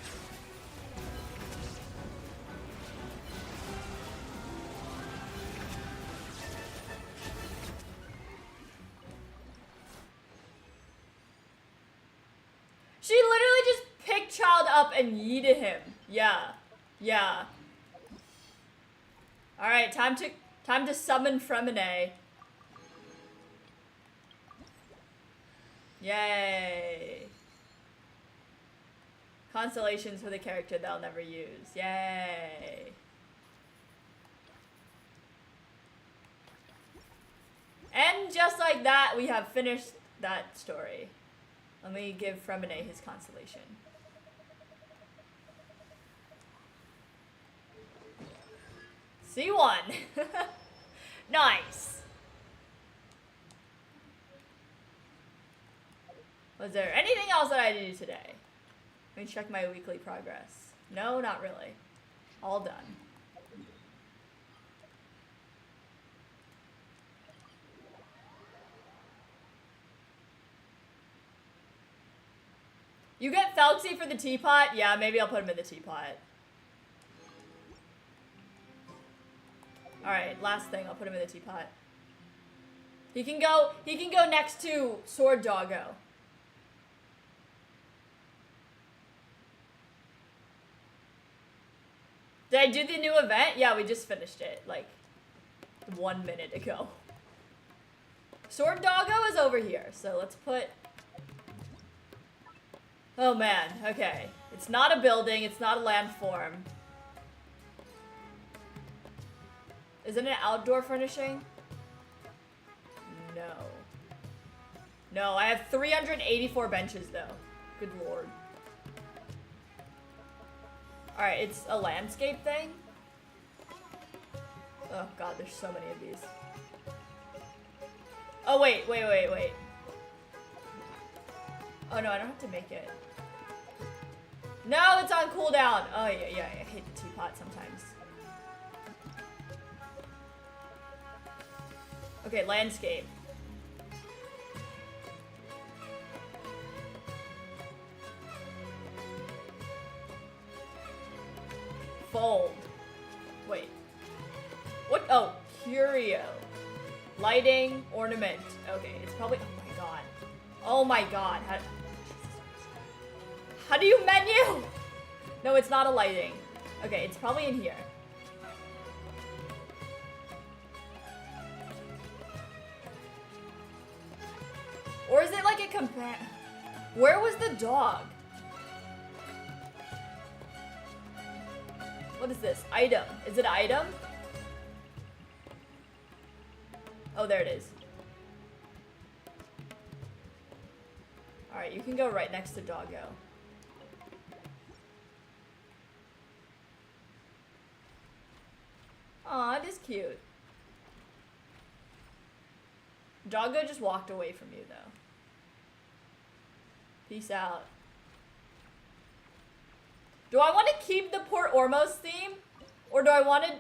She literally just picked Child up and yeeted him. Yeah. Yeah. Alright, time to summon Fremine. Yay. Constellations for the character they'll never use. Yay. And just like that, we have finished that story. Let me give Fremine his constellation. C1. Nice. Was there anything else that I did do today? Let me check my weekly progress. No, not really. All done. You get Felxy for the teapot? Yeah, maybe I'll put him in the teapot. Alright, last thing, I'll put him in the teapot. He can go next to Sword Doggo. Did I do the new event? Yeah, we just finished it, like, 1 minute ago. Sword Doggo is over here, so let's put... Oh man, okay. It's not a building, it's not a landform. Is it an outdoor furnishing? No. No, I have 384 benches though. Good lord. Alright, it's a landscape thing. Oh god, there's so many of these. Oh wait. Oh no, I don't have to make it. No, it's on cooldown. Oh yeah, I hate the teapot sometimes. Okay, landscape. Fold. Wait. What? Oh, curio. Lighting, ornament. Okay, it's probably, oh my god. Oh my god. How do you menu? No, it's not a lighting. Okay, it's probably in here. Or is it like a compare? Where was the dog? What is this? Item. Is it item? Oh, there it is. Alright, you can go right next to Doggo. Aw, it is cute. Doggo just walked away from you, though. Peace out. Do I want to keep the Port Ormos theme? Or do I want to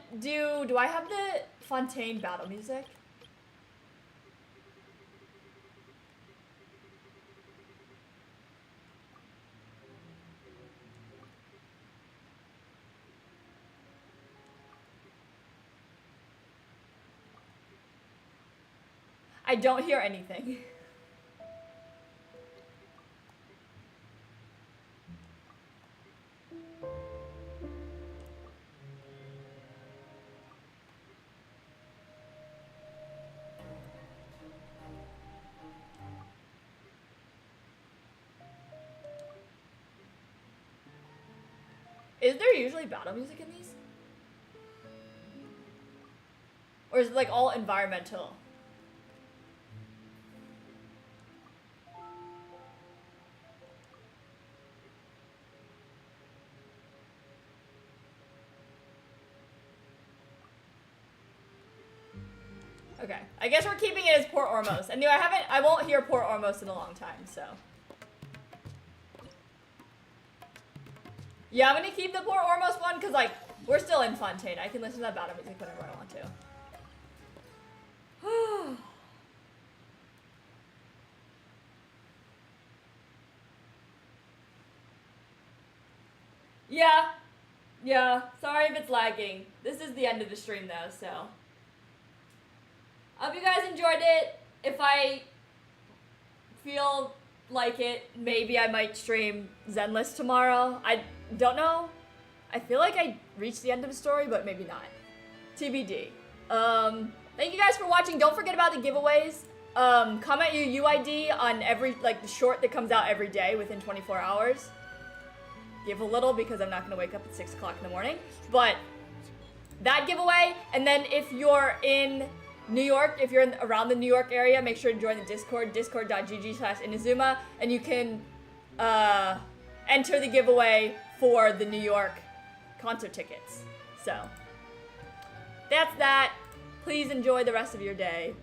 do I have the Fontaine battle music? I don't hear anything. Is there usually battle music in these? Or is it like all environmental? Okay, I guess we're keeping it as Port Ormos. And I won't hear Port Ormos in a long time, so. Yeah, I'm gonna keep the Port Ormos one, because, like, we're still in Fontaine. I can listen to that battle music whenever I want to. Yeah, sorry if it's lagging. This is the end of the stream, though, so. I hope you guys enjoyed it. If I feel like it, maybe I might stream Zenless tomorrow. I don't know. I feel like I reached the end of the story, but maybe not. TBD. Thank you guys for watching. Don't forget about the giveaways. Comment your UID on every, like, the short that comes out every day within 24 hours. Give a little because I'm not going to wake up at 6 o'clock in the morning. But that giveaway, and then if you're in New York, if you're around the New York area, make sure to join the Discord, discord.gg/Inazuma, and you can enter the giveaway for the New York concert tickets. So, that's that. Please enjoy the rest of your day.